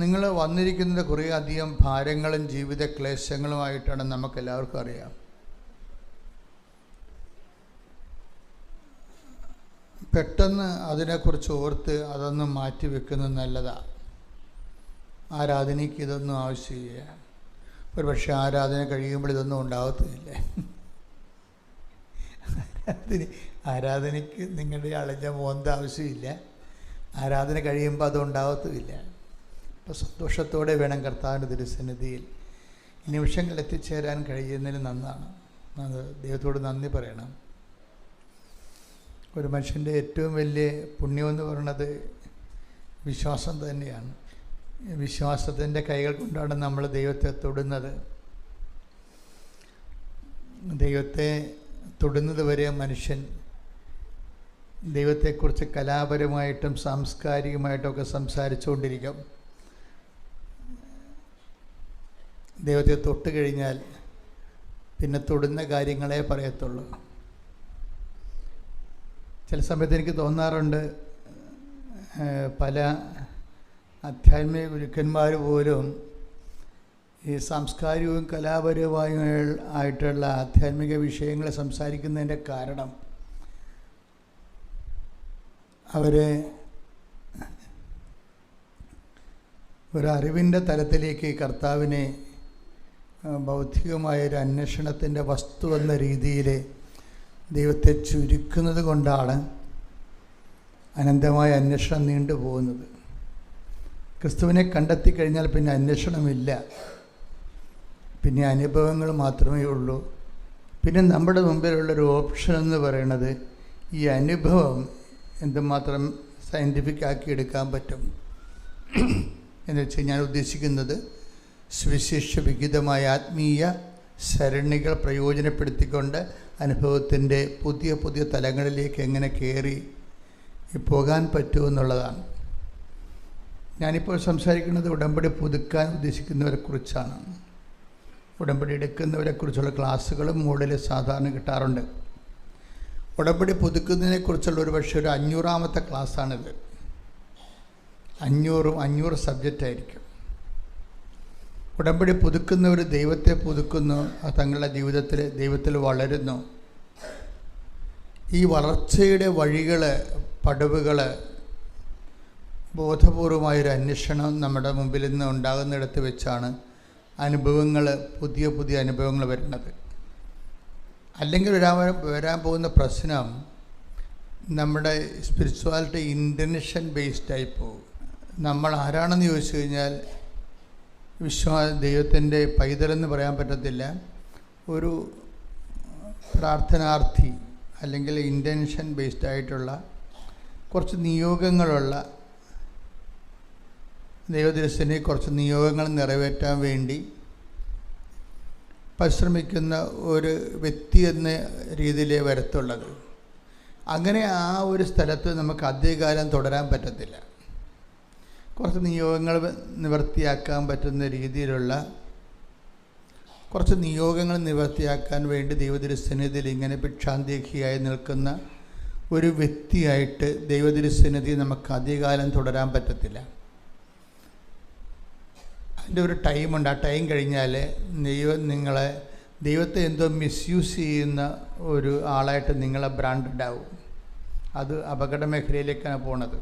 നിങ്ങൾ വന്നിരിക്കുന്നത് കുറേ അധികം ഭാരങ്ങളും ജീവിത ക്ലേശങ്ങളുമായിട്ടാണ് നമുക്കെല്ലാവർക്കും അറിയാം. പെട്ടെന്ന് അതിനെക്കുറിച്ച് ഓർത്ത് അതൊന്നും മാറ്റി വെക്കുന്നത് നല്ലതാണ്. ആരാധനയ്ക്ക് ഇതൊന്നും ആവശ്യമില്ല. ഒരു പക്ഷേ ആരാധന കഴിയുമ്പോൾ ഇതൊന്നും ഉണ്ടാകത്തില്ല. ആരാധനയ്ക്ക് നിങ്ങളുടെ അളഞ്ഞ മോന്ത ആവശ്യമില്ല. ആരാധന കഴിയുമ്പോൾ അതുണ്ടാകത്തുമില്ല. അപ്പോൾ സന്തോഷത്തോടെ വേണം കർത്താവിൻ്റെ തിരുസന്നിധിയിൽ ഈ നിമിഷങ്ങളിൽ എത്തിച്ചേരാൻ കഴിയുന്നതിന് നന്നാണ്. അത് ദൈവത്തോട് നന്ദി പറയണം. ഒരു മനുഷ്യൻ്റെ ഏറ്റവും വലിയ പുണ്യമെന്ന് പറയുന്നത് വിശ്വാസം തന്നെയാണ്. വിശ്വാസത്തിൻ്റെ കൈകൾ കൊണ്ടാണ് നമ്മൾ ദൈവത്തെ തൊടുന്നത്. ദൈവത്തെ തൊടുന്നത് വരെ മനുഷ്യൻ ദൈവത്തെക്കുറിച്ച് കലാപരമായിട്ടും സാംസ്കാരികമായിട്ടൊക്കെ സംസാരിച്ചുകൊണ്ടിരിക്കും. ദൈവത്തെ തൊട്ട് കഴിഞ്ഞാൽ പിന്നെ തൊടുന്ന കാര്യങ്ങളെ പറയത്തുള്ളൂ. ചില സമയത്ത് എനിക്ക് തോന്നാറുണ്ട്, പല ആധ്യാത്മിക ഗുരുക്കന്മാർ പോലും ഈ സാംസ്കാരികവും കലാപരവുമായിട്ടുള്ള ആധ്യാത്മിക വിഷയങ്ങളെ സംസാരിക്കുന്നതിൻ്റെ കാരണം അവർ ഒരറിവിൻ്റെ തലത്തിലേക്ക് കർത്താവിനെ ബൗദ്ധികമായൊരു അന്വേഷണത്തിൻ്റെ വസ്തു എന്ന രീതിയിൽ ദൈവത്തെ ചുരുക്കുന്നത് കൊണ്ടാണ് അനന്തമായ അന്വേഷണം നീണ്ടുപോകുന്നത്. ക്രിസ്തുവിനെ കണ്ടെത്തി കഴിഞ്ഞാൽ പിന്നെ അന്വേഷണമില്ല, പിന്നെ അനുഭവങ്ങൾ മാത്രമേ ഉള്ളൂ. പിന്നെ നമ്മുടെ മുമ്പിലുള്ളൊരു ഓപ്ഷൻ എന്ന് പറയുന്നത് ഈ അനുഭവം എന്തുമാത്രം സയൻറ്റിഫിക് ആക്കി എടുക്കാൻ പറ്റും എന്ന് വെച്ചാൽ ഞാൻ ഉദ്ദേശിക്കുന്നത് സുവിശേഷ വിഹിതമായ ആത്മീയ സരണികൾ പ്രയോജനപ്പെടുത്തിക്കൊണ്ട് അനുഭവത്തിൻ്റെ പുതിയ പുതിയ തലങ്ങളിലേക്ക് എങ്ങനെ കയറി പോകാൻ പറ്റുമെന്നുള്ളതാണ്. ഞാനിപ്പോൾ സംസാരിക്കുന്നത് ഉടമ്പടി പുതുക്കാൻ ഉദ്ദേശിക്കുന്നവരെക്കുറിച്ചാണ്. ഉടമ്പടി എടുക്കുന്നവരെക്കുറിച്ചുള്ള ക്ലാസ്സുകളും മുകളിൽ സാധാരണ കിട്ടാറുണ്ട്. ഉടമ്പടി പുതുക്കുന്നതിനെക്കുറിച്ചുള്ള ഒരു പക്ഷേ ഒരു 500ാമത്തെ ക്ലാസ്സാണിത്. 500 സബ്ജക്റ്റായിരിക്കും. ഉടമ്പടി പുതുക്കുന്നവർ ദൈവത്തെ പുതുക്കുന്നു, തങ്ങളുടെ ജീവിതത്തിൽ ദൈവത്തിൽ വളരുന്നു. ഈ വളർച്ചയുടെ വഴികൾ, പടവുകൾ, ബോധപൂർവമായൊരു അന്വേഷണം നമ്മുടെ മുമ്പിൽ നിന്ന് ഉണ്ടാകുന്നിടത്ത് വെച്ചാണ് അനുഭവങ്ങൾ, പുതിയ പുതിയ അനുഭവങ്ങൾ വരുന്നത്. അല്ലെങ്കിൽ വരാൻ പോകുന്ന പ്രശ്നം നമ്മുടെ സ്പിരിച്വാലിറ്റി ഇൻറ്റൻഷൻ ബേസ്ഡായി പോകും. നമ്മൾ ആരാണെന്ന് ചോദിച്ചു കഴിഞ്ഞാൽ ദൈവത്തിൻ്റെ പൈതലെന്ന് പറയാൻ പറ്റത്തില്ല. ഒരു പ്രാർത്ഥനാർത്ഥി അല്ലെങ്കിൽ ഇൻറ്റൻഷൻ ബേസ്ഡായിട്ടുള്ള കുറച്ച് നിയോഗങ്ങളുള്ള ദൈവദർശനെ കുറച്ച് നിയോഗങ്ങൾ നിറവേറ്റാൻ വേണ്ടി പരിശ്രമിക്കുന്ന ഒരു വ്യക്തി എന്ന രീതിയിലേ വരത്തുള്ളത്. അങ്ങനെ ആ ഒരു സ്ഥലത്ത് നമുക്ക് അധികകാലം തുടരാൻ പറ്റത്തില്ല. കുറച്ച് നിയോഗങ്ങൾ നിവർത്തിയാക്കാൻ പറ്റുന്ന രീതിയിലുള്ള കുറച്ച് നിയോഗങ്ങൾ നിവർത്തിയാക്കാൻ വേണ്ടി ദൈവതിരുസന്നിധിയിൽ ഇങ്ങനെ ഭിക്ഷാന്തേഹിയായി നിൽക്കുന്ന ഒരു വ്യക്തിയായിട്ട് ദൈവതിരുസന്നിധി നമുക്ക് അധികകാലം തുടരാൻ പറ്റത്തില്ല. അതിൻ്റെ ഒരു ടൈമുണ്ട്. ആ ടൈം കഴിഞ്ഞാൽ ദൈവത്തെ എന്തോ മിസ്യൂസ് ചെയ്യുന്ന ഒരു ആളായിട്ട് നിങ്ങളെ ബ്രാൻഡഡ് ആവും. അത് അപകട മേഖലയിലേക്കാണ് പോണത്.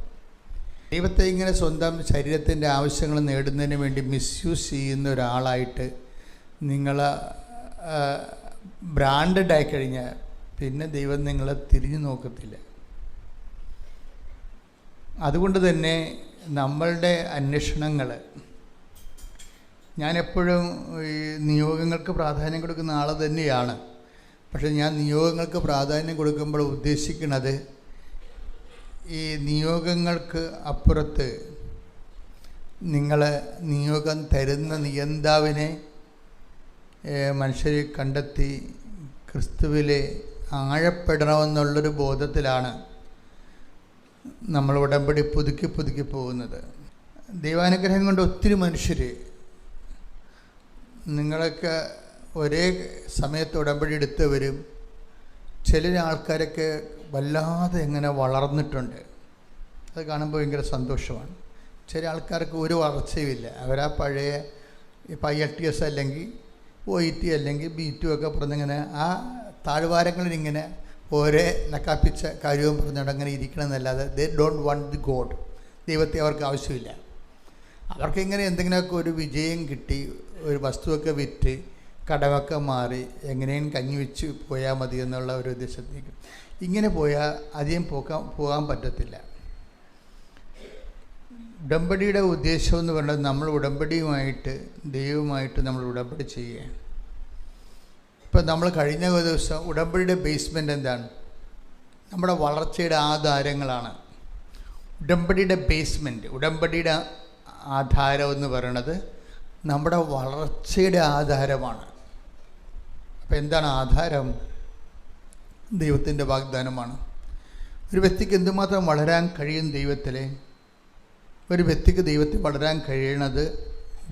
ദൈവത്തെ ഇങ്ങനെ സ്വന്തം ശരീരത്തിൻ്റെ ആവശ്യങ്ങൾ നേടുന്നതിന് വേണ്ടി മിസ്യൂസ് ചെയ്യുന്ന ഒരാളായിട്ട് നിങ്ങൾ ബ്രാൻഡഡ് ആയി കഴിഞ്ഞാൽ പിന്നെ ദൈവം നിങ്ങളെ തിരിഞ്ഞു നോക്കത്തില്ല. അതുകൊണ്ട് തന്നെ നമ്മളുടെ അന്വേഷണങ്ങൾ, ഞാനെപ്പോഴും ഈ നിയോഗങ്ങൾക്ക് പ്രാധാന്യം കൊടുക്കുന്ന ആൾ തന്നെയാണ്. പക്ഷേ ഞാൻ നിയോഗങ്ങൾക്ക് പ്രാധാന്യം കൊടുക്കുമ്പോൾ ഉദ്ദേശിക്കുന്നത് ഈ നിയോഗങ്ങൾക്ക് അപ്പുറത്ത് നിയോഗം തരുന്ന നിയന്താവിനെ മനുഷ്യർ കണ്ടെത്തി ക്രിസ്തുവിലെ ആഴപ്പെടണമെന്നുള്ളൊരു ബോധത്തിലാണ് നമ്മൾ ഉടമ്പടി പുതുക്കി പോകുന്നത്. ദൈവാനുഗ്രഹം കൊണ്ട് ഒത്തിരി മനുഷ്യർ നിങ്ങളൊക്കെ ഒരേ സമയത്ത് ഉടമ്പടി എടുത്തവരും ചില ആൾക്കാരൊക്കെ വല്ലാതെ എങ്ങനെ വളർന്നിട്ടുണ്ട്. അത് കാണുമ്പോൾ ഭയങ്കര സന്തോഷമാണ്. ചില ആൾക്കാർക്ക് ഒരു വളർച്ചയുമില്ല. അവരാ പഴയ ഇപ്പം IELTS അല്ലെങ്കിൽ OET അല്ലെങ്കിൽ B2 ഒക്കെ പറഞ്ഞിങ്ങനെ ആ താഴ്വാരങ്ങളിലിങ്ങനെ ഓരോ നക്കാപ്പിച്ച കാര്യവും പറഞ്ഞുകൊണ്ട് അങ്ങനെ ഇരിക്കണമെന്നല്ലാതെ they don't want the God. ദൈവത്തെ അവർക്ക് ആവശ്യമില്ല. അവർക്കിങ്ങനെ എന്തെങ്കിലുമൊക്കെ ഒരു വിജയം കിട്ടി, ഒരു വസ്തുവൊക്കെ വിറ്റ് കടമൊക്കെ മാറി എങ്ങനെയും കഞ്ഞി വെച്ച് പോയാൽ മതി എന്നുള്ള ഒരു ഉദ്ദേശത്തേക്ക് ഇങ്ങനെ പോയാൽ അധികം പോകാൻ പറ്റത്തില്ല. ഉടമ്പടിയുടെ ഉദ്ദേശം എന്ന് പറയുന്നത് നമ്മൾ ഉടമ്പടിയുമായിട്ട് ദൈവവുമായിട്ട് നമ്മൾ ഉടമ്പടി ചെയ്യുക. ഇപ്പം നമ്മൾ കഴിഞ്ഞ ദിവസം ഉടമ്പടിയുടെ ബേസ്മെൻ്റ് എന്താണ്? നമ്മുടെ വളർച്ചയുടെ ആധാരങ്ങളാണ്. ഉടമ്പടിയുടെ ബേസ്മെൻറ്റ്, ഉടമ്പടിയുടെ ആധാരം എന്ന് പറയുന്നത് നമ്മുടെ വളർച്ചയുടെ ആധാരമാണ്. അപ്പം എന്താണ് ആധാരം? ദൈവത്തിൻ്റെ വാഗ്ദാനമാണ്. ഒരു വ്യക്തിക്ക് എന്തുമാത്രം വളരാൻ കഴിയും ദൈവത്തിലെ? ഒരു വ്യക്തിക്ക് ദൈവത്തിൽ വളരാൻ കഴിയണത്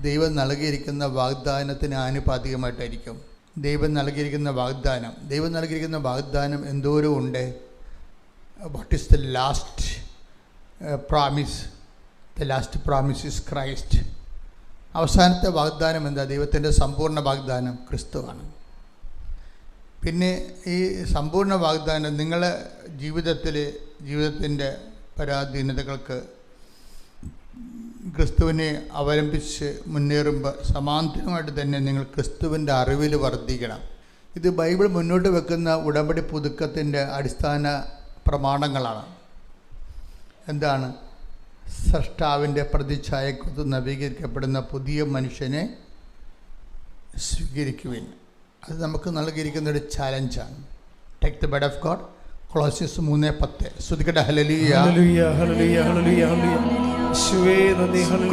ദൈവം നൽകിയിരിക്കുന്ന വാഗ്ദാനത്തിന് ആനുപാതികമായിട്ടായിരിക്കും. ദൈവം നൽകിയിരിക്കുന്ന വാഗ്ദാനം എന്തോരം ഉണ്ട്. What is the last promise? The last promise is Christ. അവസാനത്തെ വാഗ്ദാനം എന്താ? ദൈവത്തിൻ്റെ സമ്പൂർണ്ണ വാഗ്ദാനം ക്രിസ്തുവാണ്. പിന്നെ ഈ സമ്പൂർണ്ണ വാഗ്ദാനം നിങ്ങളെ ജീവിതത്തിൻ്റെ പരാധീനതകൾക്ക് ക്രിസ്തുവിനെ അവലംബിച്ച് മുന്നേറുമ്പോൾ സമാന്തരമായിട്ട് തന്നെ നിങ്ങൾ ക്രിസ്തുവിൻ്റെ അറിവിൽ വർദ്ധിക്കണം. ഇത് ബൈബിൾ മുന്നോട്ട് വെക്കുന്ന ഉടമ്പടി പുതുക്കത്തിൻ്റെ അടിസ്ഥാന പ്രമാണങ്ങളാണ്. എന്താണ്? സ്രഷ്ടാവിൻ്റെ പ്രതിച്ഛായക്കൊത്ത് നവീകരിക്കപ്പെടുന്ന പുതിയ മനുഷ്യനെ സ്വീകരിക്കുവിൻ. അത് നമുക്ക് നൽകിയിരിക്കുന്നൊരു ചാലഞ്ചാണ്. Take the bed of God. കൊളോസ്യസ് 3:10. ശ്രുതിക്കട്ടെ ഹല്ലേലൂയ ഹല്ലേലൂയ ഹല്ലേലൂയ ഹല്ലേലൂയ ഹല്ലേലൂയ.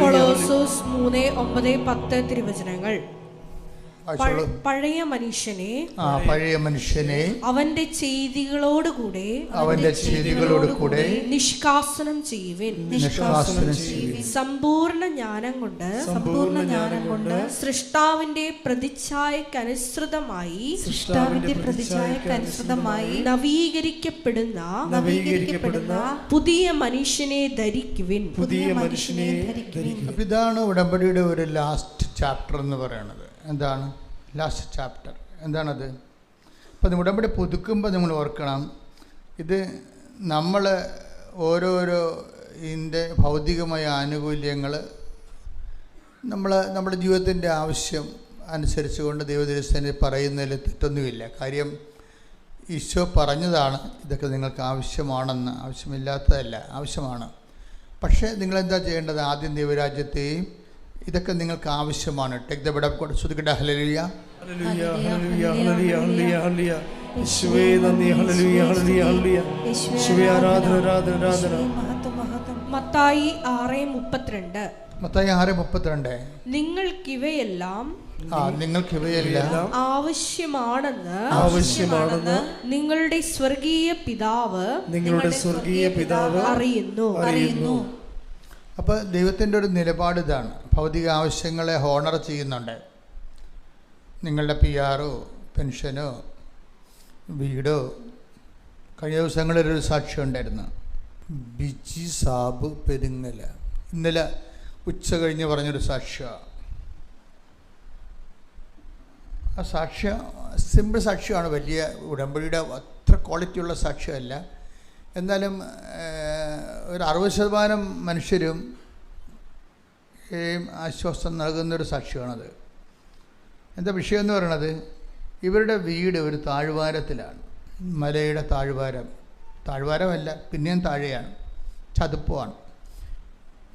കൊളോസ്യോസ് 3:9-10 തിരുവചനങ്ങൾ. പഴയ മനുഷ്യനെ അവന്റെ ചെയ്തികളോടുകൂടെ നിഷ്കാസനം ചെയ്യുവിൻ. സമ്പൂർണ്ണ ജ്ഞാനം കൊണ്ട് സൃഷ്ടാവിന്റെ പ്രതിച്ഛായക്കനുസൃതമായി നവീകരിക്കപ്പെടുന്ന പുതിയ മനുഷ്യനെ ധരിക്കുവിൻ. ഇതാണ് ഉടമ്പടിയുടെ ഒരു ലാസ്റ്റ് ചാപ്റ്റർ എന്ന് പറയുന്നത്. എന്താണ് ലാസ്റ്റ് ചാപ്റ്റർ? എന്താണത്? അപ്പം ഉടമ്പടി പുതുക്കുമ്പോൾ നമ്മൾ ഓർക്കണം, ഇത് നമ്മൾ ഓരോരോ ഇതിൻ്റെ ഭൗതികമായ ആനുകൂല്യങ്ങൾ നമ്മുടെ ജീവിതത്തിൻ്റെ ആവശ്യം അനുസരിച്ച് കൊണ്ട് ദൈവദൈവത്തിന് പറയുന്നതിൽ തെറ്റൊന്നുമില്ല. കാര്യം ഈശോ പറഞ്ഞതാണ് ഇതൊക്കെ നിങ്ങൾക്ക് ആവശ്യമാണെന്ന്. ആവശ്യമില്ലാത്തതല്ല, ആവശ്യമാണ്. പക്ഷേ നിങ്ങളെന്താ ചെയ്യേണ്ടത്? ആദ്യം ദൈവരാജ്യത്തെയും ഇതൊക്കെ നിങ്ങൾക്ക് ആവശ്യമാണ്. Take the bed of God. ശ്രുതിക്കട്ടെ ഹല്ലേലൂയ ഹല്ലേലൂയ ഹല്ലേലൂയ ഹല്ലേലൂയ ഹല്ലേലൂയ. യേശുവേ നന്ദി. ഹല്ലേലൂയ ഹല്ലേലൂയ ഹല്ലേലൂയ. യേശുവേ ആരാധന ആരാധന ആരാധന. മത്തായി 6:32. മത്തായി 6:32. നിങ്ങൾക്കിവയെല്ലാം ആവശ്യമാണെന്ന് നിങ്ങളുടെ സ്വർഗീയ പിതാവ് അറിയുന്നു. അപ്പോൾ ദൈവത്തിൻ്റെ ഒരു നിലപാട് ഇതാണ്. ഭൗതിക ആവശ്യങ്ങളെ ഹോണർ ചെയ്യുന്നുണ്ട്. നിങ്ങളുടെ PR, പെൻഷനോ, വീടോ. കഴിഞ്ഞ ദിവസങ്ങളിലൊരു സാക്ഷ്യം ഉണ്ടായിരുന്നു. ബിജി സാബ് പെരുങ്ങല ഇന്നലെ ഉച്ച കഴിഞ്ഞ് പറഞ്ഞൊരു സാക്ഷ്യമാണ്. ആ സാക്ഷ്യം സിമ്പിൾ സാക്ഷ്യമാണ്. വലിയ ഉടമ്പടിയുടെ അത്ര ക്വാളിറ്റിയുള്ള സാക്ഷ്യമല്ല. എന്നാലും ഒരു 60% മനുഷ്യരും ആശ്വാസം നൽകുന്നൊരു സാക്ഷ്യമാണത്. എന്താ വിഷയം എന്ന് പറയണത്? ഇവരുടെ വീട് ഒരു താഴ്വാരത്തിലാണ്. മലയുടെ താഴ്വാരമല്ല, പിന്നെയും താഴെയാണ്, ചതുപ്പമാണ്.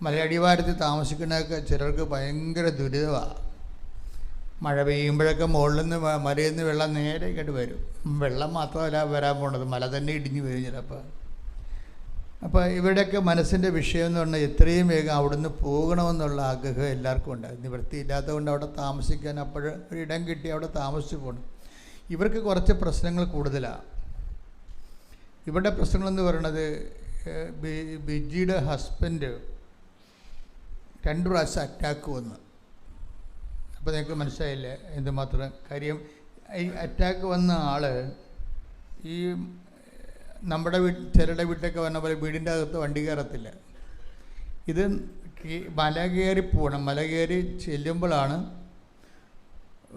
മലയടിവാരത്തിൽ താമസിക്കുന്നതൊക്കെ ചിലർക്ക് ഭയങ്കര ദുരിതമാണ്. മഴ പെയ്യുമ്പോഴൊക്കെ മുകളിൽ നിന്ന് മലയിൽ നിന്ന് വെള്ളം നേരെ ഇങ്ങോട്ട് വരും. വെള്ളം മാത്രമല്ല വരാൻ പോണത്, മല തന്നെ ഇടിഞ്ഞ് വരും ചിലപ്പോൾ. അപ്പോൾ ഇവരുടെയൊക്കെ മനസ്സിൻ്റെ വിഷയം എന്ന് പറഞ്ഞാൽ എത്രയും വേഗം അവിടുന്ന് പോകണമെന്നുള്ള ആഗ്രഹം എല്ലാവർക്കും ഉണ്ട്. നിവൃത്തിയില്ലാത്തത് കൊണ്ട് അവിടെ താമസിക്കാൻ ഒരു ഇടം കിട്ടി അവിടെ താമസിച്ച് പോകണം. ഇവർക്ക് കുറച്ച് പ്രശ്നങ്ങൾ കൂടുതലാണ്. ഇവരുടെ പ്രശ്നങ്ങളെന്ന് പറയുന്നത്, ബിജിയുടെ ഹസ്ബൻഡ് 2 പ്രാവശ്യം അറ്റാക്ക് വന്നു. അപ്പോൾ നിങ്ങൾക്ക് മനസ്സിലായില്ലേ എന്തുമാത്രം കാര്യം. ഈ അറ്റാക്ക് വന്ന ആൾ ഈ നമ്മുടെ ചിലരുടെ വീട്ടിലൊക്കെ വന്ന പോലെ വീടിൻ്റെ അകത്ത് വണ്ടി കയറത്തില്ല. ഇത് ഈ മല കയറി പോകണം. മല കയറി ചെല്ലുമ്പോഴാണ്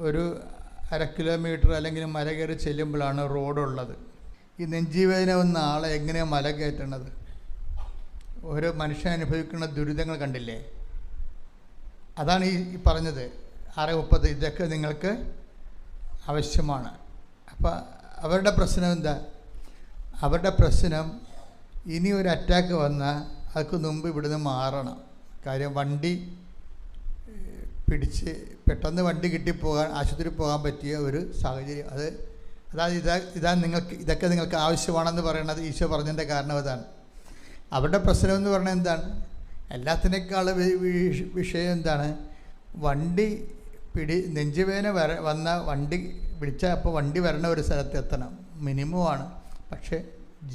ഒരു 1/2 കിലോമീറ്റർ അല്ലെങ്കിൽ മല കയറി ചെല്ലുമ്പോഴാണ് റോഡുള്ളത്. ഈ നെഞ്ചുവേദന വന്ന ആളെ എങ്ങനെയാണ് മല കയറ്റണത്? ഓരോ മനുഷ്യൻ അനുഭവിക്കുന്ന ദുരിതങ്ങൾ കണ്ടില്ലേ? അതാണ് ഈ പറഞ്ഞത് 6:30 ഇതൊക്കെ നിങ്ങൾക്ക് ആവശ്യമാണ്. അപ്പം അവരുടെ പ്രശ്നം എന്താ? അവരുടെ പ്രശ്നം ഇനി ഒരു അറ്റാക്ക് വന്നാൽ അതിന് മുമ്പ് ഇവിടുന്ന് മാറണം. കാര്യം വണ്ടി പിടിച്ച് പെട്ടെന്ന് വണ്ടി കിട്ടിപ്പോകാൻ ആശുപത്രി പോകാൻ പറ്റിയ ഒരു സാഹചര്യം. അതായത് ഇതൊക്കെ നിങ്ങൾക്ക് ആവശ്യമാണെന്ന് പറയുന്നത് ഈശോ പറഞ്ഞതിൻ്റെ കാരണം അതാണ്. അവരുടെ പ്രശ്നം എന്ന് പറഞ്ഞാൽ എന്താണ്? എല്ലാത്തിനേക്കാൾ വിഷയം എന്താണ്? വണ്ടി നെഞ്ചുവേദന വന്ന വണ്ടി വിളിച്ചാൽ അപ്പോൾ വണ്ടി വരണ ഒരു സ്ഥലത്ത് എത്തണം, മിനിമമാണ്. പക്ഷേ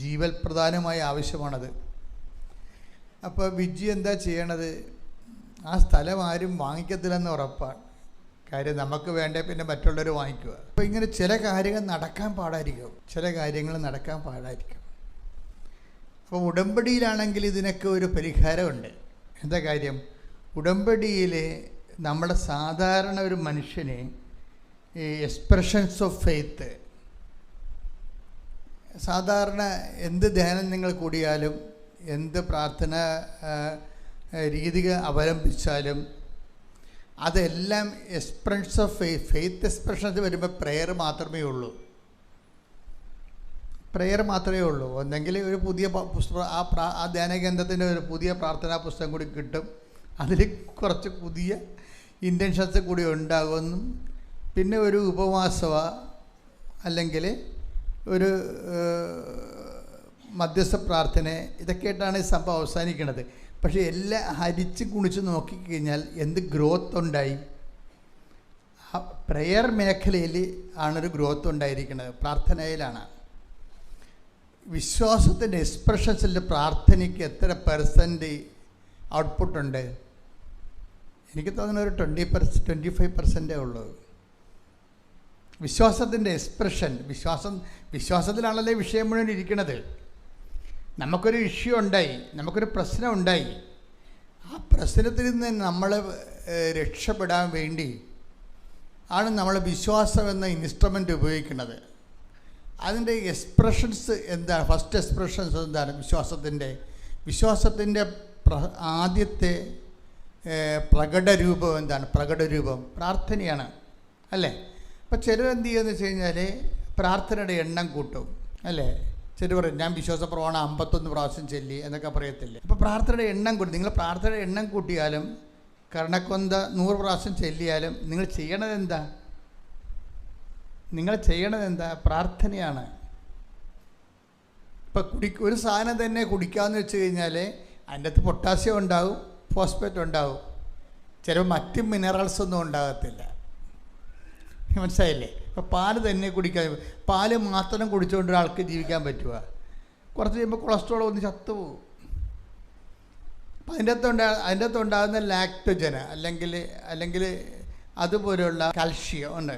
ജീവൽ പ്രധാനമായ ആവശ്യമാണത്. അപ്പോൾ വിജി എന്താ ചെയ്യണത്? ആ സ്ഥലം ആരും വാങ്ങിക്കത്തില്ലെന്ന് ഉറപ്പാണ്. കാര്യം നമുക്ക് വേണ്ടേ പിന്നെ മറ്റുള്ളവർ വാങ്ങിക്കുക. അപ്പോൾ ഇങ്ങനെ ചില കാര്യങ്ങൾ നടക്കാൻ പാടായിരിക്കും. അപ്പോൾ ഉടമ്പടിയിലാണെങ്കിൽ ഇതിനൊക്കെ ഒരു പരിഹാരമുണ്ട്. എന്താ കാര്യം? ഉടമ്പടിയിൽ നമ്മുടെ സാധാരണ ഒരു മനുഷ്യനെ ഈ എക്സ്പ്രഷൻസ് ഓഫ് ഫെയ്ത്ത്, സാധാരണ എന്ത് ധ്യാനം നിങ്ങൾ കൂടിയാലും എന്ത് പ്രാർത്ഥന രീതികൾ അവലംബിച്ചാലും അതെല്ലാം എക്സ്പ്രഷൻസ് ഓഫ് ഫെയ്ത്ത് എക്സ്പ്രഷൻസ് വരുമ്പോൾ പ്രെയർ മാത്രമേ ഉള്ളൂ. ഒന്നെങ്കിൽ ഒരു പുതിയ പുസ്തകം ആ ധ്യാനകേന്ദ്രത്തിൻ്റെ ഒരു പുതിയ പ്രാർത്ഥനാ പുസ്തകം കൂടി കിട്ടും. അതിൽ കുറച്ച് പുതിയ ഇൻറ്റൻഷൻസ് കൂടി ഉണ്ടാകുമെന്നും, പിന്നെ ഒരു ഉപവാസവ അല്ലെങ്കിൽ ഒരു മധ്യസ്ഥ പ്രാർത്ഥന, ഇതൊക്കെയായിട്ടാണ് ഈ സംഭവം അവസാനിക്കുന്നത്. പക്ഷേ എല്ലാം ഹരിച്ച് കുണിച്ച് നോക്കിക്കഴിഞ്ഞാൽ എന്ത് ഗ്രോത്ത് ഉണ്ടായി? ആ പ്രെയർ മേഖലയിൽ ആണൊരു ഗ്രോത്ത് ഉണ്ടായിരിക്കുന്നത്, പ്രാർത്ഥനയിലാണ്. വിശ്വാസത്തിൻ്റെ എക്സ്പ്രഷൻസിൽ പ്രാർത്ഥനയ്ക്ക് എത്ര % ഔട്ട്പുട്ടുണ്ട്? എനിക്ക് തോന്നുന്ന ഒരു 25% ഉള്ളൂ. വിശ്വാസത്തിൻ്റെ എക്സ്പ്രഷൻ, വിശ്വാസത്തിലാണല്ലേ വിഷയം മുഴുവൻ ഇരിക്കുന്നത്. നമുക്കൊരു ഇഷ്യൂ ഉണ്ടായി, നമുക്കൊരു പ്രശ്നം ഉണ്ടായി. ആ പ്രശ്നത്തിൽ നിന്ന് നമ്മൾ രക്ഷപ്പെടാൻ വേണ്ടി ആണ് നമ്മൾ വിശ്വാസം എന്ന ഇൻസ്ട്രുമെൻ്റ് ഉപയോഗിക്കുന്നത്. അതിൻ്റെ എക്സ്പ്രഷൻസ് എന്താണ്? ഫസ്റ്റ് എക്സ്പ്രഷൻസ് എന്താണ്? വിശ്വാസത്തിൻ്റെ ആദ്യത്തെ പ്രകടരൂപം എന്താണ്? പ്രകടരൂപം പ്രാർത്ഥനയാണ്, അല്ലേ? അപ്പോൾ ചിലരെന്ത് ചെയ്യുമെന്ന് വെച്ച് കഴിഞ്ഞാൽ പ്രാർത്ഥനയുടെ എണ്ണം കൂട്ടും, അല്ലേ? ചിലർ പറയും ഞാൻ വിശ്വാസ പ്രമാണം 51 പ്രാവശ്യം ചൊല്ലി എന്നൊക്കെ പറയത്തില്ലേ. അപ്പോൾ പ്രാർത്ഥനയുടെ എണ്ണം കൂട്ടി, നിങ്ങൾ പ്രാർത്ഥനയുടെ എണ്ണം കൂട്ടിയാലും കർണക്കൊന്ത 100 പ്രാവശ്യം ചൊല്ലിയാലും നിങ്ങൾ ചെയ്യണത് എന്താ? പ്രാർത്ഥനയാണ്. ഇപ്പം ഒരു സാധനം തന്നെ കുടിക്കാമെന്ന് വെച്ച് കഴിഞ്ഞാൽ അതിൻ്റെ അകത്ത് പൊട്ടാസ്യം ഉണ്ടാവും, ഫോസ്ഫേറ്റ് ഉണ്ടാവും, ചിലപ്പോൾ മറ്റ് മിനറൽസ് ഒന്നും ഉണ്ടാകത്തില്ല. മനസ്സിലായില്ലേ? ഇപ്പോൾ പാല് തന്നെ കുടിക്കാൻ, പാല് മാത്രം കുടിച്ചുകൊണ്ട് ഒരാൾക്ക് ജീവിക്കാൻ പറ്റുക? കുറച്ച് കഴിയുമ്പോൾ കൊളസ്ട്രോൾ ഒന്ന് ചത്തുപോകും. അപ്പം അതിൻ്റെ അകത്ത് ഉണ്ടാകുന്ന ലാക്ടോജൻ അല്ലെങ്കിൽ അതുപോലെയുള്ള കാൽഷ്യം ഉണ്ട്.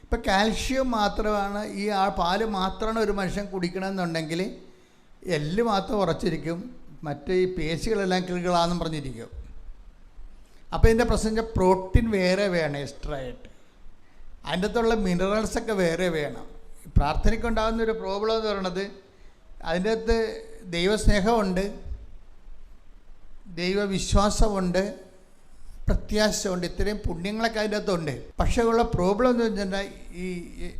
ഇപ്പം കാൽഷ്യം മാത്രമാണ് ഈ പാല് മാത്രമാണ് ഒരു മനുഷ്യൻ കുടിക്കണമെന്നുണ്ടെങ്കിൽ എല്ല് മാത്രം ഉറച്ചിരിക്കും, മറ്റേ ഈ പേശികളെല്ലാം കിളുകളാണെന്നും പറഞ്ഞിരിക്കും. അപ്പോൾ ഇതിൻ്റെ പ്രശ്നം പ്രോട്ടീൻ വേറെ വേണം എക്സ്ട്രാ ആയിട്ട്, അതിൻ്റെ അകത്തുള്ള മിനറൽസൊക്കെ വേറെ വേണം. പ്രാർത്ഥനയ്ക്കുണ്ടാകുന്ന ഒരു പ്രോബ്ലം എന്ന് പറയുന്നത് അതിൻ്റെ അകത്ത് ദൈവസ്നേഹമുണ്ട്, ദൈവവിശ്വാസമുണ്ട്, പ്രത്യാശയുണ്ട്, ഇത്രയും പുണ്യങ്ങളൊക്കെ അതിൻ്റെ അകത്തുണ്ട്. പക്ഷേ ഉള്ള പ്രോബ്ലം എന്ന് വെച്ചിട്ടുണ്ടെങ്കിൽ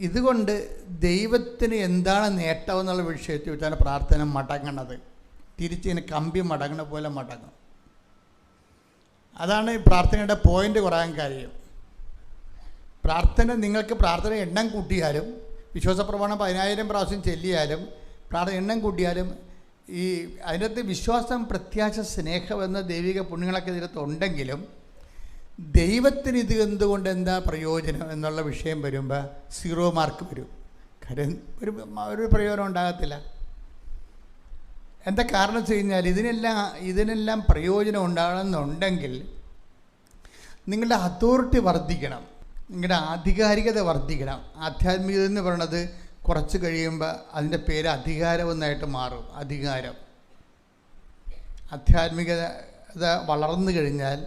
ഇതുകൊണ്ട് ദൈവത്തിന് എന്താണ് നേട്ടം എന്നുള്ള വിഷയത്തിൽ വെച്ചാണ് പ്രാർത്ഥന മടങ്ങണത്. തിരിച്ചിങ്ങനെ കമ്പി മടങ്ങണ പോലെ മടങ്ങും. അതാണ് ഈ പ്രാർത്ഥനയുടെ പോയിൻ്റ് കുറയാൻ കാര്യം. നിങ്ങൾക്ക് പ്രാർത്ഥന എണ്ണം കൂട്ടിയാലും, വിശ്വാസ പ്രമാണം 10,000 പ്രാവശ്യം ചൊല്ലിയാലും, പ്രാർത്ഥന എണ്ണം കൂട്ടിയാലും, ഈ അതിനകത്ത് വിശ്വാസം, പ്രത്യാശ, സ്നേഹം എന്ന ദൈവിക പുണ്യങ്ങളൊക്കെ ഇതിനകത്ത് ഉണ്ടെങ്കിലും ദൈവത്തിന് ഇത് എന്തുകൊണ്ട് എന്താ പ്രയോജനം എന്നുള്ള വിഷയം വരുമ്പോൾ 0 മാർക്ക് വരും. കാര്യം ഒരു പ്രയോജനം ഉണ്ടാകത്തില്ല. എന്താ കാരണം വെച്ച് കഴിഞ്ഞാൽ ഇതിനെല്ലാം പ്രയോജനം ഉണ്ടാകണമെന്നുണ്ടെങ്കിൽ നിങ്ങളുടെ അതോറിറ്റി വർദ്ധിക്കണം, നിങ്ങളുടെ ആധികാരികത വർദ്ധിക്കണം. ആധ്യാത്മികത എന്ന് പറയുന്നത് കുറച്ച് കഴിയുമ്പോൾ അതിൻ്റെ പേര് അധികാരം എന്നായിട്ട് മാറും. ആധ്യാത്മികത അത് വളർന്നു കഴിഞ്ഞാൽ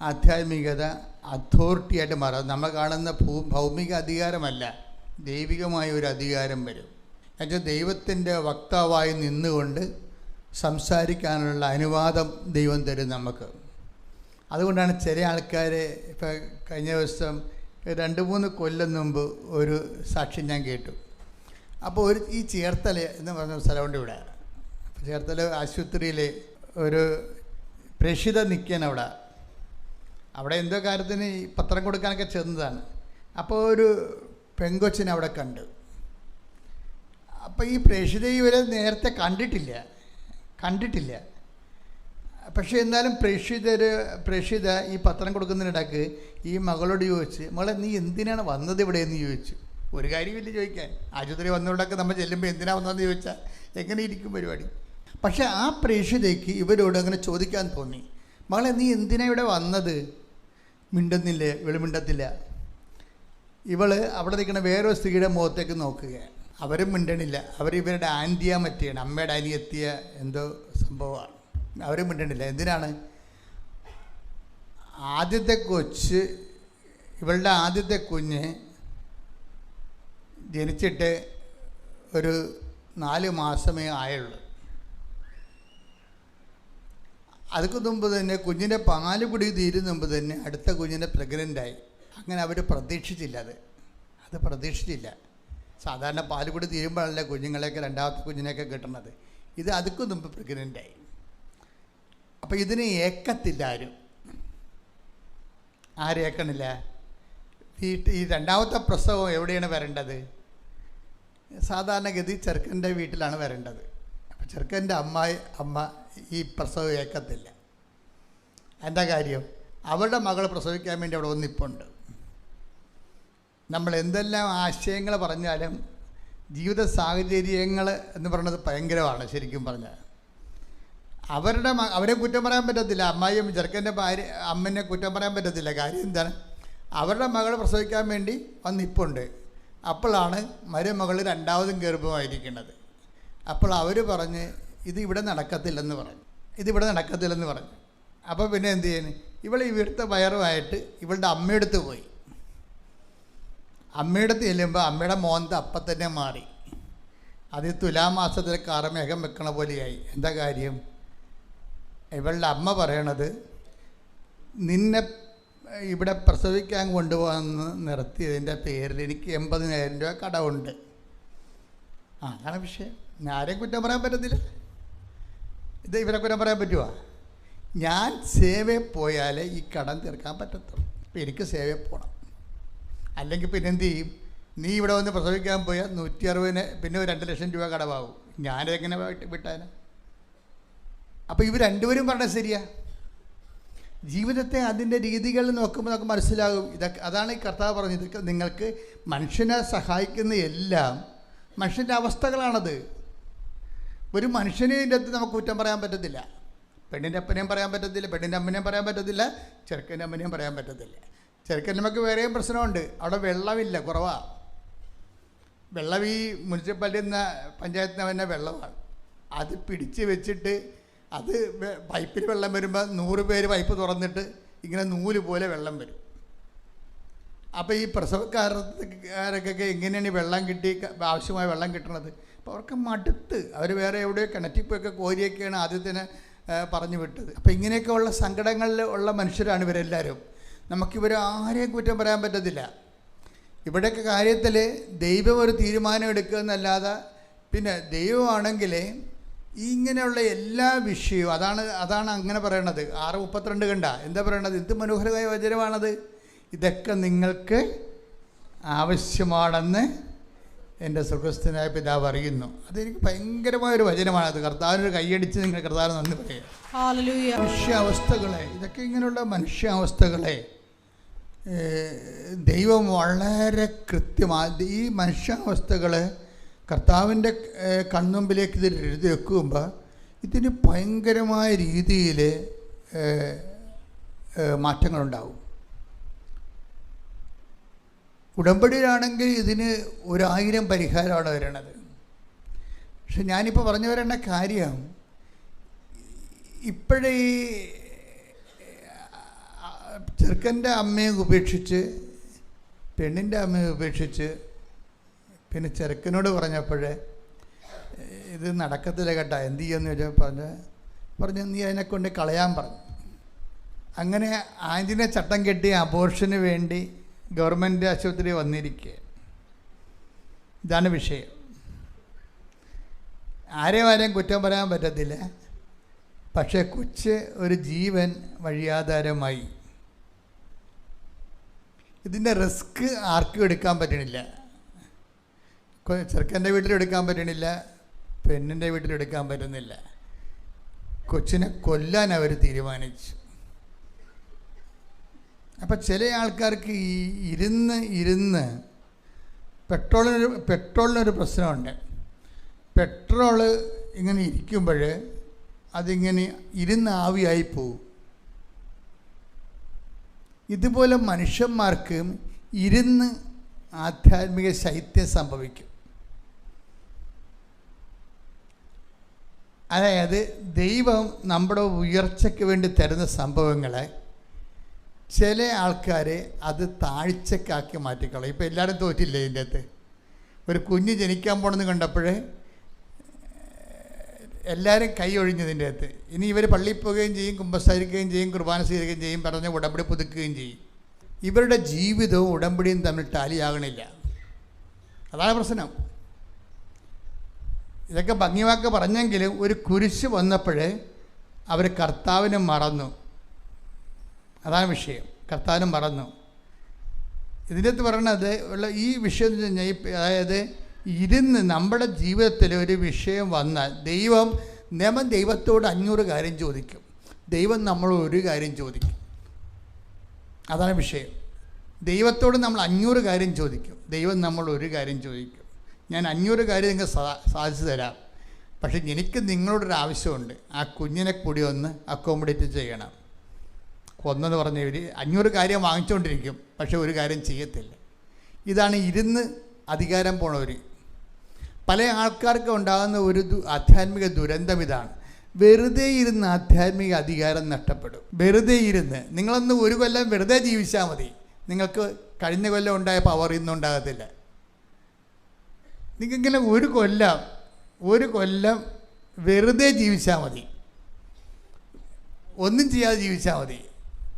ആധ്യാത്മികത അതോറിറ്റിയായിട്ട് മാറും. നമ്മൾ കാണുന്ന ഭൗമിക അധികാരമല്ല, ദൈവികമായ ഒരു അധികാരം വരും. എന്നുവെച്ചാൽ ദൈവത്തിൻ്റെ വക്താവായി നിന്നുകൊണ്ട് സംസാരിക്കാനുള്ള അനുവാദം ദൈവം തരും നമുക്ക്. അതുകൊണ്ടാണ് ചില ആൾക്കാർ, ഇപ്പോൾ കഴിഞ്ഞ ദിവസം 2-3 കൊല്ലം മുമ്പ് ഒരു സാക്ഷ്യം ഞാൻ കേട്ടു. അപ്പോൾ ഈ ചേർത്തല എന്ന് പറഞ്ഞ സ്ഥലമുണ്ട് ഇവിടെ. ചേർത്തല ആശുപത്രിയിൽ ഒരു പ്രേക്ഷിത നിൽക്കാൻ അവിടെ എന്തോ കാര്യത്തിന് ഈ പത്രം കൊടുക്കാനൊക്കെ ചെന്നതാണ്. അപ്പോൾ ഒരു പെങ്കൊച്ചിനെ അവിടെ കണ്ടു. അപ്പോൾ ഈ പ്രേക്ഷിത ഇവരെ നേരത്തെ കണ്ടിട്ടില്ല. പക്ഷേ എന്നാലും പ്രേക്ഷിത ഈ പത്രം കൊടുക്കുന്നതിനിടയ്ക്ക് ഈ മകളോട് ചോദിച്ച്, മകളെ നീ എന്തിനാണ് വന്നത് ഇവിടെ എന്ന് ചോദിച്ചു. ഒരു കാര്യമില്ല ചോദിക്കാൻ, ആശുപത്രി വന്നുകൊണ്ടൊക്കെ നമ്മൾ ചെല്ലുമ്പോൾ എന്തിനാണ് വന്നതെന്ന് ചോദിച്ചാൽ എങ്ങനെ ഇരിക്കും പരിപാടി. പക്ഷേ ആ പ്രേക്ഷിതയ്ക്ക് ഇവരോട് അങ്ങനെ ചോദിക്കാൻ തോന്നി, മകളെ നീ എന്തിനാണ് ഇവിടെ വന്നത്? മിണ്ടുന്നില്ലേ? മിണ്ടത്തില്ല. അവിടെ നിൽക്കുന്ന വേറൊരു സ്ത്രീയുടെ മുഖത്തേക്ക് നോക്കുകയാണ്. അവരും മിണ്ടണില്ല. ഇവരുടെ ആൻറ്റിയാ മറ്റിയാണ്, അമ്മയുടെ അനിയെത്തിയ എന്തോ സംഭവമാണ്. അവരും മിണ്ടണില്ല. എന്തിനാണ്? ഇവളുടെ ആദ്യത്തെ കുഞ്ഞ് ജനിച്ചിട്ട് ഒരു 4 മാസമേ ആയുള്ളൂ. അതൊക്കെ മുമ്പ് തന്നെ കുഞ്ഞിൻ്റെ പാല് കുടി തീരുന്ന മുമ്പ് തന്നെ അടുത്ത കുഞ്ഞിനെ പ്രഗ്നൻ്റായി. അങ്ങനെ അവർ പ്രതീക്ഷിച്ചില്ല. അത് പ്രതീക്ഷിച്ചില്ല. സാധാരണ പാല് കുടി തീരുമ്പോഴല്ല കുഞ്ഞുങ്ങളെയൊക്കെ രണ്ടാമത്തെ കുഞ്ഞിനെയൊക്കെ കിട്ടുന്നത്. ഇത് അതൊക്കെ മുമ്പ് പ്രഗ്നൻ്റായി. അപ്പോൾ ഇതിന് ഏക്കത്തില്ല ആരും ഏക്കണില്ല. ഈ രണ്ടാമത്തെ പ്രസവം എവിടെയാണ് വരേണ്ടത്? സാധാരണഗതി ചെറുക്കൻ്റെ വീട്ടിലാണ് വരേണ്ടത്. അപ്പോൾ ചെറുക്കൻ്റെ അമ്മ ഈ പ്രസവം ഏക്കത്തില്ല. എന്താ കാര്യം? അവരുടെ മകൾ പ്രസവിക്കാൻ വേണ്ടി അവിടെ ഒന്നിപ്പുണ്ട്. നമ്മൾ എന്തെല്ലാം ആശയങ്ങൾ പറഞ്ഞാലും ജീവിത സാഹചര്യങ്ങൾ എന്ന് പറയുന്നത് ഭയങ്കരമാണ്. ശരിക്കും പറഞ്ഞാൽ അവരെ കുറ്റം പറയാൻ പറ്റത്തില്ല. അമ്മായിയും ചെറുക്കൻ്റെ അമ്മനെ കുറ്റം പറയാൻ പറ്റത്തില്ല. കാര്യം എന്താണ്? അവരുടെ മകൾ പ്രസവിക്കാൻ വേണ്ടി വന്നിപ്പുണ്ട്. അപ്പോഴാണ് മരുമകൾ രണ്ടാമതും ഗർഭമായിരിക്കുന്നത്. അപ്പോൾ അവർ പറഞ്ഞ് ഇതിവിടെ നടക്കത്തില്ലെന്ന് പറഞ്ഞു. അപ്പോൾ പിന്നെ എന്ത് ചെയ്യുന്നു? ഇവൾ ഇവിടുത്തെ വയറുമായിട്ട് ഇവളുടെ അമ്മയെടുത്ത് പോയി. അമ്മയെടുത്ത് ചെല്ലുമ്പോൾ അമ്മയുടെ മോന്ത അപ്പം തന്നെ മാറി. അത് തുലാമാസത്തിൽ കാർമേഘം വെക്കണ പോലെയായി. എന്താ കാര്യം? ഇവളുടെ അമ്മ പറയണത്, നിന്നെ ഇവിടെ പ്രസവിക്കാൻ കൊണ്ടുപോകാമെന്ന് നിർത്തിയതിൻ്റെ പേരിൽ എനിക്ക് 80,000 രൂപ കടമുണ്ട്. അതാണ് വിഷയം. ആരെയും കുറ്റം പറയാൻ പറ്റത്തില്ല. ഇവരെ കുറ്റം പറയാൻ പറ്റുമോ? ഞാൻ സേവയിൽ പോയാലേ ഈ കടം തീർക്കാൻ പറ്റത്തുള്ളൂ. അപ്പോൾ എനിക്ക് സേവയിൽ പോകണം. അല്ലെങ്കിൽ പിന്നെ എന്ത് ചെയ്യും? നീ ഇവിടെ വന്ന് പ്രസവിക്കാൻ പോയാൽ 160 പിന്നെ 2 ലക്ഷം രൂപ കടമാവും. ഞാനെങ്ങനെ വിട്ടാന്? അപ്പോൾ ഇവർ രണ്ടുപേരും പറഞ്ഞത് ശരിയാ. ജീവിതത്തെ അതിൻ്റെ രീതികൾ നോക്കുമ്പോൾ നമുക്ക് മനസ്സിലാകും. അതാണ് ഈ കർത്താവ് പറഞ്ഞത്. ഇതൊക്കെ നിങ്ങൾക്ക് മനുഷ്യനെ സഹായിക്കുന്ന എല്ലാം മനുഷ്യൻ്റെ അവസ്ഥകളാണത്. ഒരു മനുഷ്യനെ ഇതിൻ്റെ അടുത്ത് നമുക്ക് കുറ്റം പറയാൻ പറ്റത്തില്ല. പെണ്ണിൻ്റെ അപ്പനെയും പറയാൻ പറ്റത്തില്ല, പെണ്ണിൻ്റെ അമ്മനെയും പറയാൻ പറ്റത്തില്ല, ചെറുക്കൻ്റെ അമ്മനെയും പറയാൻ പറ്റത്തില്ല. ചെറുക്കൻ്റെ നമുക്ക് വേറെയും പ്രശ്നമുണ്ട്. അവിടെ വെള്ളമില്ല, കുറവാണ് വെള്ളം. ഈ മുനിസിപ്പാലിറ്റിയിൽ നിന്ന് പഞ്ചായത്തിൽ നിന്ന് തന്നെ വെള്ളമാണ്. അത് പിടിച്ച് വെച്ചിട്ട് അത് പൈപ്പിൽ വെള്ളം വരുമ്പോൾ 100 പേര് പൈപ്പ് തുറന്നിട്ട് ഇങ്ങനെ നൂല് പോലെ വെള്ളം വരും. അപ്പോൾ ഈ പ്രസവക്കാരൊക്കെ എങ്ങനെയാണ് ഈ വെള്ളം ആവശ്യമായ വെള്ളം കിട്ടണത്? അപ്പോൾ അവർക്ക് മടുത്ത് അവർ വേറെ എവിടെയോ കിണറ്റിപ്പൊക്കെ കോരിയൊക്കെയാണ് ആദ്യത്തിന് പറഞ്ഞു വിട്ടത്. അപ്പോൾ ഇങ്ങനെയൊക്കെ ഉള്ള സങ്കടങ്ങളിൽ ഉള്ള മനുഷ്യരാണ് ഇവരെല്ലാവരും. നമുക്കിവർ ആരെയും കുറ്റം പറയാൻ പറ്റത്തില്ല. ഇവിടെയൊക്കെ കാര്യത്തിൽ ദൈവം ഒരു തീരുമാനം എടുക്കുക എന്നല്ലാതെ, പിന്നെ ദൈവമാണെങ്കിൽ ഇങ്ങനെയുള്ള എല്ലാ വിഷയവും അതാണ് അങ്ങനെ പറയണത്. 6:32 കണ്ട എന്താ പറയണത്? എന്ത് മനോഹരമായ വചനമാണത്! ഇതൊക്കെ നിങ്ങൾക്ക് ആവശ്യമാണെന്ന് എൻ്റെ സ്വർഗ്ഗസ്ഥനായ പിതാവ് അറിയുന്നു. അതെനിക്ക് ഭയങ്കരമായൊരു വചനമാണത്. കർത്താവിനൊരു കൈയടിച്ച് നിങ്ങൾ കർത്താവിന് നന്ദി പറയുക. മനുഷ്യാവസ്ഥകളെ, ഇതൊക്കെ ഇങ്ങനെയുള്ള മനുഷ്യാവസ്ഥകളെ ദൈവം വളരെ കൃത്യമായി ഈ മനുഷ്യാവസ്ഥകൾ കർത്താവിൻ്റെ കൺമുമ്പിലേക്ക് ഇത് എഴുതി വെക്കുമ്പോൾ ഇതിന് ഭയങ്കരമായ രീതിയിൽ മാറ്റങ്ങളുണ്ടാവും. ഉടമ്പടിയിലാണെങ്കിൽ ഇതിന് 1000 പരിഹാരമാണ് വരണത്. പക്ഷെ ഞാനിപ്പോൾ പറഞ്ഞു വരേണ്ട കാര്യം, ഇപ്പോഴേ ചെറുക്കൻ്റെ അമ്മയെ ഉപേക്ഷിച്ച് പെണ്ണിൻ്റെ അമ്മയെ ഉപേക്ഷിച്ച് പിന്നെ ചെറുക്കനോട് പറഞ്ഞപ്പോഴേ ഇത് നടക്കത്തില്ല കേട്ടോ, എന്ത് ചെയ്യുമെന്ന് ചോദിച്ചാൽ പറഞ്ഞു നീ അതിനെക്കൊണ്ട് കളയാൻ പറഞ്ഞു. അങ്ങനെ ആന്റിനെ ചട്ടം കെട്ടി അബോർഷന് വേണ്ടി ഗവൺമെൻറ് ആശുപത്രി വന്നിരിക്കുക. ഇതാണ് വിഷയം. ആരെയും കുറ്റം പറയാൻ പറ്റത്തില്ല. പക്ഷേ കൊച്ച് ഒരു ജീവൻ വഴിയാധാരമായി. ഇതിൻ്റെ റിസ്ക് ആർക്കും എടുക്കാൻ പറ്റണില്ല. ചെറുക്കൻ്റെ വീട്ടിലെടുക്കാൻ പറ്റണില്ല, പെണ്ണിൻ്റെ വീട്ടിലെടുക്കാൻ പറ്റുന്നില്ല. കൊച്ചിനെ കൊല്ലാൻ അവർ തീരുമാനിച്ചു. അപ്പം ചില ആൾക്കാർക്ക് ഈ ഇരുന്ന് പെട്രോളിനൊരു പ്രശ്നമുണ്ട്. പെട്രോള് ഇങ്ങനെ ഇരിക്കുമ്പോൾ അതിങ്ങനെ ഇരുന്ന് ആവിയായി പോവും. ഇതുപോലെ മനുഷ്യന്മാർക്കും ഇരുന്ന് ആധ്യാത്മിക ശൈത്യം സംഭവിക്കും. അതായത് ദൈവം നമ്മുടെ ഉയർച്ചയ്ക്ക് വേണ്ടി തരുന്ന സംഭവങ്ങളെ ചില ആൾക്കാർ അത് താഴ്ചക്കാക്കി മാറ്റിക്കളയും. ഇപ്പോൾ എല്ലാവരും തോറ്റില്ലേ ഇതിൻ്റെ അകത്ത്? ഒരു കുഞ്ഞ് ജനിക്കാൻ പോണെന്ന് കണ്ടപ്പോഴേ എല്ലാവരും കൈ ഒഴിഞ്ഞതിൻ്റെ അകത്ത്. ഇനി ഇവർ പള്ളിയിൽ പോവുകയും ചെയ്യും, കുമ്പസാരിക്കുകയും ചെയ്യും, കുർബാന സ്വീകരിക്കുകയും ചെയ്യും, പറഞ്ഞ് ഉടമ്പടി പുതുക്കുകയും ചെയ്യും. ഇവരുടെ ജീവിതവും ഉടമ്പടിയും തമ്മിൽ ടാലിയാകണില്ല. അതാണ് പ്രശ്നം. ഇതൊക്കെ ഭംഗിവാക്ക് പറഞ്ഞെങ്കിലും ഒരു കുരിശ് വന്നപ്പോഴേ അവർ കർത്താവിനെ മറന്നു. അതാണ് വിഷയം. കർത്താവിനെ മറന്നു. ഇതിൻ്റെ അകത്ത് പറയണത് ഉള്ള ഈ വിഷയം എന്ന് വെച്ച് കഴിഞ്ഞാൽ, അതായത് ഇരുന്ന് നമ്മുടെ ജീവിതത്തിൽ ഒരു വിഷയം വന്നാൽ ദൈവത്തോട് 500 കാര്യം ചോദിക്കും, ദൈവം നമ്മൾ ഒരു കാര്യം ചോദിക്കും. അതാണ് വിഷയം. ദൈവത്തോട് നമ്മൾ 500 കാര്യം ചോദിക്കും, ദൈവം നമ്മൾ ഒരു കാര്യം ചോദിക്കും. ഞാൻ 500 കാര്യം നിങ്ങൾക്ക് സാധിച്ചു തരാം, പക്ഷേ എനിക്ക് നിങ്ങളോടൊരു ആവശ്യമുണ്ട്. ആ കുഞ്ഞിനെ കൂടി ഒന്ന് അക്കോമഡേറ്റ് ചെയ്യണം. ഒന്നെന്ന് പറഞ്ഞ ഇവർ 500 കാര്യം വാങ്ങിച്ചുകൊണ്ടിരിക്കും, പക്ഷെ ഒരു കാര്യം ചെയ്യത്തില്ല. ഇതാണ് ഇരുന്ന് അധികാരം പോണവർ. പല ആൾക്കാർക്ക് ഉണ്ടാകുന്ന ഒരു ആധ്യാത്മിക ദുരന്തം ഇതാണ്. വെറുതെ ഇരുന്ന് ആധ്യാത്മിക അധികാരം നഷ്ടപ്പെടും. വെറുതെ ഇരുന്ന് നിങ്ങളൊന്ന് ഒരു കൊല്ലം വെറുതെ ജീവിച്ചാൽ മതി, നിങ്ങൾക്ക് കഴിഞ്ഞ കൊല്ലം ഉണ്ടായ പവർ ഇന്നുണ്ടാകത്തില്ല. നിങ്ങൾക്കിങ്ങനെ ഒരു കൊല്ലം വെറുതെ ജീവിച്ചാൽ മതി, ഒന്നും ചെയ്യാതെ ജീവിച്ചാൽ മതി.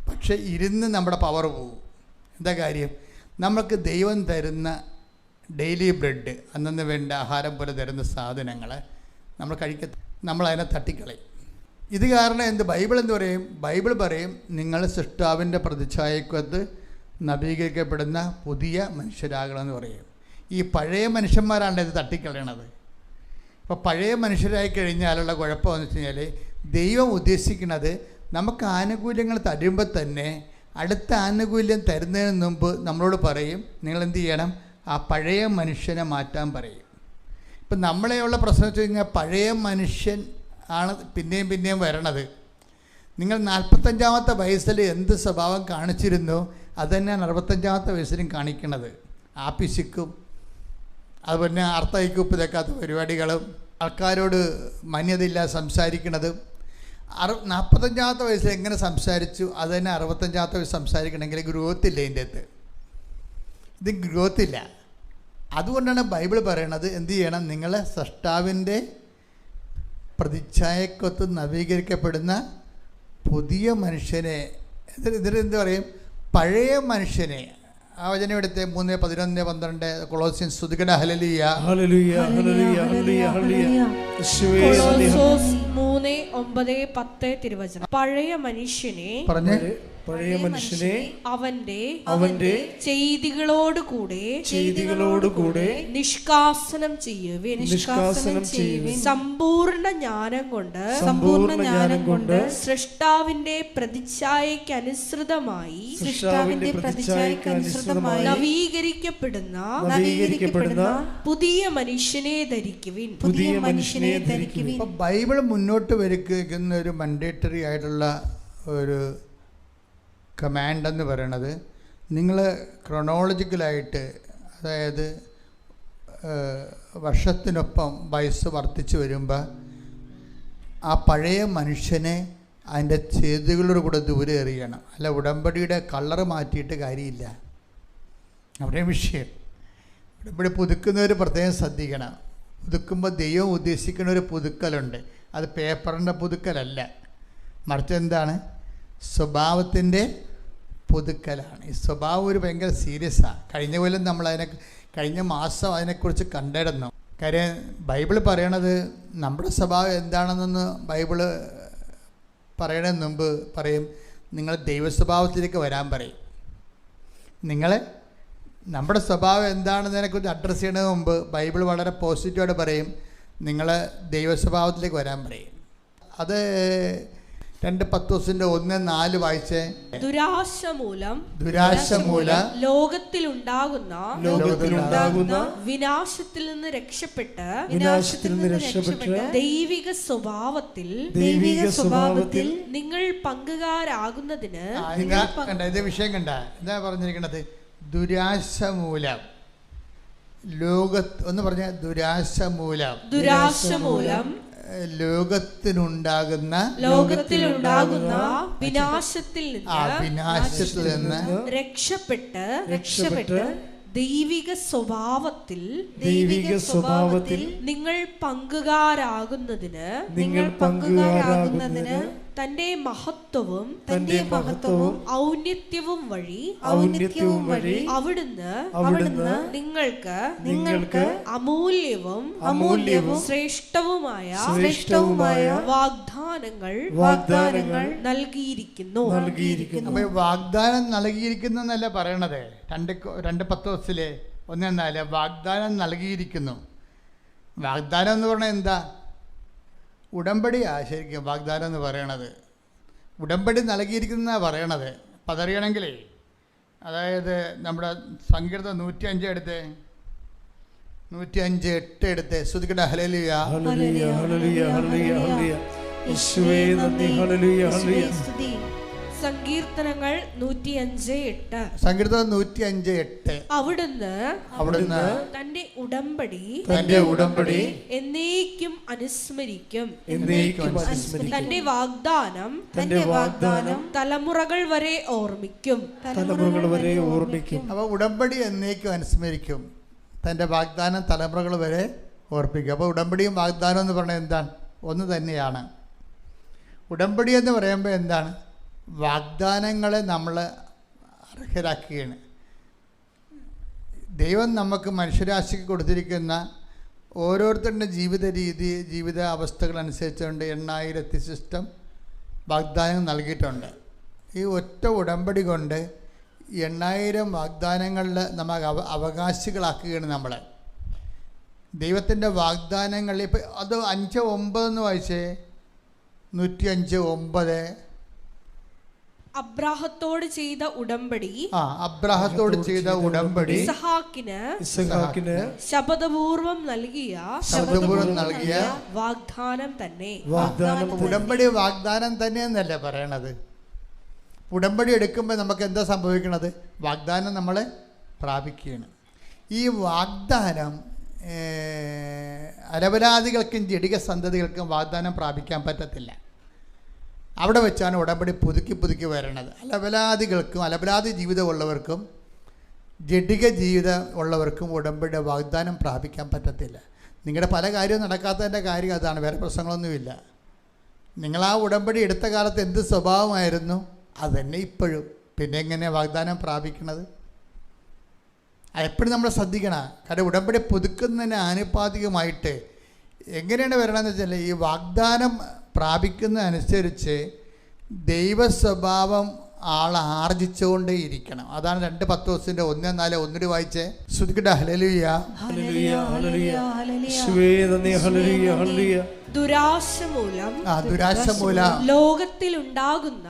പക്ഷെ ഇരുന്ന് നമ്മുടെ പവർ പോകും. എന്താ കാര്യം? നമുക്ക് ദൈവം തരുന്ന ഡെയിലി ബ്രെഡ്, അന്നു വേണ്ട ആഹാരം പോലെ തരുന്ന സാധനങ്ങൾ നമ്മളതിനെ തട്ടിക്കളയും. ഇത് കാരണം ബൈബിൾ എന്ത് പറയും? ബൈബിൾ പറയും നിങ്ങൾ സൃഷ്ടാവിൻ്റെ പ്രതിച്ഛായക്കൊത്ത് നവീകരിക്കപ്പെടുന്ന പുതിയ മനുഷ്യരാകണമെന്ന് പറയും. ഈ പഴയ മനുഷ്യന്മാരാണ് ഇത് തട്ടിക്കളയണത്. അപ്പോൾ പഴയ മനുഷ്യരായി കഴിഞ്ഞാലുള്ള കുഴപ്പമെന്ന് വെച്ച് കഴിഞ്ഞാൽ, ദൈവം ഉദ്ദേശിക്കുന്നത് നമുക്ക് ആനുകൂല്യങ്ങൾ തരുമ്പോൾ തന്നെ അടുത്ത ആനുകൂല്യം തരുന്നതിന് മുമ്പ് നമ്മളോട് പറയും നിങ്ങളെന്ത് ചെയ്യണം, ആ പഴയ മനുഷ്യനെ മാറ്റാൻ പറയും. ഇപ്പം നമ്മളെയുള്ള പ്രശ്നം വെച്ച് കഴിഞ്ഞാൽ പഴയ മനുഷ്യൻ ആണ് പിന്നെയും വരണത്. നിങ്ങൾ 45-ാമത്തെ വയസ്സിൽ എന്ത് സ്വഭാവം കാണിച്ചിരുന്നോ അത് തന്നെയാണ് 65-ാമത്തെ വയസ്സിലും കാണിക്കണത്. ആപ്പിശിക്കും അതുപോലെ അർത്ഥയ്ക്കും ഉപ്പിതക്കാത്ത പരിപാടികളും ആൾക്കാരോട് മാന്യതയില്ലാതെ സംസാരിക്കണതും 45-ാമത്തെ വയസ്സിൽ എങ്ങനെ സംസാരിച്ചു അത് തന്നെ 65-ാമത്തെ വയസ്സ് സംസാരിക്കണമെങ്കിൽ ഗ്രോത്ത് ഇല്ല. ഇതിൻ്റെ അകത്ത് ഇത് ഗ്രോത്ത് ഇല്ല. അതുകൊണ്ടാണ് ബൈബിൾ പറയണത് എന്ത് ചെയ്യണം, നിങ്ങൾ സൃഷ്ടാവിൻ്റെ പ്രതിച്ഛായക്കൊത്ത് നവീകരിക്കപ്പെടുന്ന പുതിയ മനുഷ്യനെ, ഇതിനെന്ത് പറയും, പഴയ മനുഷ്യനെ. ആ വചനം എടുത്ത് 3, 11, 12 കൊളോസ്യൻസ്. സ്തുതിക്കട്ടെ. ഹല്ലേലൂയ ഹല്ലേലൂയ ഹല്ലേലൂയ ഹല്ലേലൂയ. കൊളോസ്യോസ് 3, 9, 10 തിരുവചനം. പഴയ മനുഷ്യനെ അവന്റെ ചെയ്തികളോടുകൂടെ നിഷ്കാസനം ചെയ്യുവിൻ. സമ്പൂർണ്ണ ജ്ഞാനം കൊണ്ട് സൃഷ്ടാവിന്റെ പ്രതിച്ഛായയ്ക്ക് അനുസൃതമായി നവീകരിക്കപ്പെടുന്ന പുതിയ മനുഷ്യനെ ധരിക്കുവിൻ. ബൈബിൾ മുന്നോട്ട് വയ്ക്കുന്ന ഒരു മൻഡേറ്ററി ആയിട്ടുള്ള ഒരു കമാൻഡെന്ന് പറയണത്, നിങ്ങൾ ക്രൊണോളജിക്കലായിട്ട്, അതായത് വർഷത്തിനൊപ്പം വയസ്സ് വർദ്ധിച്ചു വരുമ്പോൾ ആ പഴയ മനുഷ്യനെ അതിൻ്റെ ചെയ്തികളോട് കൂടെ ദൂരെ എറിയണം. അല്ല ഉടമ്പടിയുടെ കളറ് മാറ്റിയിട്ട് കാര്യമില്ല. അവിടെ വിഷയം. ഉടമ്പടി പുതുക്കുന്നവർ പ്രത്യേകം ശ്രദ്ധിക്കണം. പുതുക്കുമ്പോൾ ദൈവം ഉദ്ദേശിക്കുന്ന ഒരു പുതുക്കലുണ്ട്. അത് പേപ്പറിൻ്റെ പുതുക്കലല്ല, മറിച്ച് എന്താണ്? സ്വഭാവത്തിൻ്റെ പുതുക്കലാണ്. ഈ സ്വഭാവം ഒരു ഭയങ്കര സീരിയസാണ്. കഴിഞ്ഞ കൊല്ലം കഴിഞ്ഞ മാസം അതിനെക്കുറിച്ച് കണ്ടിരുന്നു. കാര്യം ബൈബിൾ പറയണത് നമ്മുടെ സ്വഭാവം എന്താണെന്നൊന്ന് ബൈബിള് പറയണതിന് മുമ്പ് പറയും, നിങ്ങൾ ദൈവസ്വഭാവത്തിലേക്ക് വരാൻ പറയും. നിങ്ങൾ നമ്മുടെ സ്വഭാവം എന്താണെന്നതിനെക്കുറിച്ച് അഡ്രസ്സ് ചെയ്യുന്നതിന് മുമ്പ് ബൈബിൾ വളരെ പോസിറ്റീവായിട്ട് പറയും, നിങ്ങൾ ദൈവസ്വഭാവത്തിലേക്ക് വരാൻ പറയും. അത് 2:10-1-4 വായിച്ചേ. ദുരാശ മൂലം ലോകത്തിലുണ്ടാകുന്ന വിനാശത്തിൽ നിന്ന് രക്ഷപ്പെട്ട് ദൈവിക സ്വഭാവത്തിൽ നിങ്ങൾ പങ്കുകാരാകുന്നതിന്. ഇത് വിഷയം കണ്ട എന്താ പറഞ്ഞിരിക്കുന്നത്? ദുരാശ മൂലം ഒന്ന് പറഞ്ഞ ദുരാശ മൂലം ലോകത്തിലുണ്ടാകുന്ന വിനാശത്തിൽ നിന്ന് രക്ഷപ്പെട്ട് ദൈവിക സ്വഭാവത്തിൽ നിങ്ങൾ പങ്കുകാരാകുന്നതിന് തന്റെ മഹത്വവും ഔന്നത്യവും വഴി അവിടുന്ന് നിങ്ങൾക്ക് അമൂല്യവും ശ്രേഷ്ഠവുമായ വാഗ്ദാനങ്ങൾ നൽകിയിരിക്കുന്നു. അപ്പൊ വാഗ്ദാനം നൽകിയിരിക്കുന്നു എന്നല്ല പറയണത്. 2:10-1-4 വാഗ്ദാനം നൽകിയിരിക്കുന്നു. വാഗ്ദാനം എന്ന് പറഞ്ഞാൽ എന്താ? ഉടമ്പടിയാ ശരിക്കും വാഗ്ദാനം എന്ന് പറയണത്. ഉടമ്പടി നൽകിയിരിക്കുന്നതാണ് പറയണത്. അപ്പം അതറിയണമെങ്കിലേ, അതായത് നമ്മുടെ സങ്കീർത്തനം 105 എടുത്തേ, 105:8 എടുത്തേ. ശ്രുതിക്കട്ടെ. ഹല്ലേലൂയ, ഹല്ലേലൂയ, ഹല്ലേലൂയ, ഹല്ലേലൂയ. യേശുവേ നന്ദി. ഹല്ലേലൂയ, ഹല്ലേലൂയ. സങ്കീർത്തനങ്ങൾ 105:8. സങ്കീർത്തനം 105:8. അവിടുന്ന് തന്റെ ഉടമ്പടി എന്നേക്കും അനുസ്മരിക്കും. തന്റെ വാഗ്ദാനം തലമുറകൾ വരെ ഓർമ്മിക്കും. അപ്പൊ ഉടമ്പടി എന്നേക്കും അനുസ്മരിക്കും, തന്റെ വാഗ്ദാനം തലമുറകൾ വരെ ഓർപ്പിക്കും. അപ്പോൾ ഉടമ്പടിയും വാഗ്ദാനം എന്ന് പറഞ്ഞാൽ എന്താണ്? ഒന്ന് തന്നെയാണ്. ഉടമ്പടി എന്ന് പറയുമ്പോൾ എന്താണ്? വാഗ്ദാനങ്ങളെ നമ്മൾ അർഹരാക്കുകയാണ്. ദൈവം നമുക്ക് മനുഷ്യരാശിക്ക് കൊടുത്തിരിക്കുന്ന ഓരോരുത്തരുടെ ജീവിത രീതി, ജീവിത അവസ്ഥകളനുസരിച്ചുകൊണ്ട് 8000 സിസ്റ്റം വാഗ്ദാനം നൽകിയിട്ടുണ്ട്. ഈ ഒറ്റ ഉടമ്പടി കൊണ്ട് 8000 വാഗ്ദാനങ്ങളിൽ നമ്മൾ അവകാശികളാക്കുകയാണ് നമ്മളെ. ദൈവത്തിൻ്റെ വാഗ്ദാനങ്ങൾ ഇപ്പം അത് 5:9 വായിച്ചേ. 105:9. അബ്രാഹത്തോട് ചെയ്ത ഉടമ്പടി ഇസ്ഹാക്കിന് ശപഥപൂർവം നൽകിയ വാഗ്ദാനം തന്നെ. ഉടമ്പടി വാഗ്ദാനം തന്നെ എന്നല്ലേ പറയണത്. ഉടമ്പടി എടുക്കുമ്പോൾ നമുക്ക് എന്താ സംഭവിക്കണത്? വാഗ്ദാനം നമ്മൾ പ്രാപിക്കുകയാണ്. ഈ വാഗ്ദാനം അലപരാധികൾക്കും ജഡിക സന്തതികൾക്കും വാഗ്ദാനം പ്രാപിക്കാൻ പറ്റത്തില്ല. അവിടെ വെച്ചാണ് ഉടമ്പടി പുതുക്കി വരണത്. അലപരാധി ജീവിതമുള്ളവർക്കും ജഡിക ജീവിതം ഉള്ളവർക്കും ഉടമ്പടിയുടെ വാഗ്ദാനം പ്രാപിക്കാൻ പറ്റത്തില്ല. നിങ്ങളുടെ പല കാര്യവും നടക്കാത്തതിൻ്റെ കാര്യം അതാണ്, വേറെ പ്രശ്നങ്ങളൊന്നുമില്ല. നിങ്ങൾ ആ ഉടമ്പടി എടുത്ത കാലത്ത് എന്ത് സ്വഭാവമായിരുന്നു അതുതന്നെ ഇപ്പോഴും. പിന്നെ എങ്ങനെയാണ് വാഗ്ദാനം പ്രാപിക്കണത്? എപ്പോഴും നമ്മൾ ശ്രദ്ധിക്കണം. കാരണം ഉടമ്പടി പുതുക്കുന്നതിന് ആനുപാതികമായിട്ട് എങ്ങനെയാണ് വരണമെന്ന് വെച്ചാൽ, ഈ വാഗ്ദാനം പ്രാപിക്കുന്നതനുസരിച്ച് ദൈവസ്വഭാവം ആർജിച്ചുകൊണ്ടേ ഇരിക്കണം. അതാണ് 2:10-1-4 ഒന്നുകൂടി വായിച്ചേ. ശ്രുതിക്കട്ടെ. ഹല്ലേലൂയ, ഹല്ലേലൂയ, ഹല്ലേലൂയ. യേശുവേ നന്ദി. ഹല്ലേലൂയ, ഹല്ലേലൂയ. ദുരാശ മൂലം ലോകത്തിലുണ്ടാകുന്ന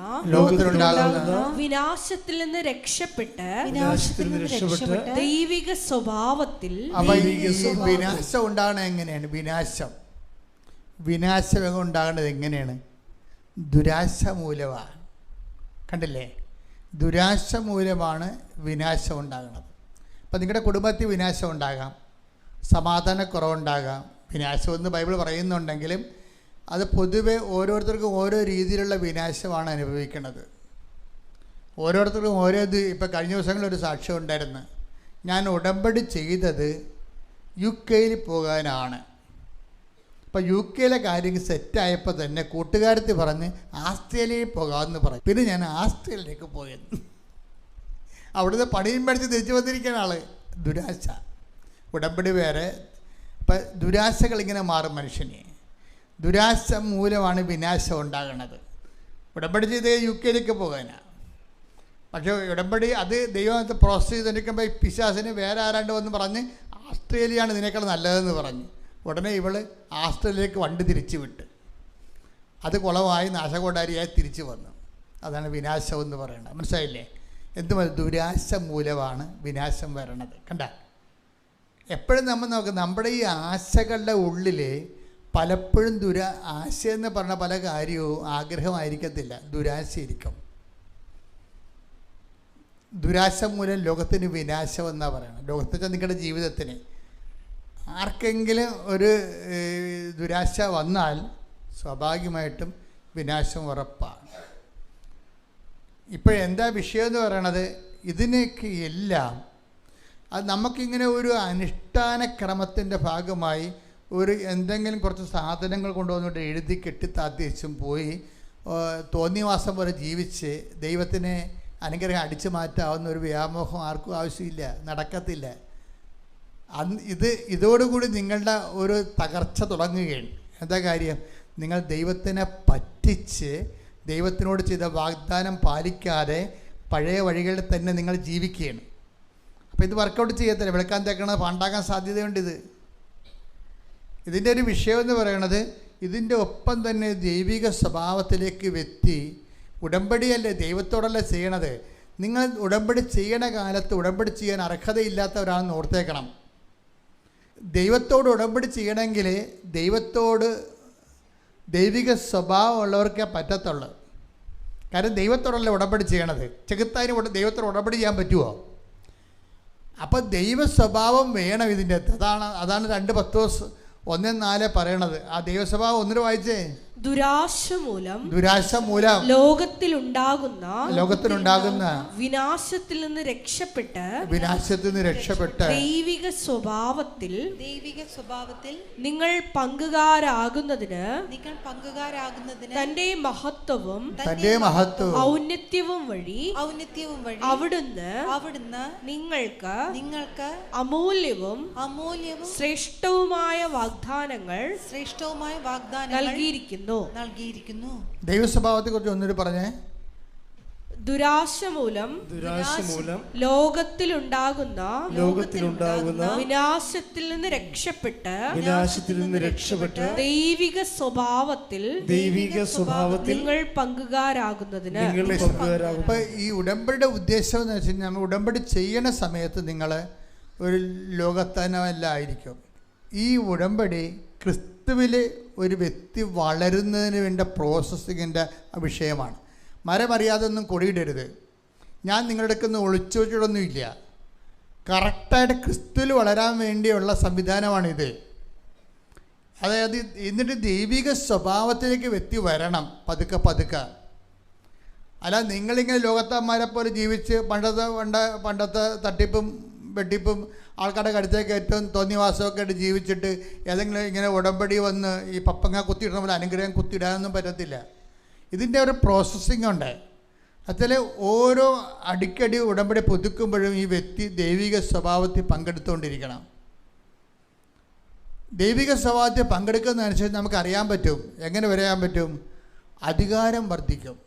വിനാശത്തിൽ നിന്ന് രക്ഷപ്പെട്ട് ദൈവിക സ്വഭാവത്തിൽ. വിനാശം ഉണ്ടാകണത് എങ്ങനെയാണ്? വിനാശം ഉണ്ടാകേണ്ടത് എങ്ങനെയാണ്? ദുരാശ മൂലമാണ്. കണ്ടില്ലേ? ദുരാശ മൂലമാണ് വിനാശം ഉണ്ടാകുന്നത്. അപ്പം നിങ്ങളുടെ കുടുംബത്തിൽ വിനാശം ഉണ്ടാകാം, സമാധാനക്കുറവുണ്ടാകാം. വിനാശമെന്ന് ബൈബിൾ പറയുന്നുണ്ടെങ്കിലും അത് പൊതുവെ ഓരോരുത്തർക്കും ഓരോ രീതിയിലുള്ള വിനാശമാണ് അനുഭവിക്കുന്നത്. ഓരോരുത്തർക്കും ഓരോ ഇപ്പം കഴിഞ്ഞ ദിവസങ്ങളിലൊരു സാക്ഷ്യം ഉണ്ടായിരുന്നു. ഞാൻ ഉടമ്പടി ചെയ്തത് UK പോകാനാണ്. അപ്പോൾ UK കാര്യങ്ങൾ സെറ്റായപ്പോൾ തന്നെ കൂട്ടുകാരത്തി പറഞ്ഞ് ആസ്ട്രേലിയയിൽ പോകാമെന്ന് പറയും. പിന്നെ ഞാൻ ആസ്ട്രേലിയയിലേക്ക് പോയത്. അവിടുന്ന് പണിയും പഠിച്ച് തിരിച്ചു വന്നിരിക്കുന്ന ആൾ. ദുരാശ. ഉടമ്പടി വേറെ. ഇപ്പം ദുരാശകളിങ്ങനെ മാറും മനുഷ്യനെ. ദുരാശ മൂലമാണ് വിനാശം ഉണ്ടാകുന്നത്. ഉടമ്പടി ചെയ്ത് UK പോകാനാണ്. പക്ഷേ ഉടമ്പടി അത് ദൈവത്തെ പ്രോസസ് ചെയ്തിരിക്കുമ്പോൾ ഈ പിശാസിന് വേറെ ആരാണ്ട് വന്ന് പറഞ്ഞ് ആസ്ട്രേലിയയാണ് ഇതിനേക്കാൾ നല്ലതെന്ന് പറഞ്ഞു. ഉടനെ ഇവൾ ആസ്ട്രേലിയയിലേക്ക് വണ്ടി തിരിച്ചു വിട്ട് അത് കുളമായി നാശകോടാരിയായി തിരിച്ചു വന്നു. അതാണ് വിനാശം എന്ന് പറയുന്നത്. മനസ്സിലായില്ലേ? എന്തുമല്ല, ദുരാശ മൂലമാണ് വിനാശം വരണത്. കണ്ട, എപ്പോഴും നമ്മൾ നോക്കും, നമ്മുടെ ഈ ആശകളുടെ ഉള്ളിൽ പലപ്പോഴും ആശ എന്ന് പറഞ്ഞ പല കാര്യവും ആഗ്രഹമായിരിക്കത്തില്ല, ദുരാശയിരിക്കും. ദുരാശ മൂലം ലോകത്തിന് വിനാശം എന്നാണ് പറയുന്നത്. ലോകത്തെ നിങ്ങളുടെ ജീവിതത്തിന് ആർക്കെങ്കിലും ഒരു ദുരാശ വന്നാൽ സ്വാഭാവികമായിട്ടും വിനാശം ഉറപ്പാണ്. ഇപ്പോഴെന്താ വിഷയം എന്ന് പറയണത്? ഇതിനൊക്കെ എല്ലാം അത് നമുക്കിങ്ങനെ ഒരു അനുഷ്ഠാന ക്രമത്തിൻ്റെ ഭാഗമായി ഒരു എന്തെങ്കിലും കുറച്ച് സാധനങ്ങൾ കൊണ്ടുവന്നിട്ട് എഴുതി കെട്ടിത്താത്തിച്ചും പോയി തോന്നിവാസം പോലെ ജീവിച്ച് ദൈവത്തിനെ അനുഗ്രഹം അടിച്ചു മാറ്റാവുന്ന ഒരു വ്യാമോഹം ആർക്കും ആവശ്യമില്ല, നടക്കത്തില്ല. ഇതോടുകൂടി നിങ്ങളുടെ ഒരു തകർച്ച തുടങ്ങുകയാണ്. എന്താ കാര്യം? നിങ്ങൾ ദൈവത്തിനെ പറ്റിച്ച് ദൈവത്തിനോട് ചെയ്ത വാഗ്ദാനം പാലിക്കാതെ പഴയ വഴികളിൽ തന്നെ നിങ്ങൾ ജീവിക്കുകയാണ്. അപ്പോൾ ഇത് വർക്കൗട്ട് ചെയ്യത്തില്ല. വെളുക്കാൻ തേക്കണത് പാണ്ടാക്കാൻ സാധ്യതയുണ്ട്. ഇതിൻ്റെ ഒരു വിഷയമെന്ന് പറയണത് ഇതിൻ്റെ ഒപ്പം തന്നെ ദൈവിക സ്വഭാവത്തിലേക്ക് വ്യക്തി ഉടമ്പടിയല്ലേ, ദൈവത്തോടല്ലേ ചെയ്യണത്. നിങ്ങൾ ഉടമ്പടി ചെയ്യണ കാലത്ത് ഉടമ്പടി ചെയ്യാൻ അർഹതയില്ലാത്തവരാണെന്ന് ഓർത്തേക്കണം. ദൈവത്തോട് ഉടമ്പടി ചെയ്യണമെങ്കിൽ ദൈവത്തോട് ദൈവിക സ്വഭാവം ഉള്ളവർക്കേ പറ്റത്തുള്ളൂ. കാരണം ദൈവത്തോടല്ലേ ഉടമ്പടി ചെയ്യണത്. ചെകുത്താനും ദൈവത്തോട് ഉടമ്പടി ചെയ്യാൻ പറ്റുമോ? അപ്പം ദൈവ സ്വഭാവം വേണം ഇതിൻ്റെ അകത്ത്. അതാണ് 2 പത്രോസ് 1:4 പറയണത്. ആ ദൈവസ്വഭാവം ഒന്നിനു വായിച്ചേ. ദുരാശ മൂലം ലോകത്തിലുണ്ടാകുന്ന വിനാശത്തിൽ നിന്ന് രക്ഷപ്പെട്ട് ദൈവിക സ്വഭാവത്തിൽ നിങ്ങൾ പങ്കുകാരാകുന്നതിന് തന്റെ മഹത്വവും ഔന്നത്യവും വഴി അവിടുന്ന് നിങ്ങൾക്ക് അമൂല്യവും ശ്രേഷ്ഠവുമായ വാഗ്ദാനങ്ങൾ നൽകിയിരിക്കുന്നു. ദൈവസ്വഭാവത്തെ കുറിച്ച് ഒന്നൊരു പറഞ്ഞേ. ദുരാശ മൂലം ലോകത്തിലുണ്ടാകുന്ന വിനാശത്തിൽ നിന്ന് രക്ഷപ്പെട്ട് ദൈവിക സ്വഭാവത്തിൽ നിങ്ങൾ പങ്കുകാരാകുന്നതിന്. അപ്പൊ ഈ ഉടമ്പടിയുടെ ഉദ്ദേശം എന്ന് വെച്ച് കഴിഞ്ഞാൽ ഉടമ്പടി ചെയ്യണ സമയത്ത് നിങ്ങൾ ഒരു ലോകത്തനമല്ല ആയിരിക്കും. ഈ ഉടമ്പടി ക്രിസ്തുവിൽ ഒരു വ്യക്തി വളരുന്നതിന് വേണ്ട പ്രോസസ്സിങ്ങിൻ്റെ വിഷയമാണ്. മരമറിയാതെ ഒന്നും കൊടിയിടരുത്. ഞാൻ നിങ്ങളുടെ അടുക്കുന്ന ഒളിച്ചോട്ടൊന്നുമില്ല. കറക്റ്റായിട്ട് ക്രിസ്തുവിൽ വളരാൻ വേണ്ടിയുള്ള സംവിധാനമാണിത്. അതായത് എന്നിട്ട് ദൈവിക സ്വഭാവത്തിലേക്ക് വ്യക്തി വരണം പതുക്കെ. അല്ല നിങ്ങളിങ്ങനെ ലോകത്തന്മാരെ പോലെ ജീവിച്ച് പണ്ടത്തെ തട്ടിപ്പും വെട്ടിപ്പും ആൾക്കാരുടെ കടുത്തേക്ക് ഏറ്റവും തോന്നിവാസമൊക്കെ ആയിട്ട് ജീവിച്ചിട്ട് ഏതെങ്കിലും ഇങ്ങനെ ഉടമ്പടി വന്ന് ഈ പപ്പങ്ങ കുത്തിയിടണ പോലെ അനുഗ്രഹം കുത്തിയിടാനൊന്നും പറ്റത്തില്ല. ഇതിൻ്റെ ഒരു പ്രോസസ്സിംഗ് ഉണ്ട്. അതിൽ ഓരോ അടിക്കടി ഉടമ്പടി പുതുക്കുമ്പോഴും ഈ വ്യക്തി ദൈവിക സ്വഭാവത്തിൽ പങ്കെടുത്തുകൊണ്ടിരിക്കണം. ദൈവിക സ്വഭാവത്തിൽ പങ്കെടുക്കുന്നതനുസരിച്ച് നമുക്കറിയാൻ പറ്റും. എങ്ങനെ വരാൻ പറ്റും? അധികാരം വർദ്ധിക്കും.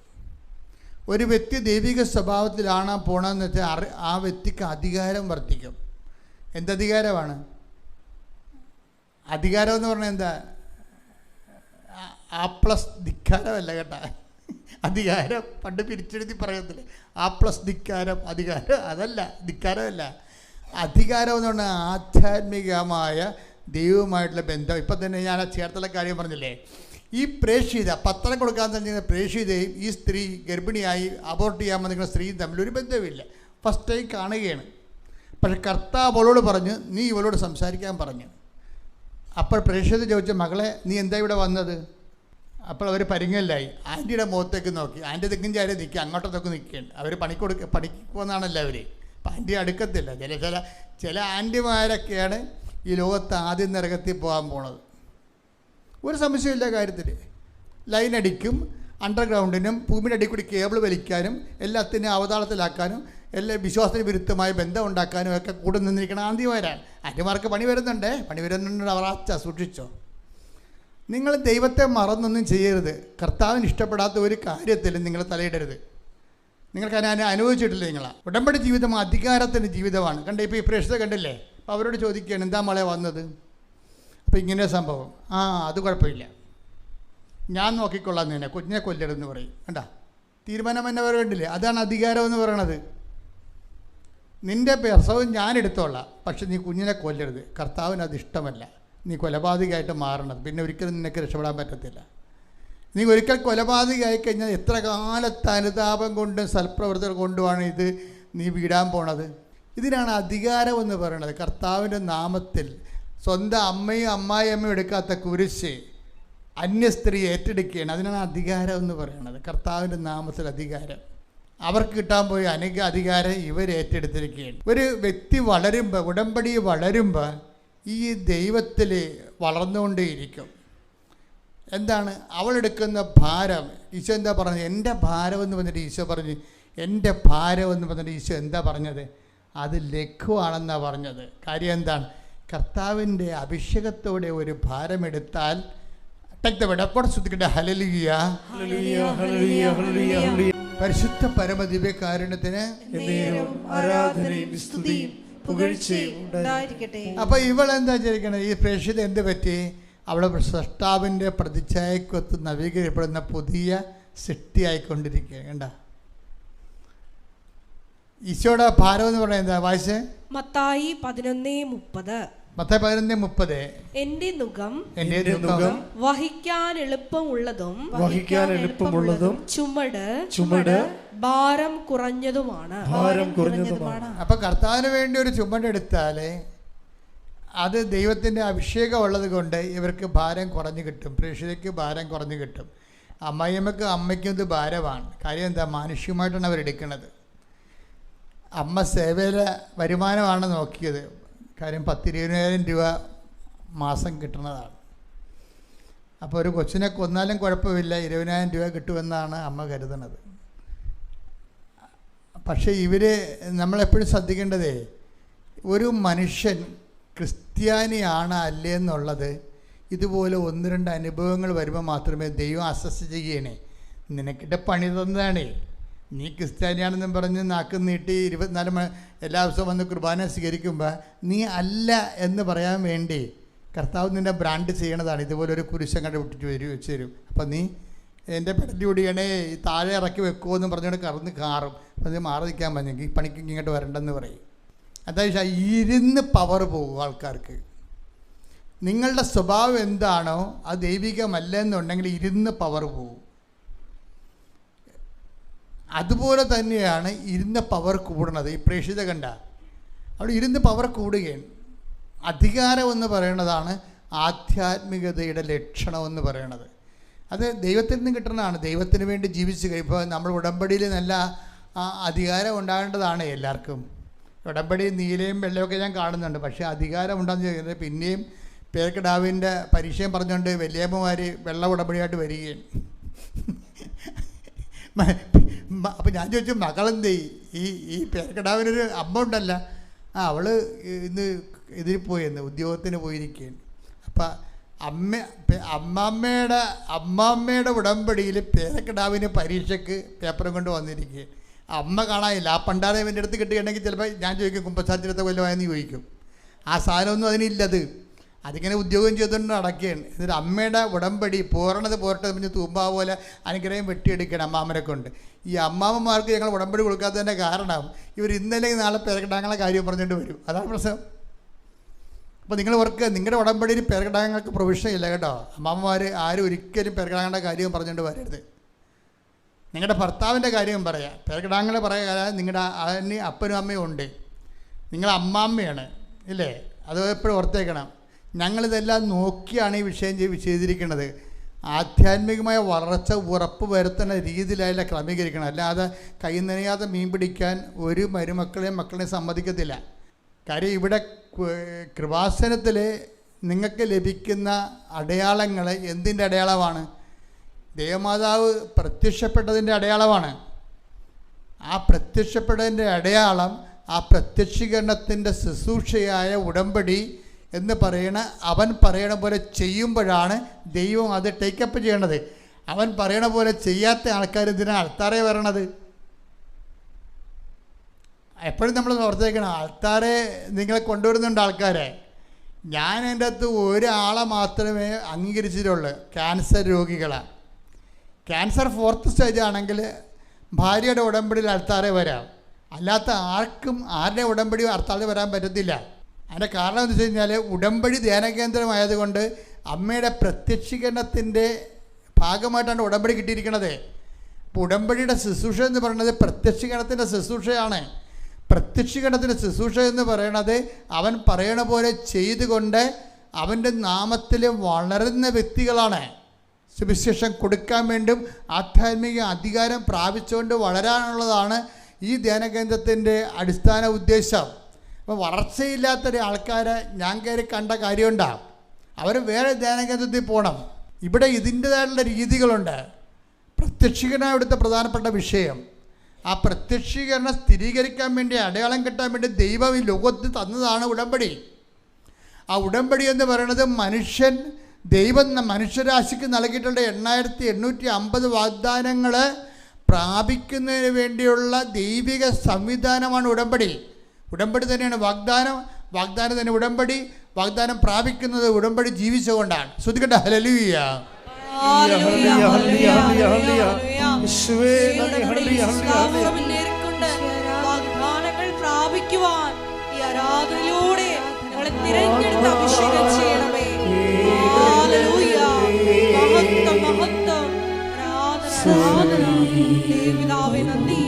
ഒരു വ്യക്തി ദൈവിക സ്വഭാവത്തിലാണ് പോകണമെന്ന് വെച്ചാൽ ആ വ്യക്തിക്ക് അധികാരം വർദ്ധിക്കും. എന്തധികാരമാണ്? അധികാരം എന്ന് പറഞ്ഞാൽ എന്താ? A+ ധിക്കാരമല്ല കേട്ടാ. അധികാരം പണ്ട് പിരിച്ചെഴുതി പറയത്തില്ല. A+ ധിക്കാരം, അധികാരം അതല്ല, ധിക്കാരമല്ല. അധികാരം എന്ന് പറഞ്ഞാൽ ആധ്യാത്മികമായ ദൈവവുമായിട്ടുള്ള ബന്ധം. ഇപ്പം തന്നെ ഞാൻ ആ ചേർത്തുള്ള കാര്യം പറഞ്ഞില്ലേ, ഈ പ്രേക്ഷിത പത്രം കൊടുക്കാൻ തന്നെ പ്രേക്ഷിതയും ഈ സ്ത്രീ ഗർഭിണിയായി അബോർട്ട് ചെയ്യാൻ വന്നിരിക്കുന്ന സ്ത്രീയും തമ്മിലൊരു ബന്ധമില്ല. ഫസ്റ്റ് ടൈം കാണുകയാണ്. പക്ഷെ കർത്താവ് അവളോട് പറഞ്ഞു, നീ ഇവളോട് സംസാരിക്കാൻ പറഞ്ഞു. അപ്പോൾ പ്രേക്ഷിത ചോദിച്ച, മകളെ നീ എന്താ ഇവിടെ വന്നത്? അപ്പോൾ അവർ പരിങ്ങലിലായി. ആൻറ്റിയുടെ മുഖത്തേക്ക് നോക്കി. ആൻറ്റി തെക്കും ചാരി നിൽക്കുക, അങ്ങോട്ടത്തൊക്കെ നിൽക്കുകയാണ്. അവർ പണിക്ക് പോകുന്നതാണല്ലോ അവർ. അപ്പം ആൻറ്റി അടുക്കത്തില്ല. ചില ആൻറ്റിമാരൊക്കെയാണ് ഈ ലോകത്ത് ആദ്യം നരകത്തിൽ പോകാൻ പോണത്. ഒരു സംശയമില്ല കാര്യത്തിൽ. ലൈൻ അടിക്കും, അണ്ടർഗ്രൗണ്ടിനും ഭൂമിയുടെ അടിയിൽ കൂടി കേബിൾ വലിക്കാനും എല്ലാത്തിനും അവതാളത്തിലാക്കാനും എല്ലാ വിശ്വാസത്തിന് വിരുദ്ധമായ ബന്ധം ഉണ്ടാക്കാനും ഒക്കെ കൂടെ നിന്നിരിക്കണം ആന്തിമാരാണ്. ആന്റിമാർക്ക് പണി വരുന്നുണ്ട്. അവർ സൂക്ഷിച്ചോ. നിങ്ങൾ ദൈവത്തെ മറന്നൊന്നും ചെയ്യരുത്. കർത്താവിന് ഇഷ്ടപ്പെടാത്ത ഒരു കാര്യത്തിലും നിങ്ങൾ തലയിടരുത്. നിങ്ങൾക്ക് അതിനെ അനുഭവിച്ചിട്ടില്ല. ഉടമ്പടി ജീവിതം അധികാരത്തിൻ്റെ ജീവിതമാണ്. ഇപ്പോൾ ഈ പ്രേക്ഷത കണ്ടില്ലേ? അപ്പോൾ അവരോട് ചോദിക്കുകയാണ്, എന്താ മോളെ വന്നത്? അപ്പോൾ ഇങ്ങനെ സംഭവം. അത് കുഴപ്പമില്ല, ഞാൻ നോക്കിക്കൊള്ളാം, നിന്നെ കുഞ്ഞിനെ കൊല്ലരുതെന്ന് പറയും. കണ്ട തീരുമാനം എന്നെ വരെ കണ്ടില്ലേ? അതാണ് അധികാരം എന്ന് പറയണത്. നിൻ്റെ പ്രസവം ഞാൻ എടുത്തോളാം, പക്ഷെ നീ കുഞ്ഞിനെ കൊല്ലരുത്. കർത്താവിന് അത് ഇഷ്ടമല്ല. നീ കൊലപാതകമായിട്ട് മാറണത്. പിന്നെ ഒരിക്കലും നിനക്ക് രക്ഷപ്പെടാൻ പറ്റത്തില്ല. നീ ഒരിക്കൽ കൊലപാതകമായി കഴിഞ്ഞാൽ എത്ര കാലത്തെ അനുതാപം കൊണ്ടും സൽപ്രവർത്തനം കൊണ്ടുമാണ് ഇത് നീ വീടാൻ പോണത്. ഇതിനാണ് അധികാരം എന്ന് പറയുന്നത്. കർത്താവിൻ്റെ നാമത്തിൽ സ്വന്തം അമ്മയും അമ്മായിയമ്മയും എടുക്കാത്ത കുരിശ് അന്യ സ്ത്രീ ഏറ്റെടുക്കുകയാണ്. അതിനാണ് അധികാരം എന്ന് പറയുന്നത്. കർത്താവിൻ്റെ നാമത്തിൽ അധികാരം. അവർക്ക് കിട്ടാൻ പോയ അധികാരം ഇവർ ഏറ്റെടുത്തിരിക്കുകയാണ്. ഒരു വ്യക്തി വളരുമ്പോൾ, ഉടമ്പടി വളരുമ്പോൾ ഈ ദൈവത്തിൽ വളർന്നുകൊണ്ടേയിരിക്കും. എന്താണ് അവളെടുക്കുന്ന ഭാരം? ഈശോ എന്താ പറഞ്ഞത്? എൻ്റെ ഭാരം എന്ന് പറഞ്ഞിട്ട് ഈശോ പറഞ്ഞു. എൻ്റെ ഭാരം എന്ന് പറഞ്ഞിട്ട് ഈശോ എന്താ പറഞ്ഞത്? അത് ലഘുവാണെന്നാണ് പറഞ്ഞത്. കാര്യം എന്താണ്? കർത്താവിൻ്റെ അഭിഷേകത്തോടെ ഒരു ഭാരമെടുത്താൽ പരിശുദ്ധ പരമദിവ്യകാരുണ്യത്തിന് അപ്പൊ ഇവളെന്താ വിചാരിക്കണത്? ഈ പ്രേക്ഷിത എന്ത് പറ്റി? അവളെ സൃഷ്ടാവിൻ്റെ പ്രതിച്ഛായക്കൊത്ത് നവീകരിക്കപ്പെടുന്ന പുതിയ സൃഷ്ടിയായിക്കൊണ്ടിരിക്കുക. കണ്ട ഈശോയുടെ ഭാരം എന്ന് പറയുന്നത് എന്താ? വായിച്ചേ. മത്തായി 11:30. മത്തായി 11:30. എന്റെ നുകം വഹിക്കാൻ എളുപ്പമുള്ളതും ചുമട് ഭാരം കുറഞ്ഞതുമാണ്. അപ്പൊ കർത്താവിന് വേണ്ടി ഒരു ചുമടെടുത്താൽ അത് ദൈവത്തിൻ്റെ അഭിഷേകം ഉള്ളത് കൊണ്ട് ഇവർക്ക് ഭാരം കുറഞ്ഞു കിട്ടും. പ്രേക്ഷിതയ്ക്ക് ഭാരം കുറഞ്ഞു കിട്ടും. അമ്മയ്ക്കും ഇത് ഭാരമാണ്. കാര്യം എന്താ? മാനുഷികമായിട്ടാണ് അവരെടുക്കുന്നത്. അമ്മ സേവയിലെ വരുമാനമാണ് നോക്കിയത്. കാര്യം 10-20,000 രൂപ മാസം കിട്ടുന്നതാണ്. അപ്പോൾ ഒരു കൊച്ചിനെ കൊന്നാലും കുഴപ്പമില്ല, 20,000 രൂപ കിട്ടുമെന്നാണ് അമ്മ കരുതുന്നത്. പക്ഷേ നമ്മളെപ്പോഴും ശ്രദ്ധിക്കേണ്ടതേ, ഒരു മനുഷ്യൻ ക്രിസ്ത്യാനിയാണ് അല്ലേ എന്നുള്ളത് ഇതുപോലെ 1-2 അനുഭവങ്ങൾ വരുമ്പോൾ മാത്രമേ ദൈവം അസസ് ചെയ്യണേ. നിനക്കിட்ட പണി തന്നതാണേ. നീ ക്രിസ്ത്യാനിയാണെന്നും പറഞ്ഞ് നാക്ക് നീട്ടി 24 മണി എല്ലാ ദിവസവും വന്ന് കുർബാന സ്വീകരിക്കുമ്പോൾ നീ അല്ല എന്ന് പറയാൻ വേണ്ടി കർത്താവ് നിന്നെ ബ്രാൻഡ് ചെയ്യണതാണ്. ഇതുപോലൊരു കുരിശങ്ങടെ വിട്ടിട്ട് വെച്ച് തരും. അപ്പം നീ എൻ്റെ പെടലി ഓടിയണേ താഴെ ഇറക്കി വെക്കുമോ പറഞ്ഞുകൊണ്ട് കറന്ന് കാറും. അപ്പം അത് മാറി നിൽക്കാൻ പറഞ്ഞെങ്കിൽ ഈ പണിക്ക് ഇങ്ങോട്ട് വരണ്ടെന്ന് പറയും. അതായത് ഇരുന്ന് പവർ പോകും ആൾക്കാർക്ക്. നിങ്ങളുടെ സ്വഭാവം എന്താണോ അത് ദൈവികമല്ല എന്നുണ്ടെങ്കിൽ ഇരുന്ന് പവർ പോകും. അതുപോലെ തന്നെയാണ് ഇരുന്ന പവർ കൂടുന്നത്. ഈ പ്രേക്ഷിത കണ്ട അവിടെ ഇരുന്ന് പവർ കൂടുകയാണ്. അധികാരം എന്ന് പറയുന്നതാണ് ആധ്യാത്മികതയുടെ ലക്ഷണമെന്ന് പറയണത്. അത് ദൈവത്തിൽ നിന്ന് കിട്ടുന്നതാണ്. ദൈവത്തിന് വേണ്ടി ജീവിച്ച് കഴിയുമ്പോൾ നമ്മൾ ഉടമ്പടിയിൽ നല്ല അധികാരം ഉണ്ടാകേണ്ടതാണ് എല്ലാവർക്കും. ഉടമ്പടി നീലയും വെള്ളയൊക്കെ ഞാൻ കാണുന്നുണ്ട്. പക്ഷേ അധികാരം ഉണ്ടാകുന്ന ചോദിക്കുന്നത് പിന്നെയും പേർക്കിടാവിൻ്റെ പരിചയം പറഞ്ഞുകൊണ്ട് വലിയമ്മമാർ വെള്ള ഉടമ്പടിയായിട്ട് വരികയാണ്. അപ്പം ഞാൻ ചോദിച്ചു, മകളെന്തേ? ഈ പേർക്കിടാവിനൊരു അമ്മ ഉണ്ടല്ല, അവൾ ഇന്ന് ഇതിൽ പോയെന്ന് ഉദ്യോഗത്തിന് പോയിരിക്കുകയാണ്. അപ്പം അമ്മാമ്മയുടെ ഉടമ്പടിയിൽ പേരക്കിടാവിന് പരീക്ഷയ്ക്ക് പേപ്പറും കൊണ്ട് വന്നിരിക്കുകയാണ്. അമ്മ കാണാനില്ല. ആ പണ്ടാരം എൻ്റെ അടുത്ത് കിട്ടുകയാണെങ്കിൽ ചിലപ്പോൾ ഞാൻ ചോദിക്കും കുമ്പസാരത്തിലത്തെ കൊല്ലമായെന്ന് ചോദിക്കും. ആ സാധനമൊന്നും അതിനില്ലത്. അതിങ്ങനെ ഉദ്യോഗം ചെയ്തുകൊണ്ട് നടക്കുകയാണ്. എന്നിട്ട് അമ്മയുടെ ഉടമ്പടി പോരണത് പോരട്ടെ പിന്നെ തൂമ്പാ പോലെ അനുഗ്രഹം വെട്ടിയെടുക്കണം അമ്മാമ്മനെ കൊണ്ട്. ഈ അമ്മാമ്മമാർക്ക് ഞങ്ങൾ ഉടമ്പടി കൊടുക്കാത്തതിൻ്റെ കാരണം ഇവർ ഇന്നലെ നാളെ പേരക്കിടാങ്ങളെ കാര്യം പറഞ്ഞുകൊണ്ട് വരും. അതാണ് പ്രശ്നം. അപ്പോൾ നിങ്ങൾ ഓർക്കുക, നിങ്ങളുടെ ഉടമ്പടിയിൽ പേരക്കിടാങ്ങൾക്ക് പ്രൊവിഷൻ ഇല്ല കേട്ടോ. അമ്മാമ്മമാർ ആരും ഒരിക്കലും പേരക്കിടാങ്ങളുടെ കാര്യം പറഞ്ഞുകൊണ്ട് വരരുത്. നിങ്ങളുടെ ഭർത്താവിൻ്റെ കാര്യം പറയാം. പേരക്കിടാങ്ങളെ പറയാൻ നിങ്ങളുടെ അതിന് അപ്പനും അമ്മയും ഉണ്ട്. നിങ്ങൾ അമ്മാമ്മയാണ് ഇല്ലേ? അത് എപ്പോഴും ഓർത്തേക്കണം. ഞങ്ങളിതെല്ലാം നോക്കിയാണ് ഈ വിഷയം ചെയ്തിരിക്കുന്നത്. ആധ്യാത്മികമായ വളർച്ച ഉറപ്പ് വരുത്തുന്ന രീതിയിലല്ല ക്രമീകരിക്കണം. അല്ലാതെ കൈ നനയാതെ മീൻ പിടിക്കാൻ ഒരു മക്കളെയും സമ്മതിക്കത്തില്ല. കാര്യം ഇവിടെ കൃപാസനത്തിൽ നിങ്ങൾക്ക് ലഭിക്കുന്ന അടയാളങ്ങൾ എന്തിൻ്റെ അടയാളമാണ്? ദേവമാതാവ് പ്രത്യക്ഷപ്പെട്ടതിൻ്റെ അടയാളമാണ്. ആ പ്രത്യക്ഷപ്പെട്ടതിൻ്റെ അടയാളം ആ പ്രത്യക്ഷീകരണത്തിൻ്റെ ശുശ്രൂഷയായ ഉടമ്പടി എന്ന് പറയണ അവൻ പറയണ പോലെ ചെയ്യുമ്പോഴാണ് ദൈവം അത് ടേക്കപ്പ് ചെയ്യണത്. അവൻ പറയണ പോലെ ചെയ്യാത്ത ആൾക്കാർ ഇതിനാണ് അൾത്താറെ വരണത്. എപ്പോഴും നമ്മൾ ഓർത്തേക്കണം, ആൾത്താറെ നിങ്ങളെ കൊണ്ടുവരുന്നുണ്ട് ആൾക്കാരെ. ഞാൻ എൻ്റെ അകത്ത് ഒരാളെ മാത്രമേ അംഗീകരിച്ചിട്ടുള്ളൂ, ക്യാൻസർ രോഗികളാണ്. ക്യാൻസർ 4th സ്റ്റേജ് ആണെങ്കിൽ ഭാര്യയുടെ ഉടമ്പടിയിൽ അൾത്താറെ വരാം. അല്ലാത്ത ആർക്കും ആരുടെ ഉടമ്പടി അൾത്താറെ വരാൻ പറ്റത്തില്ല. അതിൻ്റെ കാരണം എന്ന് വെച്ച് കഴിഞ്ഞാൽ ഉടമ്പടി ധ്യാനകേന്ദ്രമായതുകൊണ്ട് അമ്മയുടെ പ്രത്യക്ഷീകരണത്തിൻ്റെ ഭാഗമായിട്ടാണ് ഉടമ്പടി കിട്ടിയിരിക്കുന്നത്. അപ്പോൾ ഉടമ്പടിയുടെ ശുശ്രൂഷ എന്ന് പറയുന്നത് പ്രത്യക്ഷീകരണത്തിൻ്റെ ശുശ്രൂഷയാണ്. പ്രത്യക്ഷീകരണത്തിൻ്റെ ശുശ്രൂഷ എന്ന് പറയണത് അവൻ പറയണ പോലെ ചെയ്തുകൊണ്ട് അവൻ്റെ നാമത്തിൽ വളരുന്ന വ്യക്തികളാണ്. സുവിശേഷം കൊടുക്കാൻ വേണ്ടും ആധ്യാത്മിക അധികാരം പ്രാപിച്ചുകൊണ്ട് വളരാനുള്ളതാണ് ഈ ധ്യാനകേന്ദ്രത്തിൻ്റെ അടിസ്ഥാന ഉദ്ദേശം. അപ്പോൾ വളർച്ചയില്ലാത്തൊരു ആൾക്കാരെ ഞാൻ കയറി കണ്ട കാര്യമുണ്ടാകും. അവർ വേറെ ധ്യാനകേന്ദ്രത്തിൽ പോകണം. ഇവിടെ ഇതിൻ്റേതായിട്ടുള്ള രീതികളുണ്ട്. പ്രത്യക്ഷീകരണം ഇവിടുത്തെ പ്രധാനപ്പെട്ട വിഷയം. ആ പ്രത്യക്ഷീകരണം സ്ഥിരീകരിക്കാൻ വേണ്ടി, അടയാളം കിട്ടാൻ വേണ്ടി ദൈവം ഈ ലോകത്തിൽ തന്നതാണ് ഉടമ്പടി. ആ ഉടമ്പടി എന്ന് പറയുന്നത് ദൈവം മനുഷ്യരാശിക്ക് നൽകിയിട്ടുള്ള 8850 വാഗ്ദാനങ്ങൾ പ്രാപിക്കുന്നതിന് വേണ്ടിയുള്ള ദൈവിക സംവിധാനമാണ് ഉടമ്പടി. ഉടമ്പടി തന്നെയാണ് വാഗ്ദാനം, വാഗ്ദാനം തന്നെ ഉടമ്പടി. വാഗ്ദാനം പ്രാപിക്കുന്നത് ഉടമ്പടി ജീവിച്ചുകൊണ്ടാണ്. ശ്രദ്ധിക്കട്ടെ, ഹല്ലേലൂയ. വാഗ്ദാനങ്ങൾ പ്രാപിക്കുവാൻ ഈ ആരാധനയിലൂടെ ഞങ്ങളെ തിരഞ്ഞെടുത്ത് അഭിഷേകം ചെയ്യണമേ. ഹല്ലേലൂയ. മഹത്വം മഹത്വം. ആരാധന ദേവിതാവേ നന്ദി.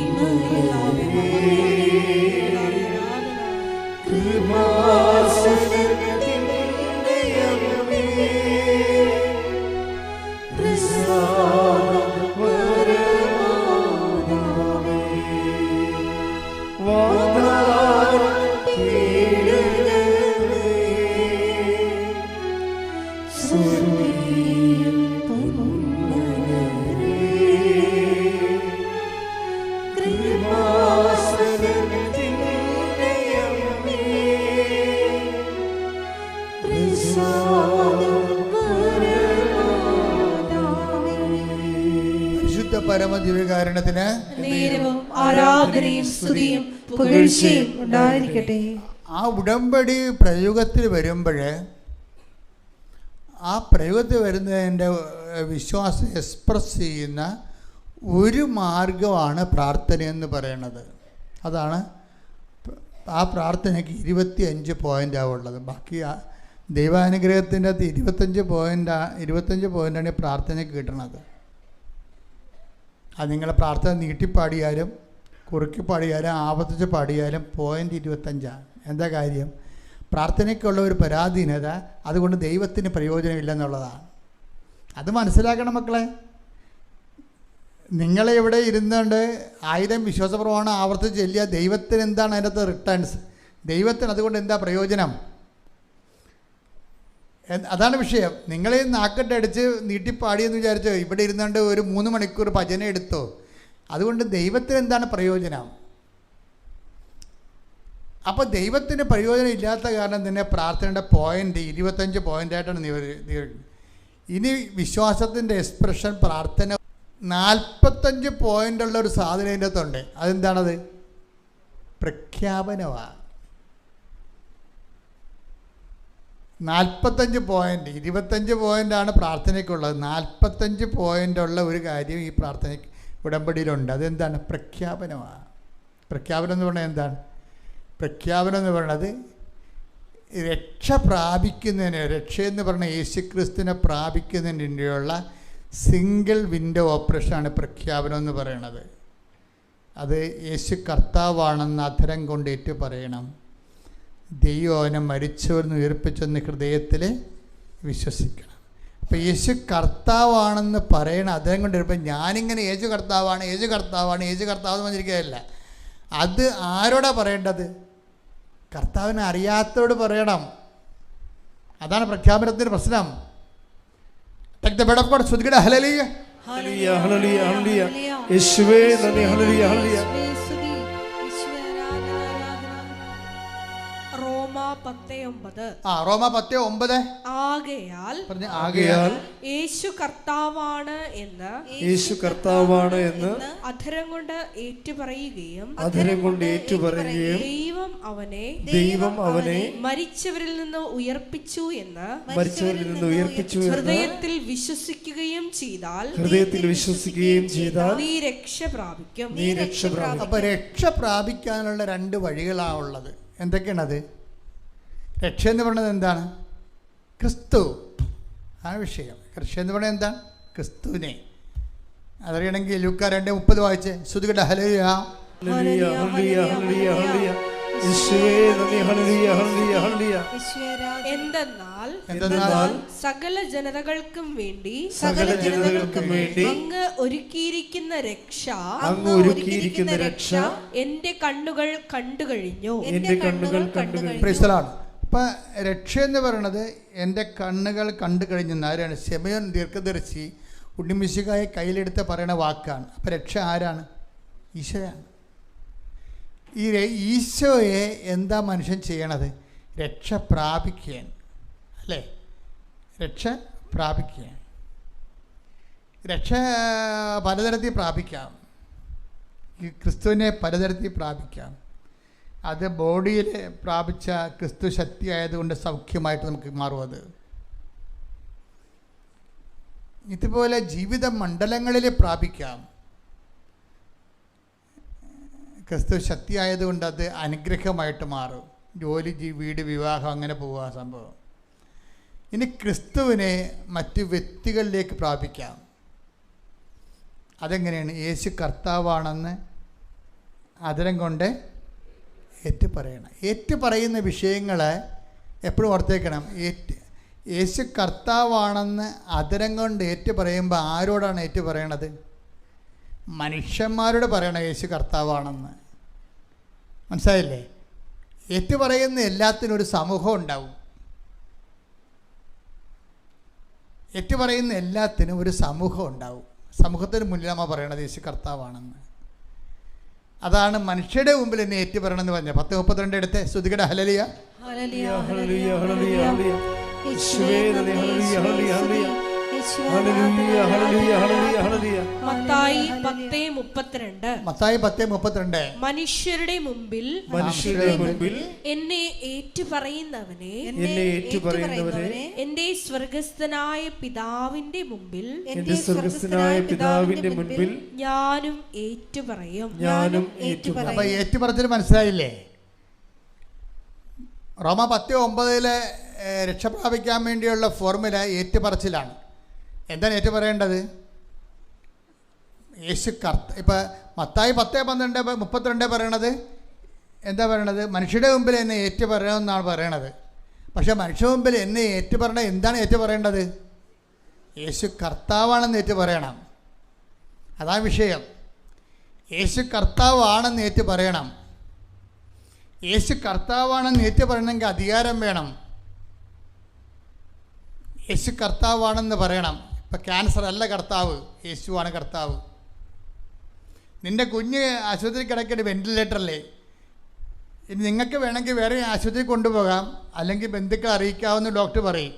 പരമദിവ്യകാരുണ്യത്തിന് ആരാധനയും സ്തുതിയും പുകഴ്ചയും ഉണ്ടായിരിക്കട്ടെ. ആ ഉടമ്പടി പ്രയോഗത്തിൽ വരുമ്പോൾ, ആ പ്രയോഗത്തിൽ വരുന്നതിൻ്റെ വിശ്വാസം എക്സ്പ്രസ് ചെയ്യുന്ന ഒരു മാർഗമാണ് പ്രാർത്ഥനയെന്ന് പറയുന്നത്. അതാണ് ആ പ്രാർത്ഥനയ്ക്ക് 25 പോയിൻ്റാണ് ഉള്ളത്. ബാക്കി ദൈവാനുഗ്രഹത്തിൻ്റെ അകത്ത് 25 പോയിൻ്റാണ് ഈ പ്രാർത്ഥനയ്ക്ക് കിട്ടുന്നത്. അത് നിങ്ങളെ പ്രാർത്ഥന നീട്ടിപ്പാടിയാലും കുറുക്കി പാടിയാലും ആവർത്തിച്ച് പാടിയാലും പോയിൻ്റ് 25ആണ്. എന്താ കാര്യം? പ്രാർത്ഥനയ്ക്കുള്ള ഒരു പരാധീനത, അതുകൊണ്ട് ദൈവത്തിന് പ്രയോജനമില്ലെന്നുള്ളതാണ്. അത് മനസ്സിലാക്കണം മക്കളെ. നിങ്ങളെ ഇവിടെ ഇരുന്നുകൊണ്ട് 1000 വിശ്വാസപ്രമാണം ആവർത്തിച്ച് ചെല്ലിയ ദൈവത്തിന് എന്താണ് അതിനകത്ത് റിട്ടേൺസ്? ദൈവത്തിന് അതുകൊണ്ട് എന്താ പ്രയോജനം? അതാണ് വിഷയം. നിങ്ങളെ നാക്കെട്ടടിച്ച് നീട്ടിപ്പാടിയെന്ന് വിചാരിച്ചോ ഇവിടെ ഇരുന്നുകൊണ്ട് ഒരു 3 മണിക്കൂർ ഭജന എടുത്തോ? അതുകൊണ്ട് ദൈവത്തിന് എന്താണ് പ്രയോജനം? അപ്പോൾ ദൈവത്തിന് പ്രയോജനം ഇല്ലാത്ത കാരണം തന്നെ പ്രാർത്ഥനയുടെ പോയിൻ്റ് 25 പോയിൻ്റായിട്ടാണ് ഇനി വിശ്വാസത്തിൻ്റെ എക്സ്പ്രഷൻ പ്രാർത്ഥന 45 പോയിൻ്റുള്ള ഒരു സാധനം അതിൻ്റെ അകത്തുണ്ട്. അതെന്താണത്? പ്രഖ്യാപനമാണ്. 45 പോയിൻ്റ്, 25 പോയിൻ്റാണ് പ്രാർത്ഥനയ്ക്കുള്ളത്. 45 പോയിൻ്റുള്ള ഒരു കാര്യം ഈ പ്രാർത്ഥന ഉടമ്പടിയിലുണ്ട്. അതെന്താണ്? പ്രഖ്യാപനമാണ്. പ്രഖ്യാപനം എന്ന് പറഞ്ഞാൽ എന്താണ്? പ്രഖ്യാപനം എന്ന് പറയുന്നത് രക്ഷ പ്രാപിക്കുന്നതിന്, രക്ഷയെന്ന് പറഞ്ഞാൽ യേശുക്രിസ്തുവിനെ പ്രാപിക്കുന്നതിന് വേണ്ടിയുള്ള സിംഗിൾ വിൻഡോ ഓപ്പറേഷനാണ് പ്രഖ്യാപനം എന്ന് പറയുന്നത്. അത് യേശു കർത്താവാണെന്ന് അധരം കൊണ്ട് ഏറ്റു പറയണം. ദൈവം അവനെ മരിച്ചവരെന്ന് ഉയർപ്പിച്ചെന്ന് ഹൃദയത്തിൽ വിശ്വസിക്കണം. അപ്പോൾ യേശു കർത്താവാണെന്ന് പറയണ അദ്ദേഹം കൊണ്ട് വരുമ്പോൾ ഞാനിങ്ങനെ യേശു കർത്താവാണ് യേശു കർത്താവാണ് യേശു കർത്താവ് എന്ന് പറഞ്ഞിരിക്കുകയല്ല. അത് ആരോടാ പറയേണ്ടത്? കർത്താവിനെ അറിയാത്തവരോട് പറയണം. അതാണ് പ്രഖ്യാപനത്തിൻ്റെ പ്രശ്നം. Take the bed of God. ശ്രുതിക്കട്ടെ ഹല്ലേലൂയ. ഹല്ലേലൂയ ഹല്ലേലൂയ ഹല്ലേലൂയ. യേശുവേ നന്ദി. ഹല്ലേലൂയ ഹല്ലേലൂയ. റോമ 10:9. റോമ 10:9. ആകയാൽ യേശു കർത്താവാണ് എന്ന് അധരം കൊണ്ട് ഏറ്റുപറയുകയും ദൈവം അവനെ മരിച്ചവരിൽ നിന്ന് ഉയർപ്പിച്ചു എന്ന് ഹൃദയത്തിൽ വിശ്വസിക്കുകയും ചെയ്താൽ നീ രക്ഷ പ്രാപിക്കും. അപ്പൊ രക്ഷ പ്രാപിക്കാനുള്ള 2 വഴികളാണ് ഉള്ളത്. എന്തൊക്കെയാണത്? രക്ഷ എന്ന് പറയുന്നത് എന്താണ്? ക്രിസ്തു ആ വിഷയം. രക്ഷ എന്ന് പറയുന്നത് എന്താണ്? ക്രിസ്തുവിനെ. അതറിയണമെങ്കിൽ ലൂക്ക 2:30 വായിച്ച് ശ്രുതികട്ടെ ഹല്ലേലൂയ. എന്തെന്നാൽ സകല ജനതകൾക്കും വേണ്ടി അങ്ങ് ഒരുക്കിയിരിക്കുന്ന രക്ഷ എന്റെ കണ്ണുകൾ കണ്ടു കഴിഞ്ഞു. അപ്പം രക്ഷ എന്ന് പറയുന്നത് എൻ്റെ കണ്ണുകൾ കണ്ടു കഴിഞ്ഞെന്ന് ആരാണ്? ശമയോൻ ദീർഘദർശി ഉണ്ണിമിശിഹായെ കയ്യിലെടുത്ത് പറയുന്ന വാക്കാണ്. അപ്പം രക്ഷ ആരാണ്? ഈശോയാണ്. ഈ ഈശോയെ എന്താ മനുഷ്യൻ ചെയ്യണത്? രക്ഷ പ്രാപിക്കുകയാണ്, അല്ലേ? രക്ഷ പ്രാപിക്കുകയാണ്. രക്ഷ പലതരത്തിൽ പ്രാപിക്കാം. ഈ ക്രിസ്തുവിനെ പലതരത്തിൽ പ്രാപിക്കാം. അത് ബോഡിയിൽ പ്രാപിച്ച ക്രിസ്തു ശക്തി ആയതുകൊണ്ട് സൗഖ്യമായിട്ട് നമുക്ക് മാറും. അത് ഇതുപോലെ ജീവിത മണ്ഡലങ്ങളിൽ പ്രാപിക്കാം. ക്രിസ്തു ശക്തി ആയതുകൊണ്ട് അത് അനുഗ്രഹമായിട്ട് മാറും. ജോലി, വീട്, വിവാഹം, അങ്ങനെ പോവുക സംഭവം. ഇനി ക്രിസ്തുവിനെ മറ്റ് വ്യക്തികളിലേക്ക് പ്രാപിക്കാം. അതെങ്ങനെയാണ്? യേശു കർത്താവാണെന്ന് അതരം കൊണ്ട് ഏറ്റുപറയണം. ഏറ്റുപറയുന്ന വിഷയങ്ങൾ എപ്പോഴും ഓർത്തേക്കണം. യേശു കർത്താവാണെന്ന് അതരം കൊണ്ട് ഏറ്റുപറയുമ്പോൾ ആരോടാണ് ഏറ്റുപറയണത്? മനുഷ്യന്മാരോട് പറയണം യേശു കർത്താവാണെന്ന്. മനസ്സിലായില്ലേ? ഏറ്റുപറയുന്ന എല്ലാത്തിനും ഒരു സമൂഹം ഉണ്ടാവും. ഏറ്റുപറയുന്ന എല്ലാത്തിനും ഒരു സമൂഹം ഉണ്ടാവും. സമൂഹത്തിന് മുന്നിൽ നമ്മൾ പറയണത് യേശു കർത്താവാണെന്ന്. അതാണ് മനുഷ്യരുടെ മുമ്പിൽ എന്നെ ഏറ്റുപറയണമെന്ന് പറഞ്ഞ 10:32 എടുത്ത് ശ്രുതികട ഹല്ലേലൂയ. മത്തായി 10:32. മനുഷ്യരുടെ മുമ്പിൽ എന്നെ ഏറ്റുപറയുന്നവനെ എന്റെ സ്വർഗ്ഗസ്ഥനായ പിതാവിന്റെ മുമ്പിൽ ഞാനും ഏറ്റുപറയും. അപ്പൊ ഏറ്റുപറച്ചിൽ മനസ്സിലായില്ലേ? റോമ 10:9 രക്ഷ പ്രാപിക്കാൻ വേണ്ടിയുള്ള ഫോർമുല ഏറ്റുപറച്ചിലാണ്. എന്താണ് ഏറ്റുപറയേണ്ടത്? യേശു ഇപ്പം മത്തായി 10:32 പറയണത് എന്താ പറയണത്? മനുഷ്യരുടെ മുമ്പിൽ എന്നെ ഏറ്റുപറയണമെന്നാണ് പറയണത്. പക്ഷേ മനുഷ്യരുടെ മുമ്പിൽ എന്നെ ഏറ്റുപറയണ എന്താണ് ഏറ്റുപറയേണ്ടത്? യേശു കർത്താവാണെന്ന് ഏറ്റുപറയണം. അതാണ് വിഷയം. യേശു കർത്താവാണെന്ന് ഏറ്റുപറയണം. യേശു കർത്താവാണെന്ന് ഏറ്റുപറയണമെങ്കിൽ അധികാരം വേണം. യേശു കർത്താവാണെന്ന് പറയണം. ഇപ്പം ക്യാൻസർ അല്ല കർത്താവ്, യേശുവാണ് കർത്താവ്. നിൻ്റെ കുഞ്ഞ് ആശുപത്രി കിടക്കേണ്ട വെൻറ്റിലേറ്ററല്ലേ? ഇനി നിങ്ങൾക്ക് വേണമെങ്കിൽ വേറെ ആശുപത്രി കൊണ്ടുപോകാം, അല്ലെങ്കിൽ ബന്ധുക്കളെ അറിയിക്കാമെന്ന് ഡോക്ടർ പറയും.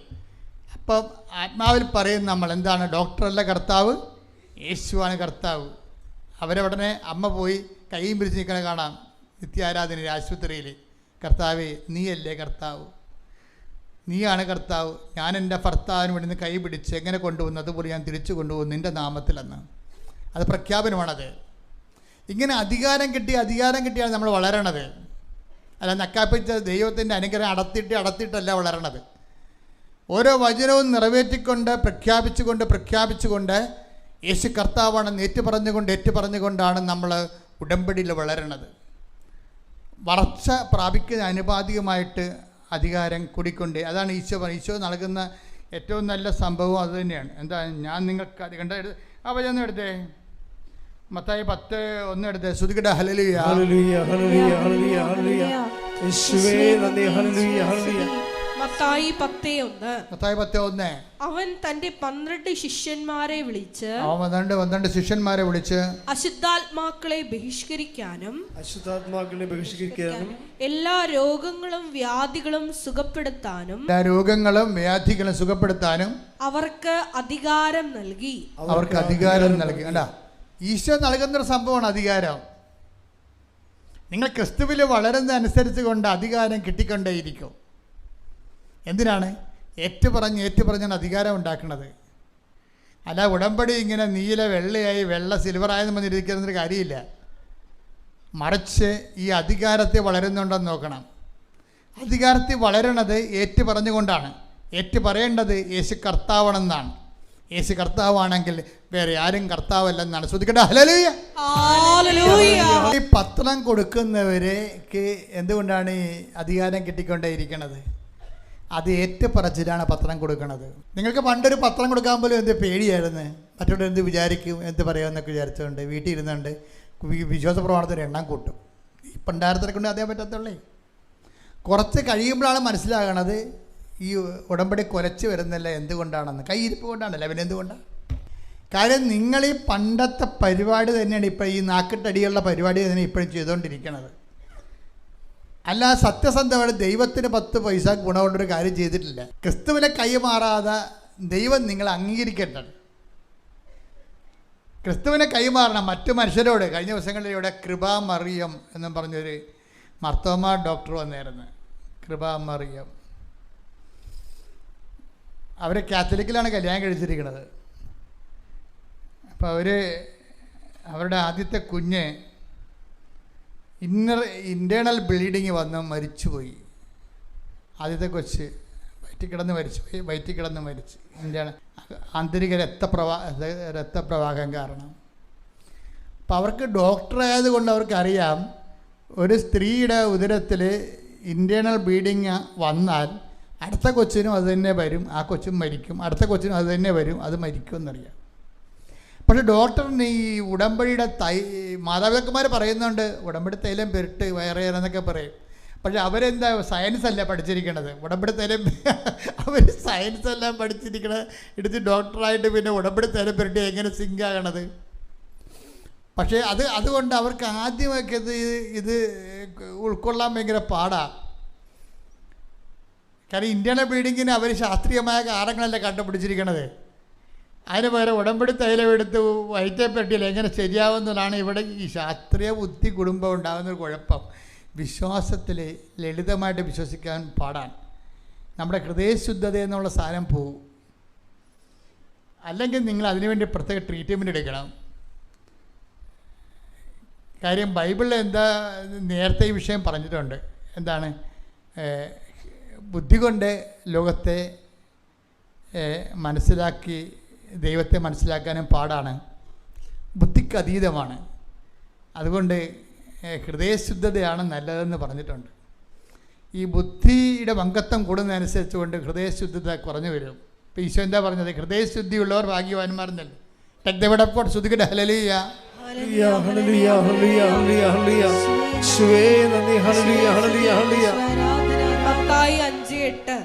അപ്പം ആത്മാവിൽ പറയും നമ്മൾ എന്താണ്? ഡോക്ടറല്ല കർത്താവ്, യേശുവാണ് കർത്താവ്. അവരവിടനെ അമ്മ പോയി കൈയും പിരിച്ച് നിൽക്കണ കാണാം നിത്യാരാധനയിൽ ആശുപത്രിയിൽ. കർത്താവേ നീയല്ലേ കർത്താവ്, നീയാണ് കർത്താവ്. ഞാൻ എൻ്റെ ഭർത്താവിന് വേണ്ടി കൈ പിടിച്ച് എങ്ങനെ കൊണ്ടുവന്നു അതുപോലെ ഞാൻ തിരിച്ചു കൊണ്ടുപോകും നിൻ്റെ നാമത്തിലെന്ന്. അത് പ്രഖ്യാപനമാണത്. ഇങ്ങനെ അധികാരം കിട്ടിയാണ് നമ്മൾ വളരണത്. അല്ല നക്കാപ്പിച്ച ദൈവത്തിൻ്റെ അനുഗ്രഹം അടത്തിയിട്ടല്ല വളരണത്. ഓരോ വചനവും നിറവേറ്റിക്കൊണ്ട് പ്രഖ്യാപിച്ചുകൊണ്ട് യേശു കർത്താവാണെന്ന് ഏറ്റുപറഞ്ഞുകൊണ്ടാണ് നമ്മൾ ഉടമ്പടിയിൽ വളരണത്. വളർച്ച പ്രാപിക്കുന്ന അനുപാതികമായിട്ട് അധികാരം കൂടിക്കൊണ്ട്, അതാണ് ഈശോ നൽകുന്ന ഏറ്റവും നല്ല സംഭവം അത് തന്നെയാണ്. എന്താ ഞാൻ നിങ്ങൾക്ക് അത് കണ്ട അപ്പോൾ ഒന്ന് എടുത്തേ, മത്തായി 10:1 എടുത്തേ. ശ്രുതികട ഹല്ലേലൂയ ഹല്ലേലൂയ ഹല്ലേലൂയ ഹല്ലേലൂയ ഹല്ലേലൂയ യേശുവേ നന്ദി. ഹല്ലേലൂയ ഹല്ലേലൂയ. മത്തായി 10:1. മത്തായി 10:1. അവൻ തന്റെ 12 ശിഷ്യന്മാരെ വിളിച്ച്, അവൻ 12 ശിഷ്യന്മാരെ വിളിച്ച് അശുദ്ധാത്മാക്കളെ ബഹിഷ്കരിക്കാനും എല്ലാ രോഗങ്ങളും വ്യാധികളും സുഖപ്പെടുത്താനും അവർക്ക് അധികാരം നൽകി. അല്ല, ഈശോ നൽകുന്നൊരു സംഭവമാണ് അധികാരം. നിങ്ങൾ ക്രിസ്തുവിൽ വളരുന്ന അനുസരിച്ച് കൊണ്ട് അധികാരം കിട്ടിക്കൊണ്ടേയിരിക്കും. എന്തിനാണ്? ഏറ്റുപറഞ്ഞാണ് അധികാരം ഉണ്ടാക്കുന്നത്. അല്ല ഉടമ്പടി ഇങ്ങനെ നീല വെള്ളയായി വെള്ള സിൽവറായെന്ന് പറഞ്ഞിരിക്കുന്നൊരു കാര്യമില്ല. മറിച്ച് ഈ അധികാരത്തെ വളരുന്നുണ്ടെന്ന് നോക്കണം. അധികാരത്തിൽ വളരണത് ഏറ്റുപറഞ്ഞുകൊണ്ടാണ്. ഏറ്റുപറയേണ്ടത് യേശു കർത്താവാണെന്നാണ്. യേശു കർത്താവാണെങ്കിൽ വേറെ ആരും കർത്താവല്ലെന്നാണ്. ശ്രദ്ധിക്കട്ടെ. ഹല്ലേലൂയ. ഈ പത്രം കൊടുക്കുന്നവർക്ക് എന്തുകൊണ്ടാണ് ഈ അധികാരം കിട്ടിക്കൊണ്ടേയിരിക്കുന്നത്? അത് ഏറ്റുപറച്ചിലാണ് പത്രം കൊടുക്കുന്നത്. നിങ്ങൾക്ക് പണ്ടൊരു പത്രം കൊടുക്കാൻ പോലും എന്ത് പേടിയായിരുന്നു. മറ്റുള്ള എന്ത് വിചാരിക്കും, എന്ത് പറയുമെന്നൊക്കെ വിചാരിച്ചുകൊണ്ട് വീട്ടിൽ ഇരുന്നുകൊണ്ട് വിശ്വാസ പ്രമാണത്തിന് എണ്ണം കൂട്ടും. ഈ പണ്ടാരത്തിനെ കൊണ്ട് അതേ പറ്റത്തുള്ളേ. കുറച്ച് കഴിയുമ്പോഴാണ് മനസ്സിലാകണത് ഈ ഉടമ്പടി കുലച്ച് വരുന്നില്ല എന്തുകൊണ്ടാണെന്ന്. കൈയിരിപ്പ് കൊണ്ടാണല്ലോ. പിന്നെ എന്തുകൊണ്ടാണ്? കാര്യം നിങ്ങൾ ഈ പണ്ടത്തെ പരിപാടി തന്നെയാണ് ഇപ്പോൾ ഈ നാക്കിട്ടടിയുള്ള പരിപാടി തന്നെ ഇപ്പോഴും ചെയ്തുകൊണ്ടിരിക്കുന്നത്. അല്ല, സത്യസന്ധമാണ്. ദൈവത്തിന് 10 പൈസ ഗുണമുള്ളൊരു കാര്യം ചെയ്തിട്ടില്ല. ക്രിസ്തുവിനെ കൈമാറാതെ ദൈവം നിങ്ങളെ അംഗീകരിക്കേണ്ടത്. ക്രിസ്തുവിനെ കൈമാറണം മറ്റു മനുഷ്യരോട്. കഴിഞ്ഞ ദിവസങ്ങളിൽ ഇവിടെ കൃപാ മറിയം എന്നും പറഞ്ഞൊരു മർത്തോമ ഡോക്ടർ വന്നായിരുന്നു. കൃപാ മറിയം അവർ കാത്തലിക്കിലാണ് കല്യാണം കഴിച്ചിരിക്കുന്നത്. അപ്പോൾ അവരുടെ ആദ്യത്തെ കുഞ്ഞ് ഇൻറ്റേർണൽ ബ്ലീഡിങ് വന്ന് മരിച്ചുപോയി. ആദ്യത്തെ കൊച്ച് വയറ്റിൽ കിടന്ന് മരിച്ചു. ആന്തരിക രക്തപ്രവാഹം കാരണം. അപ്പം അവർക്ക് ഡോക്ടറായത് കൊണ്ട് അവർക്കറിയാം ഒരു സ്ത്രീയുടെ ഉദരത്തിൽ ഇൻറ്റേർണൽ ബ്ലീഡിങ് വന്നാൽ അടുത്ത കൊച്ചിനും അത് തന്നെ വരും, ആ കൊച്ചും മരിക്കും. അടുത്ത കൊച്ചിനും അത് തന്നെ വരും, അത് മരിക്കുമെന്നറിയാം. പക്ഷേ ഡോക്ടറിന് ഈ ഉടമ്പടിയുടെ മാതാപിതാക്കന്മാർ പറയുന്നുണ്ട് ഉടമ്പടി തൈലം പെരുട്ട് വയറേറെന്നൊക്കെ പറയും. പക്ഷെ അവരെന്താ സയൻസ് അല്ല പഠിച്ചിരിക്കണത്. ഉടമ്പടി തൈലം അവർ സയൻസ് എല്ലാം പഠിച്ചിരിക്കണത് എടുത്ത് ഡോക്ടറായിട്ട് പിന്നെ ഉടമ്പടി തൈലം പെരുട്ടി എങ്ങനെ സിങ്കാകണത്? പക്ഷേ അതുകൊണ്ട് അവർക്ക് ആദ്യമൊക്കെ ഇത് ഉൾക്കൊള്ളാൻ ഭയങ്കര പാടാണ്. കാരണം ഇന്ത്യയുടെ ബ്ലീഡിങ്ങിന് അവർ ശാസ്ത്രീയമായ കാരണങ്ങളല്ല കണ്ടുപിടിച്ചിരിക്കണത്. അതിന് പകരം ഉടമ്പടി തൈലം എടുത്ത് വയറ്റേ പെട്ടിയിൽ എങ്ങനെ ശരിയാവുന്നതാണ് ഇവിടെ ഈ ശാസ്ത്രീയ ബുദ്ധി കുടുംബം ഉണ്ടാകുന്നൊരു കുഴപ്പം. വിശ്വാസത്തിൽ ലളിതമായിട്ട് വിശ്വസിക്കാൻ പാടാണ്. നമ്മുടെ ഹൃദയശുദ്ധത എന്നുള്ള സാധനം പോവും. അല്ലെങ്കിൽ നിങ്ങൾ അതിനുവേണ്ടി പ്രത്യേക ട്രീറ്റ്മെൻറ്റ് എടുക്കണം. കാര്യം ബൈബിളിൽ എന്താ നേരത്തെ ഈ വിഷയം പറഞ്ഞിട്ടുണ്ട്. എന്താണ്? ബുദ്ധി കൊണ്ട് ലോകത്തെ മനസ്സിലാക്കി ദൈവത്തെ മനസ്സിലാക്കാനും പാടാണ്. ബുദ്ധിക്ക് അതീതമാണ്. അതുകൊണ്ട് ഹൃദയശുദ്ധതയാണ് നല്ലതെന്ന് പറഞ്ഞിട്ടുണ്ട്. ഈ ബുദ്ധിയുടെ വങ്കത്വം കൂടുന്നതനുസരിച്ച് കൊണ്ട് ഹൃദയശുദ്ധത കുറഞ്ഞു വരും. ഇപ്പോൾ ഈശോ എന്താ പറഞ്ഞത്? ഹൃദയശുദ്ധിയുള്ളവർ ഭാഗ്യവാന്മാരെന്നല്ല. Take the word of God. ശ്രുതികട ഹല്ലേലൂയ ഹല്ലേലൂയ ഹല്ലേലൂയ ഹല്ലേലൂയ ഹല്ലേലൂയ യേശുവേ നന്ദി. ഹല്ലേലൂയ ഹല്ലേലൂയ ഹല്ലേലൂയ. മത്തായി 5:8.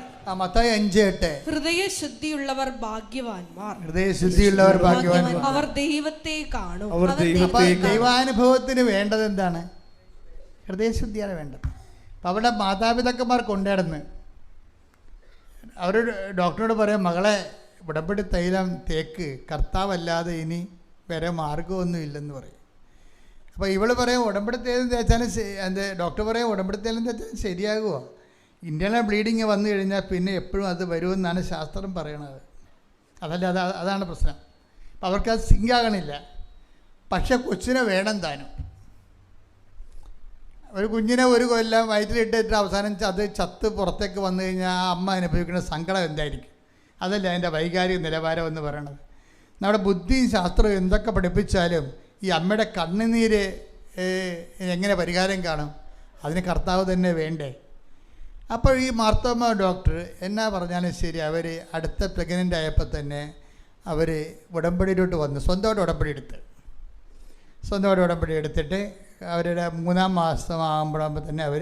മത്തായി 5:8. ഹൃദയശുദ്ധിയുള്ളവർ ഭാഗ്യവാന്മാർ. ഹൃദയശുദ്ധിയുള്ളവർ ഭാഗ്യവാന്മാർ, അവർ ദൈവത്തെ കാണും. ദൈവാനുഭവത്തിന് വേണ്ടത് എന്താണ്? ഹൃദയശുദ്ധിയാണ് വേണ്ടത്. അപ്പം അവിടെ മാതാപിതാക്കന്മാർ കൊണ്ടുനടന്ന് അവർ ഡോക്ടറോട് പറയാം, മകളെ ഉടമ്പടി തൈലം തേക്ക്, കർത്താവല്ലാതെ ഇനി വേറെ മാർഗമൊന്നും ഇല്ലെന്ന് പറയും. അപ്പോൾ ഇവള് പറയും ഉടമ്പടി തൈലം തേച്ചാലും ഡോക്ടർ പറയും ഉടമ്പടി തൈലം തേച്ചാലും ശരിയാകുമോ? ഇന്റേണൽ ബ്ലീഡിങ് വന്നു കഴിഞ്ഞാൽ പിന്നെ എപ്പോഴും അത് വരുമെന്നാണ് ശാസ്ത്രം പറയണത്. അതാണ് പ്രശ്നം. അപ്പം അവർക്കത് സിങ്കാകണില്ല. പക്ഷെ കൊച്ചിനെ വേണം താനും. ഒരു കുഞ്ഞിനെ ഒരു കൊല്ലം വയറ്റിലിട്ടിട്ട് അവസാനം അത് ചത്ത് പുറത്തേക്ക് വന്നു കഴിഞ്ഞാൽ ആ അമ്മ അനുഭവിക്കുന്ന സങ്കടം എന്തായിരിക്കും? അതല്ല അതിൻ്റെ വൈകാരിക നിലവാരം എന്ന് പറയണത്. നമ്മുടെ ബുദ്ധിയും ശാസ്ത്രവും എന്തൊക്കെ പഠിപ്പിച്ചാലും ഈ അമ്മയുടെ കണ്ണുനീര് എങ്ങനെ പരിഹാരം കാണും? അതിന് കർത്താവ് തന്നെ വേണ്ടേ? അപ്പോൾ ഈ മാർത്തോമ ഡോക്ടർ എന്നാ പറഞ്ഞാലും ശരി, അവർ അടുത്ത പ്രഗ്നൻ്റ് ആയപ്പോൾ തന്നെ അവർ ഉടമ്പടിയിലോട്ട് വന്നു. സ്വന്തമായിട്ട് ഉടമ്പടി എടുത്തിട്ട് അവരുടെ 3-ാം മാസം ആകുമ്പോഴാകുമ്പോൾ തന്നെ അവർ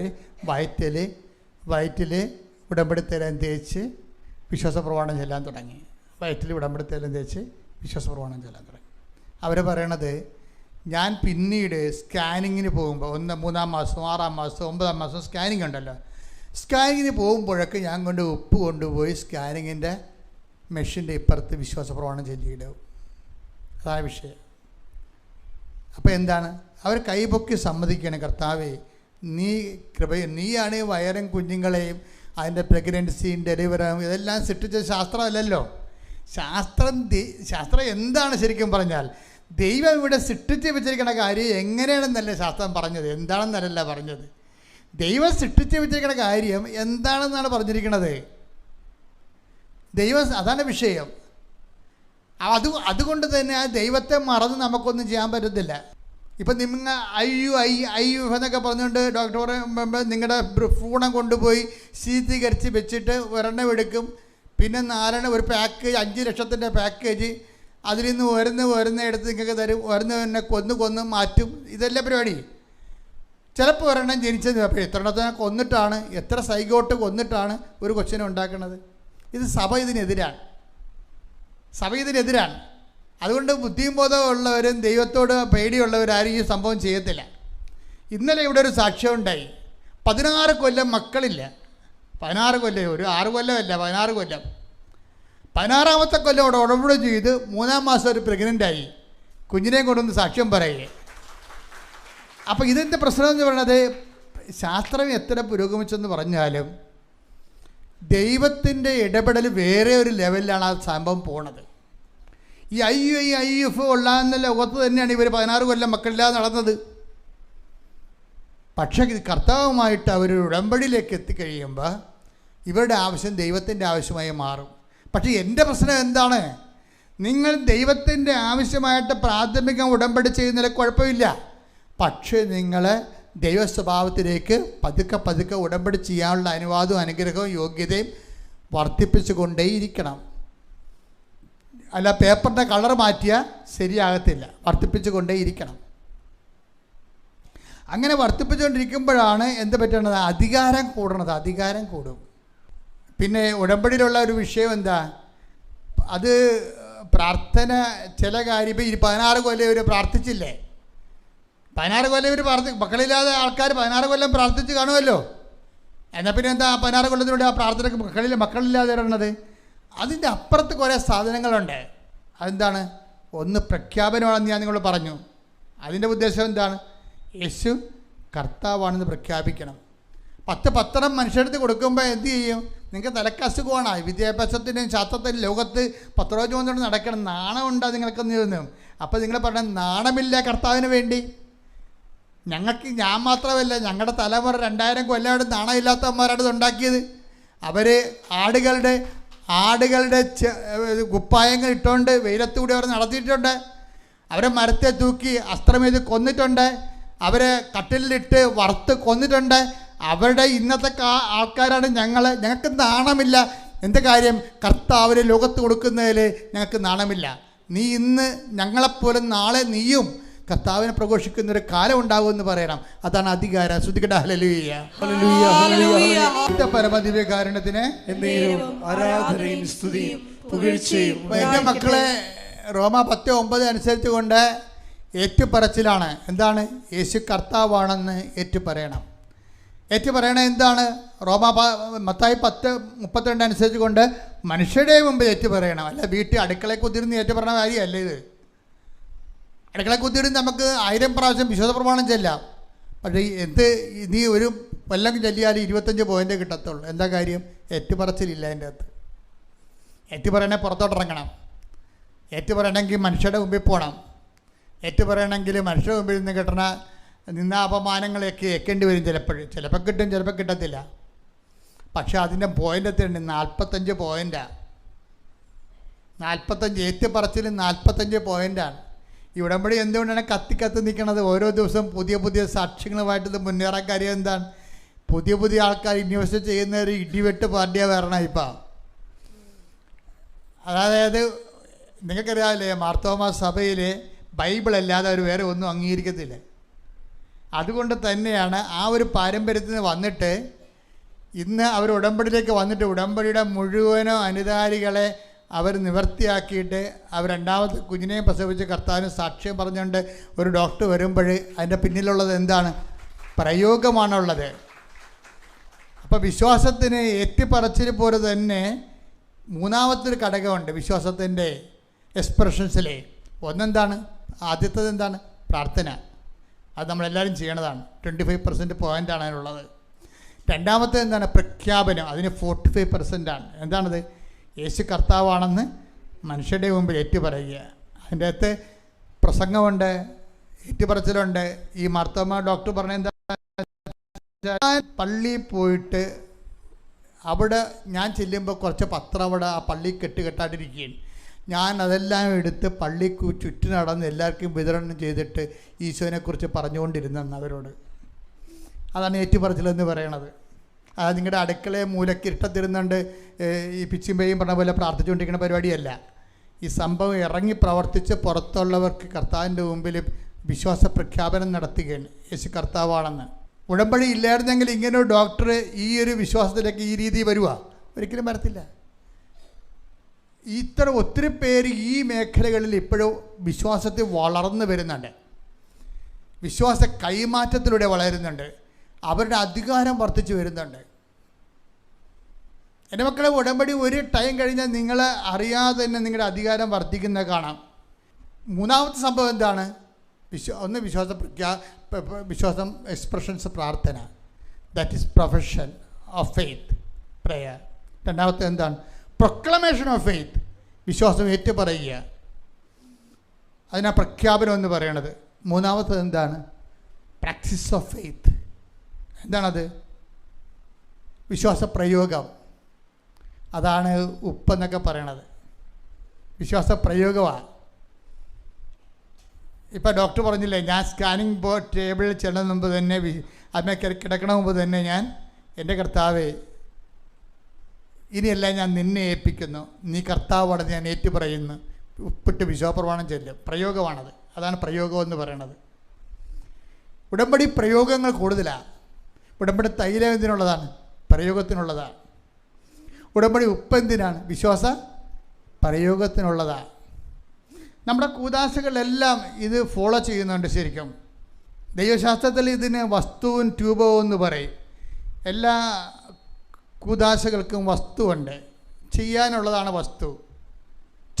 വയറ്റിൽ ഉടമ്പടി തേലം തേച്ച് വിശ്വാസ പ്രമാണം ചെല്ലാൻ തുടങ്ങി. അവർ പറയണത്, ഞാൻ പിന്നീട് സ്കാനിങ്ങിന് പോകുമ്പോൾ 3-ാം മാസം 6-ാം മാസം 9-ാം മാസം സ്കാനിങ് ഉണ്ടല്ലോ, സ്കാനിങ്ങിന് പോകുമ്പോഴൊക്കെ ഞാൻ ഉപ്പ് കൊണ്ടുപോയി സ്കാനിങ്ങിൻ്റെ മെഷീൻ്റെ ഇപ്പുറത്ത് വിശ്വാസ പ്രമാണം ചൊല്ലിയിടും. അതാണ് വിഷയം. അപ്പോൾ എന്താണ്, അവർ കൈപൊക്കി സമ്മതിക്കുകയാണ്, കർത്താവേ നീയാണ് വയറും കുഞ്ഞുങ്ങളെയും അതിൻ്റെ പ്രഗ്നൻസിയും ഡെലിവറിയും ഇതെല്ലാം സൃഷ്ടിച്ച ശാസ്ത്രമല്ലല്ലോ. ശാസ്ത്രം എന്താണ് ശരിക്കും പറഞ്ഞാൽ? ദൈവം ഇവിടെ സൃഷ്ടിച്ച് വെച്ചിരിക്കുന്ന കാര്യം എങ്ങനെയാണെന്നല്ലേ ശാസ്ത്രം പറഞ്ഞത്, എന്താണെന്നല്ല പറഞ്ഞത്. ദൈവം സൃഷ്ടിച്ച് വെച്ചിരിക്കുന്ന കാര്യം എന്താണെന്നാണ് പറഞ്ഞിരിക്കുന്നത്. അതാണ് വിഷയം. അതുകൊണ്ട് തന്നെ ആ ദൈവത്തെ മറന്ന് നമുക്കൊന്നും ചെയ്യാൻ പറ്റത്തില്ല. ഇപ്പം നിങ്ങൾ IUF എന്നൊക്കെ പറഞ്ഞുകൊണ്ട് ഡോക്ടറെ നിങ്ങളുടെ ഭ്രൂണം കൊണ്ടുപോയി ശീതീകരിച്ച് വെച്ചിട്ട് ഒരെണ്ണം എടുക്കും, പിന്നെ 4 ഒരു പാക്കേജ് 5 ലക്ഷത്തിൻ്റെ പാക്കേജ് അതിൽ നിന്ന് വരുന്ന എടുത്ത് നിങ്ങൾക്ക് തരും, തന്നെ കൊന്ന് മാറ്റും. ഇതല്ല പരിപാടി. ചിലപ്പോൾ ഒരെണ്ണം ജനിച്ചത് അപ്പോൾ എത്ര എണ്ണത്തിനെ കൊന്നിട്ടാണ്, എത്ര സൈഗോട്ട് കൊന്നിട്ടാണ് ഒരു കൊച്ചിനെ ഉണ്ടാക്കുന്നത്. സഭ ഇതിനെതിരാണ്. അതുകൊണ്ട് ബുദ്ധിയും ബോധമുള്ളവരും ദൈവത്തോട് പേടിയുള്ളവരാരും ഈ സംഭവം ചെയ്യത്തില്ല. ഇന്നലെ ഇവിടെ ഒരു സാക്ഷ്യം ഉണ്ടായി. 16 കൊല്ലം മക്കളില്ല. 16 കൊല്ലം, ഒരു 6 കൊല്ലമല്ല, 16 കൊല്ലം. 16ാമത്തെ കൊല്ലം അവിടെ ഉടമ്പടി ചെയ്ത് 3-ാം മാസം ഒരു പ്രഗ്നൻ്റായി കുഞ്ഞിനെയും കൊണ്ടൊന്ന് സാക്ഷ്യം പറയുക. അപ്പോൾ ഇതിൻ്റെ പ്രശ്നം എന്ന് പറയുന്നത്, ശാസ്ത്രം എത്ര പുരോഗമിച്ചെന്ന് പറഞ്ഞാലും ദൈവത്തിൻ്റെ ഇടപെടൽ വേറെ ഒരു ലെവലിലാണ് ആ സംഭവം പോണത്. ഈ IUF ഉള്ളാന്ന ലോകത്ത് തന്നെയാണ് ഇവർ 16 കൊല്ലം മക്കളില്ലാതെ നടന്നത്. പക്ഷേ കർത്താവുമായിട്ട് അവർ ഉടമ്പടിയിലേക്ക് എത്തിക്കഴിയുമ്പോൾ ഇവരുടെ ആവശ്യം ദൈവത്തിൻ്റെ ആവശ്യമായി മാറും. പക്ഷേ എൻ്റെ പ്രശ്നം എന്താണ്? നിങ്ങൾ ദൈവത്തിൻ്റെ ആവശ്യമായിട്ട് പ്രാഥമിക ഉടമ്പടി ചെയ്യുന്നതിൽ കുഴപ്പമില്ല. പക്ഷേ നിങ്ങൾ ദൈവ സ്വഭാവത്തിലേക്ക് പതുക്കെ ഉടമ്പടി ചെയ്യാനുള്ള അനുവാദവും അനുഗ്രഹവും യോഗ്യതയും വർദ്ധിപ്പിച്ചു കൊണ്ടേയിരിക്കണം. അല്ല, പേപ്പറിൻ്റെ കളർ മാറ്റിയാൽ ശരിയാകത്തില്ല. വർദ്ധിപ്പിച്ചു കൊണ്ടേയിരിക്കണം. അങ്ങനെ വർദ്ധിപ്പിച്ചുകൊണ്ടിരിക്കുമ്പോഴാണ് എന്ത് പറ്റണത്? അധികാരം കൂടും. പിന്നെ ഉടമ്പടിയിലുള്ള ഒരു വിഷയം എന്താ? അത് പ്രാർത്ഥന. ചില കാര്യം ഇപ്പോൾ 16 കൊല്ലം ഇവർ പ്രാർത്ഥിച്ചില്ലേ? 16 കൊല്ലം ഇവർ മക്കളില്ലാതെ ആൾക്കാർ 16 കൊല്ലം പ്രാർത്ഥിച്ച് കാണുമല്ലോ. എന്നാൽ പിന്നെ എന്താ 16 കൊല്ലത്തിലൂടെ ആ പ്രാർത്ഥനയ്ക്ക് മക്കളില്ലാതെ ഇടണത്? അതിൻ്റെ അപ്പുറത്ത് കുറേ സാധനങ്ങളുണ്ട്. അതെന്താണ്? ഒന്ന് പ്രഖ്യാപനമാണെന്ന് ഞാൻ നിങ്ങളോട് പറഞ്ഞു. അതിൻ്റെ ഉദ്ദേശം എന്താണ്? യേശു കർത്താവാണെന്ന് പ്രഖ്യാപിക്കണം. 10 പത്രം മനുഷ്യരെടുത്ത് കൊടുക്കുമ്പോൾ എന്ത് ചെയ്യും? നിങ്ങൾക്ക് തലക്കസുഖമാണ്. വിദ്യാഭ്യാസത്തിൻ്റെയും ശാസ്ത്രത്തിൻ്റെയും ലോകത്ത് പത്രം ചുമന്നുകൊണ്ട് നടക്കണം. നാണമുണ്ടോ നിങ്ങൾക്കെന്ന് ചോദിച്ചു. അപ്പോൾ നിങ്ങൾ പറഞ്ഞ നാണമില്ല കർത്താവിന് വേണ്ടി. ഞാൻ മാത്രമല്ല, ഞങ്ങളുടെ തലമുറ 2000 കൊല്ലമായിട്ട് നാണമില്ലാത്തവന്മാരാണ് ഉണ്ടാക്കിയത്. അവർ ആടുകളുടെ കുപ്പായങ്ങൾ ഇട്ടുകൊണ്ട് വെയിലത്തുകൂടി അവർ നടത്തിയിട്ടുണ്ട്. അവരെ മരത്തെ തൂക്കി അസ്ത്രമേത് കൊന്നിട്ടുണ്ട്. അവരെ കട്ടിലിട്ട് വറുത്ത് കൊന്നിട്ടുണ്ട്. അവരുടെ ഇന്നത്തെ ആൾക്കാരാണ് ഞങ്ങൾക്ക് നാണമില്ല. എന്താ കാര്യം? കർത്താവിന് ലോകത്ത് കൊടുക്കുന്നതിൽ ഞങ്ങൾക്ക് നാണമില്ല. നീ ഇന്ന് ഞങ്ങളെപ്പോലെ നാളെ നീയും കർത്താവിനെ പ്രഘോഷിക്കുന്ന ഒരു കാലം ഉണ്ടാകുമെന്ന് പറയണം. അതാണ് അധികാരം. ശ്രദ്ധിക്കട്ടെ. ഹല്ലേലൂയ, ഹല്ലേലൂയ, ഹല്ലേലൂയ. പരമദിവ്യകാരുണ്യത്തിന് ആരാധനയും സ്തുതിയും പുകഴ്ചയും. എൻ്റെ മക്കളെ, റോമ 10:9 അനുസരിച്ച് കൊണ്ട് ഏറ്റുപറച്ചിലാണ്. എന്താണ്? യേശു കർത്താവാണെന്ന് ഏറ്റുപറയണം. ഏറ്റുപറയണം എന്താണ്? മത്തായി 10:32 അനുസരിച്ച് കൊണ്ട് മനുഷ്യരുടെ മുമ്പ് ഏറ്റുപറയണം. അല്ല വീട്ടിൽ അടുക്കളയിൽ കുതിർന്ന് ഏറ്റുപറയണ കാര്യമല്ല ഇത്. അടുക്കള കുത്തിയിട്ട് നമുക്ക് 1000 പ്രാവശ്യം വിശ്വാസ പ്രമാണം ചെല്ലാം. പക്ഷേ നീ ഒരു കൊല്ലം ചെല്ലിയാൽ 25 പോയിൻ്റ് കിട്ടത്തുള്ളൂ. എന്താ കാര്യം? ഏറ്റുപറച്ചിലില്ല അതിൻ്റെ അകത്ത്. ഏറ്റുപറയണേ പുറത്തോട്ടിറങ്ങണം. ഏറ്റുപറയണമെങ്കിൽ മനുഷ്യരുടെ മുമ്പിൽ പോകണം. ഏറ്റുപറയണമെങ്കിൽ മനുഷ്യരുടെ മുമ്പിൽ നിന്ന് കിട്ടണ അപമാനങ്ങളെയൊക്കെ ഏൽക്കേണ്ടി വരും. ചിലപ്പോൾ കിട്ടും, ചിലപ്പോൾ കിട്ടത്തില്ല. പക്ഷെ അതിൻ്റെ പോയിൻ്റ് എത്തിയുണ്ട്. 45 പോയിൻ്റാണ്. 45 ഏറ്റുപറച്ചിൽ 45 പോയിൻ്റാണ്. ഈ ഉടമ്പടി എന്തുകൊണ്ടാണ് കത്തി നിൽക്കുന്നത്? ഓരോ ദിവസം പുതിയ സാക്ഷ്യങ്ങളുമായിട്ട് ഇത് മുന്നേറാൻ കാര്യം എന്താണ്? പുതിയ പുതിയ ആൾക്കാർ ഇൻവെസ്റ്റ് ചെയ്യുന്ന ഒരു ഇടിവെട്ട് പാർട്ടിയാണ് വരണം ഇപ്പം. അതായത് നിങ്ങൾക്കറിയാമല്ലേ, മാർത്തോമാ സഭയിൽ ബൈബിൾ അല്ലാതെ അവർ വേറെ ഒന്നും അംഗീകരിക്കത്തില്ല. അതുകൊണ്ട് തന്നെയാണ് ആ ഒരു പാരമ്പര്യത്തിൽ നിന്ന് വന്നിട്ട് ഇന്ന് അവർ ഉടമ്പടിയിലേക്ക് വന്നിട്ട് ഉടമ്പടിയുടെ മുഴുവനും അനുധാരികളെ അവർ നിവർത്തിയാക്കിയിട്ട് അവർ രണ്ടാമത്തെ കുഞ്ഞിനെയും പ്രസവിച്ച് കർത്താവിന് സാക്ഷ്യം പറഞ്ഞുകൊണ്ട് ഒരു ഡോക്ടർ വരുമ്പോൾ അതിൻ്റെ പിന്നിലുള്ളത് എന്താണ്? പ്രയോഗമാണുള്ളത്. അപ്പോൾ വിശ്വാസത്തിന് ഏറ്റുപറച്ചിൽ പോലെ തന്നെ മൂന്നാമത്തൊരു ഘടകമുണ്ട് വിശ്വാസത്തിൻ്റെ എക്സ്പ്രഷൻസിലെ. ഒന്നെന്താണ്? ആദ്യത്തേത് എന്താണ്? പ്രാർത്ഥന. അത് നമ്മളെല്ലാവരും ചെയ്യണതാണ്. 25% പോയിൻ്റാണ് അതിനുള്ളത്. രണ്ടാമത്തെ എന്താണ്? പ്രഖ്യാപനം. അതിന് 45%ആണ്. എന്താണത്? യേശു കർത്താവാണെന്ന് മനുഷ്യരുടെ മുമ്പിൽ ഏറ്റുപറയുക. അതിൻ്റെ അകത്ത് പ്രസംഗമുണ്ട്, ഏറ്റുപറച്ചിലുണ്ട്. ഈ മാർത്തോമാ ഡോക്ടർ പറഞ്ഞ എന്താ, പള്ളിയിൽ പോയിട്ട് അവിടെ ഞാൻ ചെല്ലുമ്പോൾ കുറച്ച് പത്രം അവിടെ ആ പള്ളി കെട്ടുകെട്ടായിട്ടിരിക്കുകയാണ്. ഞാൻ അതെല്ലാം എടുത്ത് പള്ളിക്ക് ചുറ്റും നടന്ന് എല്ലാവർക്കും വിതരണം ചെയ്തിട്ട് ഈശോനെക്കുറിച്ച് പറഞ്ഞുകൊണ്ടിരുന്നെന്ന് അവരോട്. അതാണ് ഏറ്റുപറച്ചിലെന്ന് പറയണത്. അത് നിങ്ങളുടെ അടുക്കളയെ മൂലയ്ക്ക് ഇഷ്ടത്തിരുന്നുണ്ട് ഈ പിച്ചിമ്പയും പറഞ്ഞ പോലെ പ്രാർത്ഥിച്ചുകൊണ്ടിരിക്കുന്ന പരിപാടിയല്ല. ഈ സംഭവം ഇറങ്ങി പ്രവർത്തിച്ച് പുറത്തുള്ളവർക്ക് കർത്താവിൻ്റെ മുമ്പിൽ വിശ്വാസ പ്രഖ്യാപനം നടത്തുകയാണ് യേശു കർത്താവാണെന്ന്. ഉടമ്പടി ഇല്ലായിരുന്നെങ്കിൽ ഇങ്ങനെ ഒരു ഡോക്ടർ ഈ ഒരു വിശ്വാസത്തിലേക്ക് ഈ രീതി വരുവാ? ഒരിക്കലും വരത്തില്ല. ഇത്ര ഒത്തിരി പേര് ഈ മേഖലകളിൽ ഇപ്പോഴും വിശ്വാസത്തിൽ വളർന്നു വരുന്നുണ്ട്, വിശ്വാസ കൈമാറ്റത്തിലൂടെ വളരുന്നുണ്ട്, അവരുടെ അധികാരം വർദ്ധിച്ചു വരുന്നുണ്ട്. എൻ്റെ മക്കളെ, ഉടമ്പടി ഒരു ടൈം കഴിഞ്ഞാൽ നിങ്ങൾ അറിയാതെ തന്നെ നിങ്ങളുടെ അധികാരം വർദ്ധിക്കുന്നത് കാണാം. മൂന്നാമത്തെ സംഭവം എന്താണ്? ഒന്ന് വിശ്വാസം എക്സ്പ്രഷൻസ്, പ്രാർത്ഥന. That is profession of faith, prayer. രണ്ടാമത്തെ എന്താണ്? പ്രൊക്ലമേഷൻ ഓഫ് ഫെയ്ത്ത്, വിശ്വാസം ഏറ്റുപറയുക. അതിനാ പ്രഖ്യാപനം എന്ന് പറയണത്. മൂന്നാമത്തത് എന്താണ്? Practice of faith. എന്താണത്? വിശ്വാസ പ്രയോഗം. അതാണ് ഉപ്പെന്നൊക്കെ പറയണത്. വിശ്വാസ പ്രയോഗമാണ്. ഇപ്പോൾ ഡോക്ടർ പറഞ്ഞില്ലേ, ഞാൻ സ്കാനിങ് ബോർഡ് ടേബിളിൽ ചെല്ലുന്ന മുമ്പ് തന്നെ, അതിനെ കിടക്കണ മുമ്പ് തന്നെ ഞാൻ, എൻ്റെ കർത്താവേ, ഇനിയെല്ലാം ഞാൻ നിന്നെ ഏൽപ്പിക്കുന്നു, നീ കർത്താവാണെന്ന് ഞാൻ ഏറ്റുപറയുന്നു. ഉപ്പിട്ട് വിശ്വാസപ്രമാണം ചെല്ലും. പ്രയോഗമാണത്. അതാണ് പ്രയോഗം എന്ന് പറയണത്. ഉടമ്പടി പ്രയോഗങ്ങൾ കൂടുതലാണ്. ഉടമ്പടി തൈലം എന്തിനുള്ളതാണ്? പ്രയോഗത്തിനുള്ളതാണ്. ഉടമ്പടി ഉപ്പ് എന്തിനാണ്? വിശ്വാസ പ്രയോഗത്തിനുള്ളതാണ്. നമ്മുടെ കൂദാശകളെല്ലാം ഇത് ഫോളോ ചെയ്യുന്നുണ്ട്. ശരിക്കും ദൈവശാസ്ത്രത്തിൽ ഇതിന് വസ്തുവും ട്യൂബവും എന്ന് പറയും. എല്ലാ കൂദാശകൾക്കും വസ്തുവുണ്ട്. ചെയ്യാനുള്ളതാണ് വസ്തു,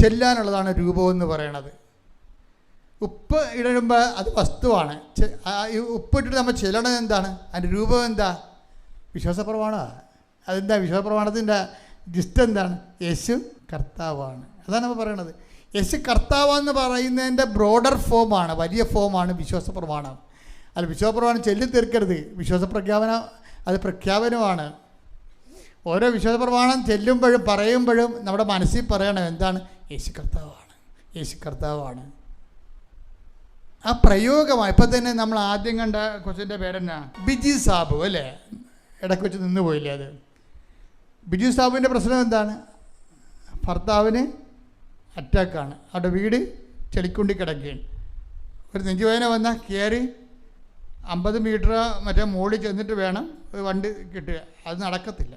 ചെല്ലാനുള്ളതാണ് രൂപം എന്ന് പറയണത്. ഉപ്പ് ഇടുമ്പോൾ അത് വസ്തുവാണ്. ഉപ്പിട്ടിട്ട് നമ്മൾ ചെല്ലണത് എന്താണ്? അതിൻ്റെ രൂപം എന്താ? വിശ്വാസപ്രമാണമാണ്. അതെന്താ? വിശ്വാസപ്രമാണത്തിൻ്റെ ജിസ്റ്റ് എന്താണ്? യേശു കർത്താവാണ്. അതാണ് നമ്മൾ പറയണത്. യേശു കർത്താവെന്ന് പറയുന്നതിൻ്റെ ബ്രോഡർ ഫോമാണ്, വലിയ ഫോമാണ് വിശ്വാസപ്രമാണം. അല്ല, വിശ്വാസപ്രമാണം ചൊല്ലി തീർക്കരുത്. വിശ്വാസപ്രഖ്യാപനം അത് പ്രഖ്യാപനമാണ്. ഓരോ വിശ്വാസപ്രമാണം ചെല്ലുമ്പോഴും പറയുമ്പോഴും നമ്മുടെ മനസ്സിൽ പറയണം എന്താണ്? യേശു കർത്താവാണ്, യേശു കർത്താവാണ്. ആ പ്രയോഗമാണ്. ഇപ്പം തന്നെ നമ്മൾ ആദ്യം കണ്ട കൊച്ചിൻ്റെ പേരെന്നാ? ബിജി സാബു അല്ലേ? ഇടയ്ക്ക് വെച്ച് നിന്ന് പോയില്ലേ അത്? ബിജു സാബുവിൻ്റെ പ്രശ്നം എന്താണ്? ഭർത്താവിന് അറ്റാക്കാണ്. അവിടെ വീട് ചെളിക്കുണ്ടി കിടക്കുകയാണ്. ഒരു നെഞ്ചുവേദന വന്നാൽ കയറി 50 മീറ്റർ മറ്റേ മുകളിൽ ചെന്നിട്ട് വേണം ഒരു വണ്ടി കിട്ടുക. അത് നടക്കത്തില്ല.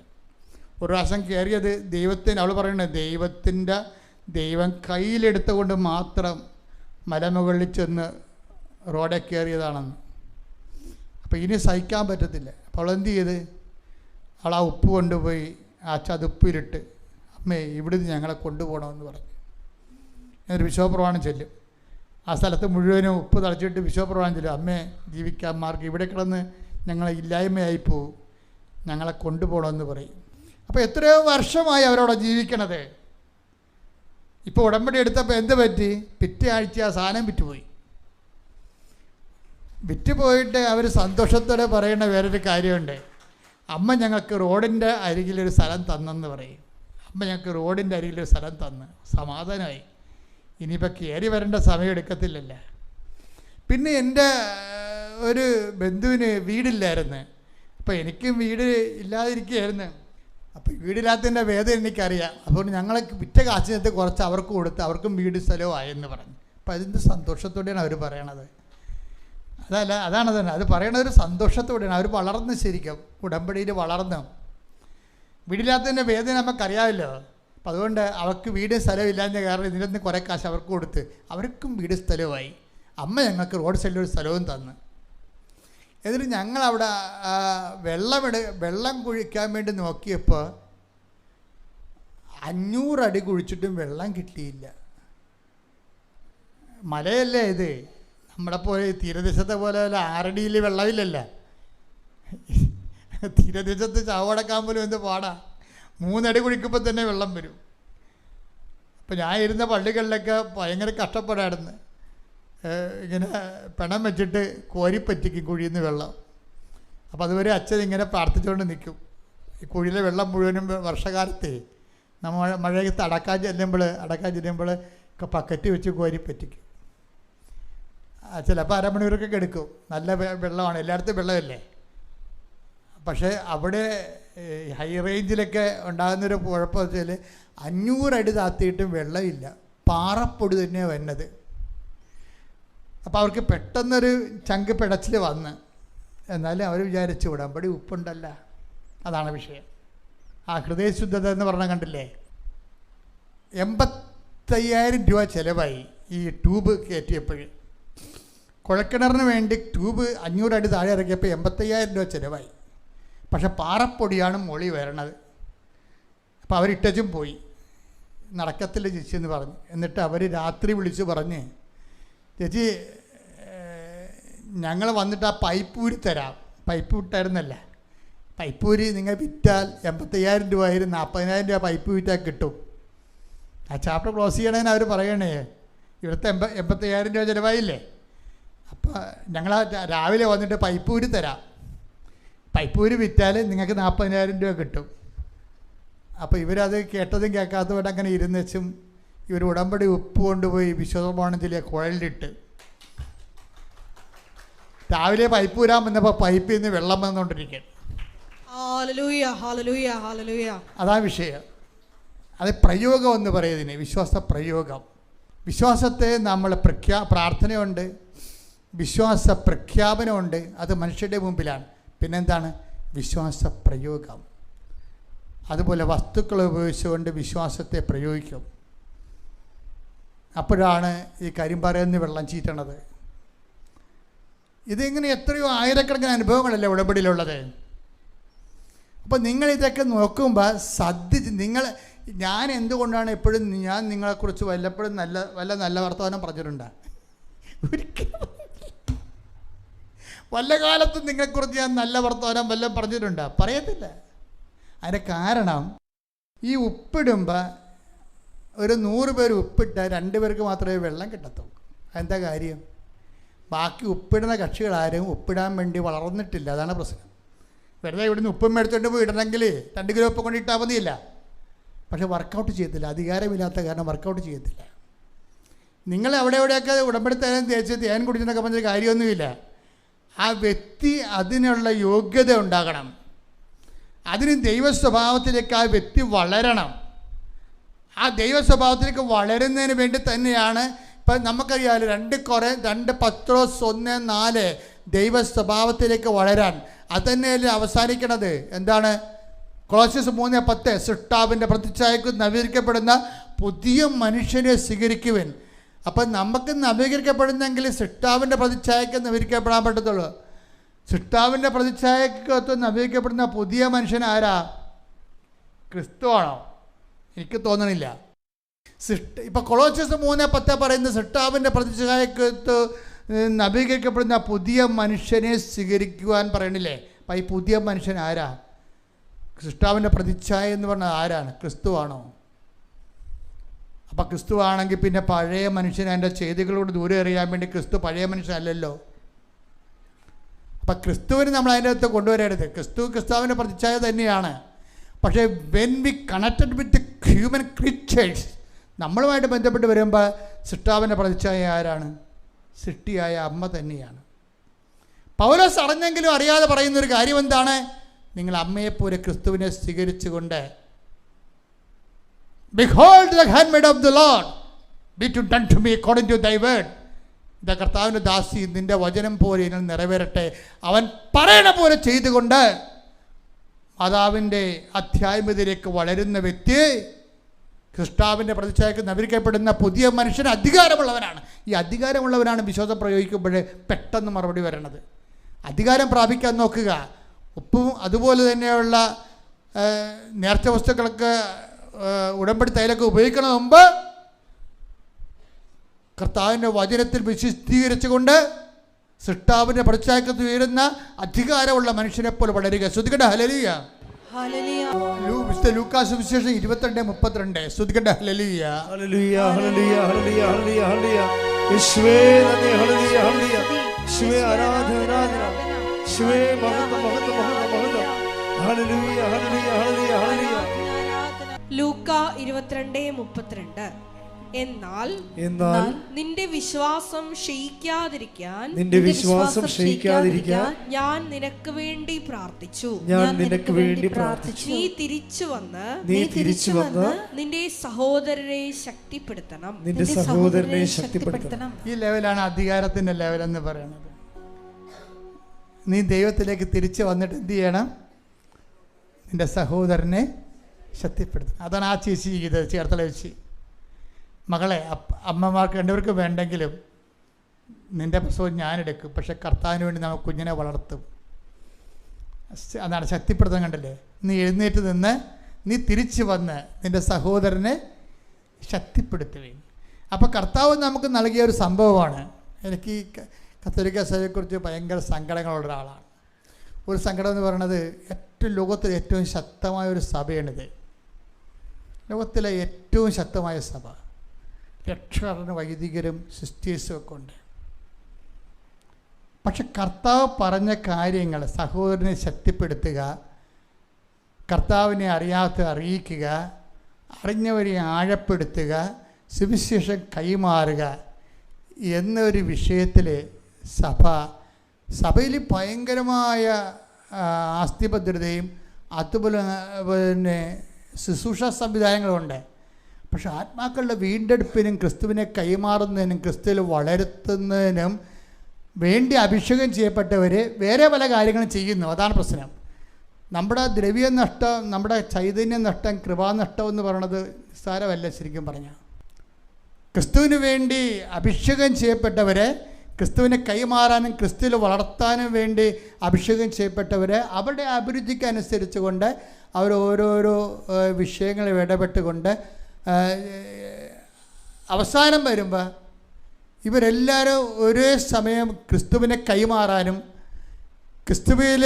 ഒരു പ്രാവശ്യം കയറിയത് ദൈവത്തിന്, അവൾ പറയുന്നത് ദൈവം കയ്യിലെടുത്തുകൊണ്ട് മാത്രം മലമുകളിൽ ചെന്ന് റോഡിൽ കയറിയതാണെന്ന്. അപ്പോൾ ഇനി സഹിക്കാൻ പറ്റത്തില്ല. അപ്പോൾ അവളെന്ത് ചെയ്ത്? അവൾ ആ ഉപ്പ് കൊണ്ടുപോയി ആ ചതുപ്പിലിട്ട്, അമ്മേ ഇവിടുന്ന് ഞങ്ങളെ കൊണ്ടുപോകണമെന്ന് പറഞ്ഞു. എന്നൊരു വിശ്വാസപ്രമാണം ചെല്ലും. ആ സ്ഥലത്ത് മുഴുവനും ഉപ്പ് തളിച്ചിട്ട് വിശ്വാസപ്രമാണം ചെല്ലും. അമ്മേ, ജീവിക്കാൻ മാർഗ്ഗം, ഇവിടെ കിടന്ന് ഞങ്ങളെ ഇല്ലായ്മയായിപ്പോവും, ഞങ്ങളെ കൊണ്ടുപോകണമെന്ന് പറയും. അപ്പോൾ എത്രയോ വർഷമായി അവരവിടെ ജീവിക്കണത്. ഇപ്പോൾ ഉടമ്പടി എടുത്തപ്പോൾ എന്ത് പറ്റി? പിറ്റേ ആഴ്ച ആ സാധനം വിറ്റുപോയി. വിറ്റുപോയിട്ട് അവർ സന്തോഷത്തോടെ പറയുന്ന വേറൊരു കാര്യമുണ്ട്. അമ്മ ഞങ്ങൾക്ക് റോഡിൻ്റെ അരികിലൊരു സ്ഥലം തന്നെന്ന് പറയും. അമ്മ ഞങ്ങൾക്ക് റോഡിൻ്റെ അരികിലൊരു സ്ഥലം തന്ന് സമാധാനമായി. ഇനിയിപ്പോൾ കയറി വരേണ്ട സമയം എടുക്കത്തില്ലല്ലോ. പിന്നെ എൻ്റെ ഒരു ബന്ധുവിന് വീടില്ലായിരുന്നു. അപ്പോൾ എനിക്കും വീട് ഇല്ലാതിരിക്കുകയായിരുന്നു. അപ്പോൾ വീടില്ലാത്തതിൻ്റെ വേദന എനിക്കറിയാം. അതുകൊണ്ട് ഞങ്ങൾ വിറ്റ കാശിനകത്ത് കുറച്ച് അവർക്ക് കൊടുത്ത് അവർക്കും വീട് സ്ഥലവുമായെന്ന് പറഞ്ഞു. അപ്പോൾ അതിൻ്റെ സന്തോഷത്തോടെയാണ് അവർ പറയണത്. അതാണ് തന്നെ അത് പറയണത്, ഒരു സന്തോഷത്തോടെയാണ്. അവർ വളർന്ന്, ശരിക്കും ഉടമ്പടിയിൽ വളർന്നു. വീടില്ലാത്തതിൻ്റെ വേദന നമുക്കറിയാമല്ലോ. അപ്പം അതുകൊണ്ട് അവർക്ക് വീട് സ്ഥലമില്ലാഞ്ഞ കാരണം ഇതിനൊന്ന് കുറേ കാശ് അവർക്ക് കൊടുത്ത് അവർക്കും വീട് സ്ഥലവുമായി. അമ്മ ഞങ്ങൾക്ക് റോഡ് സൈഡിലൊരു സ്ഥലവും തന്നു. എന്നിട്ട് ഞങ്ങളവിടെ വെള്ളം കുഴിക്കാൻ വേണ്ടി നോക്കിയപ്പോൾ 500 അടി കുഴിച്ചിട്ടും വെള്ളം കിട്ടിയില്ല. മലയല്ലേ ഇത്, നമ്മുടെ പോലെ തീരദേശത്തെ പോലെ 6 അടിയിൽ വെള്ളമില്ലല്ലോ. തീരദേശത്ത് ചാവടക്കാൻ പോലും എന്ത് പാടാ, 3 അടി കുഴിക്കുമ്പോൾ തന്നെ വെള്ളം വരും. അപ്പം ഞാൻ ഇരുന്ന പള്ളികളിലൊക്കെ ഭയങ്കര കഷ്ടപ്പാടായിരുന്നു. ഇങ്ങനെ പിണം വെച്ചിട്ട് കോരിപ്പറ്റിക്കും കുഴിയിൽ നിന്ന് വെള്ളം. അപ്പോൾ അതുവരെ അച്ഛൻ ഇങ്ങനെ പ്രാർത്ഥിച്ചുകൊണ്ട് നിൽക്കും. ഈ കുഴിയിലെ വെള്ളം മുഴുവനും വർഷകാലത്തെ നമ്മൾ മഴയത്ത് അടക്കാൻ ചെല്ലുമ്പോൾ ബക്കറ്റ് വെച്ച് കോരിപ്പറ്റിക്കും. ചിലപ്പോൾ അരമണിക്കൂറൊക്കെ എടുക്കും. നല്ല വെള്ളമാണ്, എല്ലായിടത്തും വെള്ളമല്ലേ. പക്ഷേ അവിടെ ഹൈ റേഞ്ചിലൊക്കെ ഉണ്ടാകുന്നൊരു കുഴപ്പം വെച്ചാൽ 500 അടി താത്തിയിട്ടും വെള്ളമില്ല, പാറപ്പൊടി തന്നെയാണ് വരുന്നത്. അപ്പോൾ അവർക്ക് പെട്ടെന്നൊരു ചങ്ക് പിടച്ചിൽ വന്ന്, എന്നാലും അവർ വിചാരിച്ചു ഉടമ്പടി ഉപ്പുണ്ടല്ല. അതാണ് വിഷയം. ആ ഹൃദയശുദ്ധത എന്ന് പറഞ്ഞാൽ കണ്ടില്ലേ, 85,000 രൂപ ചിലവായി ഈ ട്യൂബ് കയറ്റിയപ്പോൾ. കുഴക്കിണറിന് വേണ്ടി ട്യൂബ് 500 അടി താഴെ ഇറക്കിയപ്പോൾ 85,000 രൂപ ചിലവായി. പക്ഷെ പാറപ്പൊടിയാണ് മുകളിൽ വരണത്. അപ്പോൾ അവരിട്ടും പോയി, നടക്കത്തില്ല ചേച്ചി എന്ന് പറഞ്ഞു. എന്നിട്ട് അവർ രാത്രി വിളിച്ച് പറഞ്ഞ്, ചേച്ചി ഞങ്ങൾ വന്നിട്ട് ആ പൈപ്പ് ഊരി തരാം. പൈപ്പ് വിട്ടായിരുന്നല്ല, പൈപ്പ് ഊരി നിങ്ങൾ വിറ്റാൽ 85,000 രൂപ 40,000 രൂപ പൈപ്പ് വിറ്റാൽ കിട്ടും. ആ ചാപ്റ്റർ ക്ലോസ് ചെയ്യണതിന് അവർ പറയണേ, ഇവിടുത്തെ 85,000 രൂപ ചിലവായില്ലേ, അപ്പോൾ ഞങ്ങൾ രാവിലെ വന്നിട്ട് പൈപ്പ് ഊരി തരാം. പൈപ്പ് ഊരി വിറ്റാൽ നിങ്ങൾക്ക് 40,000 രൂപ കിട്ടും. അപ്പോൾ ഇവരത് കേട്ടതും കേൾക്കാത്തതുകൊണ്ട് അങ്ങനെ ഇരുന്ന് വെച്ചും ഇവർ ഉടമ്പടി ഉപ്പ് കൊണ്ടുപോയി വിശ്വപ്രമാണത്തിലെ കുഴലിലിട്ട് രാവിലെ പൈപ്പ് ഊരാൻ വന്നപ്പോൾ പൈപ്പിൽ നിന്ന് വെള്ളം വന്നുകൊണ്ടിരിക്കുകയാണ്. അതാ വിഷയം. അത് പ്രയോഗം എന്ന് പറയുന്നതിന് വിശ്വാസ പ്രയോഗം. വിശ്വാസത്തെ നമ്മൾ പ്രാർത്ഥനയുണ്ട്, വിശ്വാസ പ്രഖ്യാപനമുണ്ട്, അത് മനുഷ്യരുടെ മുമ്പിലാണ്. പിന്നെന്താണ് വിശ്വാസ പ്രയോഗം. അതുപോലെ വസ്തുക്കൾ ഉപയോഗിച്ചുകൊണ്ട് വിശ്വാസത്തെ പ്രയോഗിക്കും. അപ്പോഴാണ് ഈ കരിമ്പാറയെന്ന് വെള്ളം ചീറ്റണത്. ഇതിങ്ങനെ എത്രയോ ആയിരക്കണക്കിന് അനുഭവങ്ങളല്ലേ ഉടമ്പടിയിലുള്ളത്. അപ്പോൾ നിങ്ങളിതൊക്കെ നോക്കുമ്പോൾ ഞാൻ എന്തുകൊണ്ടാണ് എപ്പോഴും ഞാൻ നിങ്ങളെക്കുറിച്ച് വല്ലപ്പോഴും നല്ല വർത്തമാനം പറഞ്ഞിട്ടുണ്ട്? ഒരിക്കലും വല്ല കാലത്തും നിങ്ങളെക്കുറിച്ച് ഞാൻ നല്ല വർത്തമാനം വല്ലതും പറഞ്ഞിട്ടുണ്ട്? പറയത്തില്ല. അതിൻ്റെ കാരണം ഈ ഉപ്പിടുമ്പോൾ ഒരു 100 പേര് ഉപ്പിട്ട 2 പേർക്ക് മാത്രമേ വെള്ളം കിട്ടത്തുള്ളൂ. അതെന്താ കാര്യം? ബാക്കി ഉപ്പിടുന്ന കക്ഷികളാരും ഉപ്പിടാൻ വേണ്ടി വളർന്നിട്ടില്ല. അതാണ് പ്രശ്നം. വെറുതെ ഇവിടുന്ന് ഉപ്പും മേടിച്ചുകൊണ്ട് പോയി ഇടണമെങ്കിൽ 2 കിലോ ഉപ്പ് കൊണ്ട് ഇട്ടാൽ മതിയില്ല. പക്ഷെ വർക്കൗട്ട് ചെയ്യത്തില്ല. അധികാരമില്ലാത്ത കാരണം വർക്കൗട്ട് ചെയ്യത്തില്ല. നിങ്ങൾ എവിടെയൊക്കെ ഉടമ്പടി തേച്ച് തേൻ കുടിച്ചെന്നൊക്കെ പറഞ്ഞൊരു കാര്യമൊന്നുമില്ല. ആ വ്യക്തി അതിനുള്ള യോഗ്യത ഉണ്ടാകണം. അതിന് ദൈവ സ്വഭാവത്തിലേക്ക് ആ വ്യക്തി വളരണം. ആ ദൈവ സ്വഭാവത്തിലേക്ക് വളരുന്നതിന് വേണ്ടി തന്നെയാണ് ഇപ്പം നമുക്കറിയാമല്ലോ 2 പത്രോസ് 1:4 ദൈവ സ്വഭാവത്തിലേക്ക് വളരാൻ. അത് തന്നെയല്ലേ അവസാനിക്കണത്. എന്താണ്? കൊളോസ്യസ് 3:10 സൃഷ്ടാവിൻ്റെ പ്രതിച്ഛായക്ക് നവീകരിക്കപ്പെടുന്ന പുതിയ മനുഷ്യനെ സ്വീകരിക്കുവാൻ. അപ്പം നമുക്ക് നവീകരിക്കപ്പെടുന്നെങ്കിൽ സൃഷ്ടാവിൻ്റെ പ്രതിച്ഛായക്ക് നവീകരിക്കപ്പെടാൻ പറ്റത്തുള്ളൂ. സൃഷ്ടാവിൻ്റെ പ്രതിച്ഛായക്കകത്ത് നവീകരിക്കപ്പെടുന്ന പുതിയ മനുഷ്യൻ ആരാ? ക്രിസ്തുവാണോ? എനിക്ക് തോന്നണില്ല. ഇപ്പം കൊളോസ്യസ് 3:10 പറയുന്ന സൃഷ്ടാവിൻ്റെ പ്രതിച്ഛായക്കകത്ത് നവീകരിക്കപ്പെടുന്ന പുതിയ മനുഷ്യനെ സ്വീകരിക്കുവാൻ പറയണില്ലേ? അപ്പം ഈ പുതിയ മനുഷ്യൻ ആരാ? സൃഷ്ടാവിൻ്റെ പ്രതിച്ഛായ എന്ന് പറഞ്ഞാൽ ആരാണ്? ക്രിസ്തുവാണോ? അപ്പം ക്രിസ്തുവാണെങ്കിൽ പിന്നെ പഴയ മനുഷ്യൻ അതിൻ്റെ ചെയ്തികളോട് ദൂരെ എറിയാൻ വേണ്ടി ക്രിസ്തു പഴയ മനുഷ്യനല്ലല്ലോ. അപ്പം ക്രിസ്തുവിന് നമ്മൾ അതിൻ്റെ അകത്ത് കൊണ്ടുവരരുത്. ക്രിസ്തുവിൻ്റെ പ്രതിച്ഛായ തന്നെയാണ്. പക്ഷേ when we connected with human creatures, നമ്മളുമായിട്ട് ബന്ധപ്പെട്ട് വരുമ്പോൾ സൃഷ്ടാവിൻ്റെ പ്രതിച്ഛായ ആരാണ്? സൃഷ്ടിയായ അമ്മ തന്നെയാണ്. പൗലോസ് അറിഞ്ഞെങ്കിലും അറിയാതെ പറയുന്നൊരു കാര്യം എന്താണ്? നിങ്ങൾ അമ്മയെപ്പോലെ ക്രിസ്തുവിനെ സ്വീകരിച്ചുകൊണ്ട് Behold the handmaid of the Lord, be it done to me according to thy word. ഇതാ കർത്താവിൻ്റെ ദാസി, നിന്റെ വചനം പോലെ ഇതിൽ നിറവേറട്ടെ. അവൻ പറയണ പോലെ ചെയ്തുകൊണ്ട് മാതാവിൻ്റെ അധ്യാത്മികതയിലേക്ക് വളരുന്ന വ്യക്തി കർത്താവിൻ്റെ പ്രതിച്ഛായക്ക് നവീകരിക്കപ്പെടുന്ന പുതിയ മനുഷ്യൻ അധികാരമുള്ളവനാണ്. ഈ അധികാരമുള്ളവനാണ് വിശ്വാസം പ്രയോഗിക്കുമ്പോഴേ പെട്ടെന്ന് മറുപടി വരണത്. അധികാരം പ്രാപിക്കാൻ നോക്കുക. ഉപ്പും അതുപോലെ തന്നെയുള്ള നേർച്ച വസ്തുക്കളൊക്കെ ഉടമ്പടി തൈലൊക്കെ ഉപയോഗിക്കണ മുമ്പ് കർത്താവിൻ്റെ വചനത്തിൽ വിശുദ്ധീകരിച്ചുകൊണ്ട് സൃഷ്ടാവിൻ്റെ പ്രതിച്ഛായക്കത്ത് ഉയരുന്ന അധികാരമുള്ള മനുഷ്യനെ പോലെ വളരുക. ശ്രുതിക്കട്ടെ ഹല്ലേലൂയ. വിശുദ്ധ ലൂക്കാസ് സുവിശേഷം 22:32. ശ്രുതിക്കട്ടെ ഹല്ലേലൂയ. ഹല്ലേലൂയ ഹല്ലേലൂയ ഹല്ലേലൂയ ഹല്ലേലൂയ ഹല്ലേലൂയ. യേശുവേ നന്ദി. ഹല്ലേലൂയ ഹല്ലേലൂയ. യേശുവേ ആരാധന ആരാധന. യേശുവേ മഹത്വം മഹത്വം മഹത്വം മഹത്വം. ഹല്ലേലൂയ ഹല്ലേലൂയ ഹല്ലേലൂയ ഹല്ലേലൂയ. ലൂക്ക 22:32. എന്നാൽ നിന്റെ വിശ്വാസം ക്ഷയിക്കാതിരിക്കാൻ ഞാൻ നിനക്ക് വേണ്ടി പ്രാർത്ഥിച്ചു. നീ തിരിച്ചു വന്ന് നിന്റെ സഹോദരനെ ശക്തിപ്പെടുത്തണം. ഈ ലെവലാണ് അധികാരത്തിന്റെ ലെവൽ എന്ന് പറയുന്നത്. നീ ദൈവത്തിലേക്ക് തിരിച്ചു വന്നിട്ട് എന്ത് ചെയ്യണം? നിന്റെ സഹോദരനെ ശക്തിപ്പെടുത്തണം. അതാണ് ആ ചേച്ചി ചെയ്തത്. ചേർത്തല വെച്ച് മകളെ, അമ്മമാർക്ക് രണ്ടുപേർക്ക് വേണ്ടെങ്കിലും നിൻ്റെ പ്രസവം ഞാനെടുക്കും, പക്ഷെ കർത്താവിന് വേണ്ടി നമ്മൾ കുഞ്ഞിനെ വളർത്തും. അതാണ് ശക്തിപ്പെടുത്താൻ. കണ്ടില്ലേ? നീ എഴുന്നേറ്റ് നിന്ന് നീ തിരിച്ചു വന്ന് നിൻ്റെ സഹോദരനെ ശക്തിപ്പെടുത്തുകയും. അപ്പോൾ കർത്താവ് നമുക്ക് നൽകിയ ഒരു സംഭവമാണ്. എനിക്ക് ഈ കത്തോലിക്ക സഭയെക്കുറിച്ച് ഭയങ്കര സങ്കടങ്ങളുള്ള ഒരാളാണ്. ഒരു സങ്കടം എന്ന് പറയുന്നത്, ലോകത്തിലെ ഏറ്റവും ശക്തമായ ഒരു സഭയാണിത്. ലോകത്തിലെ ഏറ്റവും ശക്തമായ സഭ. രക്ഷകർണ വൈദികരും സിസ്റ്റേഴ്സും ഒക്കെ ഉണ്ട്. പക്ഷെ കർത്താവ് പറഞ്ഞ കാര്യങ്ങൾ, സഹോദരനെ ശക്തിപ്പെടുത്തുക, കർത്താവിനെ അറിയാത്ത അറിയിക്കുക, അറിഞ്ഞവരെ ആഴപ്പെടുത്തുക, സുവിശേഷം കൈമാറുക എന്നൊരു വിഷയത്തിൽ സഭയിൽ ഭയങ്കരമായ ആസ്തിഭദ്രതയും അതുപോലെ തന്നെ ശുശ്രൂഷ സംവിധാനങ്ങളുണ്ട്. പക്ഷെ ആത്മാക്കളുടെ വീണ്ടെടുപ്പിനും ക്രിസ്തുവിനെ കൈമാറുന്നതിനും ക്രിസ്തുവിൽ വളർത്തുന്നതിനും വേണ്ടി അഭിഷേകം ചെയ്യപ്പെട്ടവർ വേറെ പല കാര്യങ്ങളും ചെയ്യുന്നു. അതാണ് പ്രശ്നം. നമ്മുടെ ദ്രവ്യ നഷ്ടം, നമ്മുടെ ചൈതന്യ നഷ്ടം, കൃപാനഷ്ടം എന്ന് പറയുന്നത് നിസ്സാരമല്ല. ശരിക്കും പറഞ്ഞാൽ ക്രിസ്തുവിന് വേണ്ടി അഭിഷേകം ചെയ്യപ്പെട്ടവരെ ക്രിസ്തുവിനെ കൈമാറാനും ക്രിസ്തുവിൽ വളർത്താനും വേണ്ടി അഭിഷേകം ചെയ്യപ്പെട്ടവരെ അവരുടെ അഭിരുചിക്ക് അനുസരിച്ച് കൊണ്ട് അവർ ഓരോരോ വിഷയങ്ങളിൽ ഇടപെട്ടുകൊണ്ട് അവസാനം വരുമ്പോൾ ഇവരെല്ലാവരും ഒരേ സമയം ക്രിസ്തുവിനെ കൈമാറാനും ക്രിസ്തുവിൽ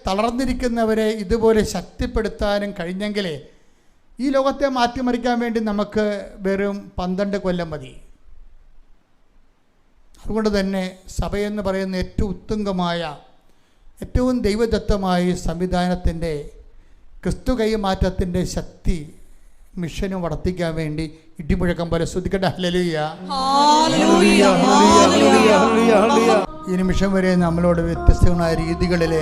തളർന്നിരിക്കുന്നവരെ ഇതുപോലെ ശക്തിപ്പെടുത്താനും കഴിഞ്ഞെങ്കിലേ ഈ ലോകത്തെ മാറ്റിമറിക്കാൻ വേണ്ടി നമുക്ക് വെറും 12 കൊല്ലം മതി. അതുകൊണ്ട് തന്നെ സഭയെന്ന് പറയുന്ന ഏറ്റവും ഉത്തുംഗമായ, ഏറ്റവും ദൈവദത്തമായ സംവിധാനത്തിൻ്റെ ക്രിസ്തു കൈമാറ്റത്തിൻ്റെ ശക്തി മിഷനും വർദ്ധിക്കാൻ വേണ്ടി ഇടിമുഴക്കം പോലെ ശ്രദ്ധിക്കട്ടെ. ഹല്ലേലൂയ. ഈ നിമിഷം വരെ നമ്മളോട് വ്യത്യസ്തമായ രീതികളിൽ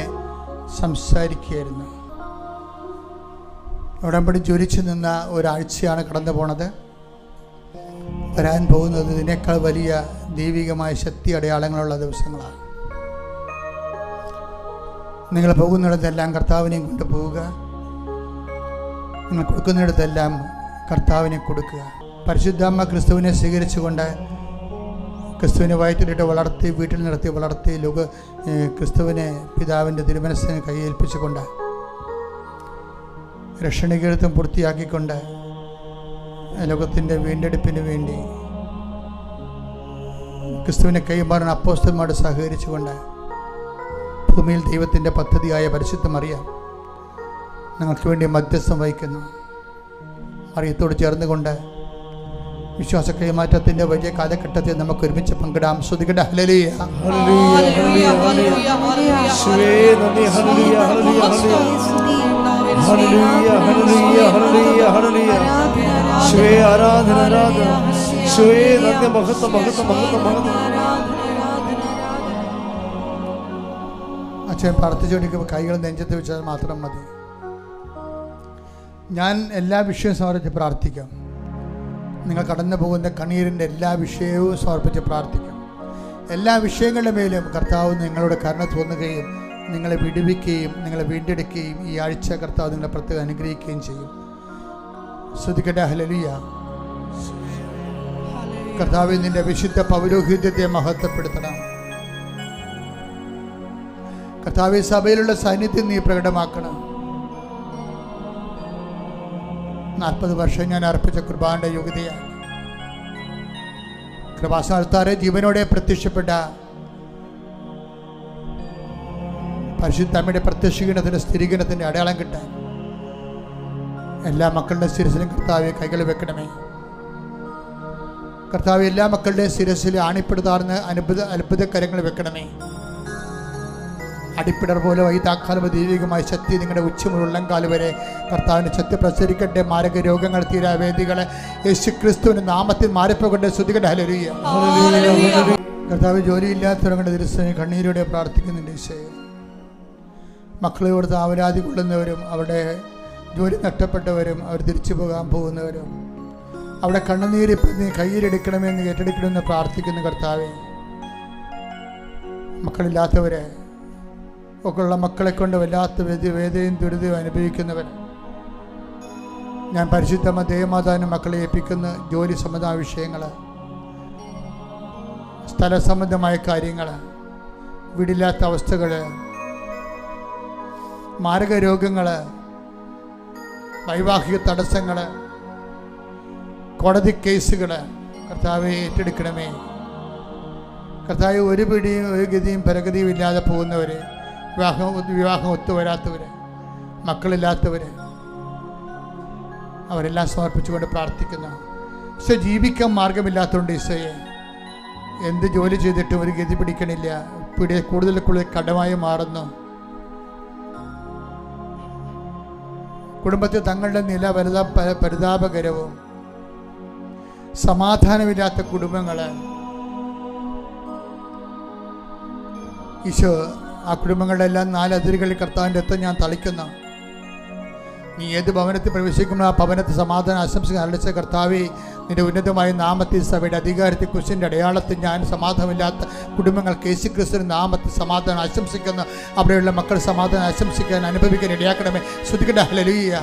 സംസാരിക്കുകയായിരുന്നു. ഉടമ്പടി ജ്വലിച്ചു നിന്ന ഒരാഴ്ചയാണ് കടന്നു പോണത്. വരാൻ പോകുന്നത് ഇതിനേക്കാൾ വലിയ ദൈവികമായ ശക്തി അടയാളങ്ങളുള്ള ദിവസങ്ങളാണ്. നിങ്ങൾ പോകുന്നിടത്തെല്ലാം കർത്താവിനെയും കൊണ്ട് പോവുക. നിങ്ങൾ കൊടുക്കുന്നിടത്തെല്ലാം കർത്താവിനെ കൊടുക്കുക. പരിശുദ്ധാമ്മ ക്രിസ്തുവിനെ സ്വീകരിച്ചുകൊണ്ട് ക്രിസ്തുവിനെ വയറ്റിലിട്ട് വളർത്തി, വീട്ടിൽ നിർത്തി വളർത്തി, ക്രിസ്തുവിനെ പിതാവിൻ്റെ തിരുമനസ്സിനെ കൈയേൽപ്പിച്ചുകൊണ്ട് രക്ഷണീകൃതം പൂർത്തിയാക്കിക്കൊണ്ട് ലോകത്തിൻ്റെ വീണ്ടെടുപ്പിന് വേണ്ടി ക്രിസ്തുവിനെ കൈമാറാൻ അപ്പോസ്തലന്മാരോട് സഹകരിച്ചുകൊണ്ട് ഭൂമിയിൽ ദൈവത്തിൻ്റെ പദ്ധതിയായ പരിശുദ്ധ മറിയം ഞങ്ങൾക്ക് വേണ്ടി മധ്യസ്ഥം വഹിക്കുന്നു. മറിയത്തോട് ചേർന്നുകൊണ്ട് വിശ്വാസ കൈമാറ്റത്തിൻ്റെ വലിയ കാലഘട്ടത്തെ നമുക്ക് ഒരുമിച്ച് പങ്കിടാം. ശ്രുതികട ഹല്ലേലൂയ. ആരാധന ആരാധന. മഹത്വം മഹത്വം മഹത്വം മഹത്വം. അച്ഛൻ പ്രാർത്ഥിച്ചുകൊണ്ടിരിക്കുമ്പോൾ കൈകൾ നെഞ്ചത്ത് വെച്ചാൽ മാത്രം മതി. ഞാൻ എല്ലാ വിഷയവും സമർപ്പിച്ച് പ്രാർത്ഥിക്കാം. നിങ്ങൾ കടന്നു പോകുന്ന കണ്ണീരിൻ്റെ എല്ലാ വിഷയവും സമർപ്പിച്ച് പ്രാർത്ഥിക്കാം. എല്ലാ വിഷയങ്ങളുടെ മേലും കർത്താവ് നിങ്ങളുടെ കരുണ തോന്നുകയും നിങ്ങളെ വിടുവിക്കുകയും നിങ്ങളെ വീണ്ടെടുക്കുകയും ഈ ആഴ്ച കർത്താവ് നിങ്ങളെ പ്രത്യേകം അനുഗ്രഹിക്കുകയും ചെയ്യും. ശ്രദ്ധിക്കട്ടെ. ഹല്ലേലൂയ. കർത്താവ് നിന്റെ വിശുദ്ധ പൗരോഹിത്യത്തെ മഹത്വപ്പെടുത്തണം. കർത്താവ് സഭയിലുള്ള സാന്നിധ്യം നീ പ്രകടമാക്കണം. 40 വർഷം ഞാൻ അർപ്പിച്ച കൃപാന്റെ യോഗ്യതയാണ്. കൃപാസ്ഥാനത്താറെ ജീവനോടെ പ്രത്യക്ഷപ്പെട്ട പരിശുദ്ധ അമ്മയുടെ പ്രത്യക്ഷീകരണത്തിന്റെ സ്ഥിരീകരണത്തിന്റെ അടയാളം കിട്ടാൻ എല്ലാ മക്കളുടെ ശിരസിലും കർത്താവെ കൈകൾ വെക്കണമേ. കർത്താവ് എല്ലാ മക്കളുടെയും ശിരസിൽ ആണിപ്പെടുത്താർന്ന അത്ഭുത കരങ്ങൾ വെക്കണമേ. അടിപ്പിടർ പോലെ വൈതാക്കാലം ദൈവികമായ ശക്തി നിങ്ങളുടെ ഉച്ചമുള്ള ഉള്ളംകാല് വരെ കർത്താവിൻ്റെ ശക്തി പ്രസരിക്കട്ടെ. മാരക രോഗങ്ങൾ തീരാ വേദികളെ യേശുക്രിസ്തുവിന്റെ നാമത്തിൽ മാറിപ്പോകട്ടെ. ശ്രുതികട്ടെ. ഹല്ലേലൂയ. കർത്താവ് ജോലിയില്ലാത്തവരുടെ ദിവസം കണ്ണീരോടെ പ്രാർത്ഥിക്കുന്നുണ്ട്. ഈശോയെ, മക്കളെ കൊടുത്ത് ആവരാതി കൊള്ളുന്നവരും അവിടെ ജോലി നഷ്ടപ്പെട്ടവരും അവർ തിരിച്ചു പോകാൻ പോകുന്നവരും അവിടെ കണ്ണുനീരിപ്പ് നീ കയ്യിലെടുക്കണമെന്ന് ഏറ്റെടുക്കണമെന്ന് പ്രാർത്ഥിക്കുന്നു. കർത്താവെ, മക്കളില്ലാത്തവരെ ഒക്കെയുള്ള മക്കളെ കൊണ്ട് വല്ലാത്ത വേദനയും ദുരിതവും അനുഭവിക്കുന്നവർ ഞാൻ പരിശുദ്ധമ ദേവമാതാവിന് മക്കളെ ഏൽപ്പിക്കുന്ന ജോലി സംബന്ധമായ വിഷയങ്ങൾ, സ്ഥല സംബന്ധമായ കാര്യങ്ങൾ, വീടില്ലാത്ത അവസ്ഥകൾ, മാരക രോഗങ്ങൾ, വൈവാഹിക തടസ്സങ്ങൾ, കോടതി കേസുകൾ കർത്താവെ ഏറ്റെടുക്കണമേ. കർത്താവ് ഒരു പിടിയും ഒരു ഗതിയും പരഗതിയും ഇല്ലാതെ പോകുന്നവർ, വിവാഹം ഒത്തുവരാത്തവർ, മക്കളില്ലാത്തവർ അവരെല്ലാം സമർപ്പിച്ചുകൊണ്ട് പ്രാർത്ഥിക്കുന്നു. ഈശോ, ജീവിക്കാൻ മാർഗമില്ലാത്തതുകൊണ്ട് ഈശോയെ എന്ത് ജോലി ചെയ്തിട്ടും ഒരു ഗതി പിടിക്കണില്ല. കൂടുതൽ കടമായി മാറുന്നു. കുടുംബത്തിൽ തങ്ങളുടെ നില പരിതാപകരവും സമാധാനമില്ലാത്ത കുടുംബങ്ങൾ ഈശോ, ആ കുടുംബങ്ങളുടെ എല്ലാം 4 അതിരുകളിൽ കർത്താവിൻ്റെ രക്തം ഞാൻ തളിക്കുന്നു. നീ ഏത് ഭവനത്തിൽ പ്രവേശിക്കുമ്പോൾ ആ ഭവനത്തിൽ സമാധാനം ആശംസിക്കാൻ അരളിച്ച കർത്താവെ, നിന്റെ ഉന്നതമായ നാമത്തിൽ സഭയുടെ അധികാരത്തിൽ കുരിശിൻ്റെ അടയാളത്തിൽ ഞാൻ സമാധാനമില്ലാത്ത കുടുംബങ്ങൾക്ക് യേശുക്രിസ്തുവിന്റെ നാമത്തിൽ സമാധാനം ആശംസിക്കുന്നു. അവിടെയുള്ള മക്കൾ സമാധാനം ആശംസിക്കാൻ അനുഭവിക്കാൻ ഇടയാക്കണമേ. ശ്രുതിക്കട്ടെ. ഹല്ലേലൂയ.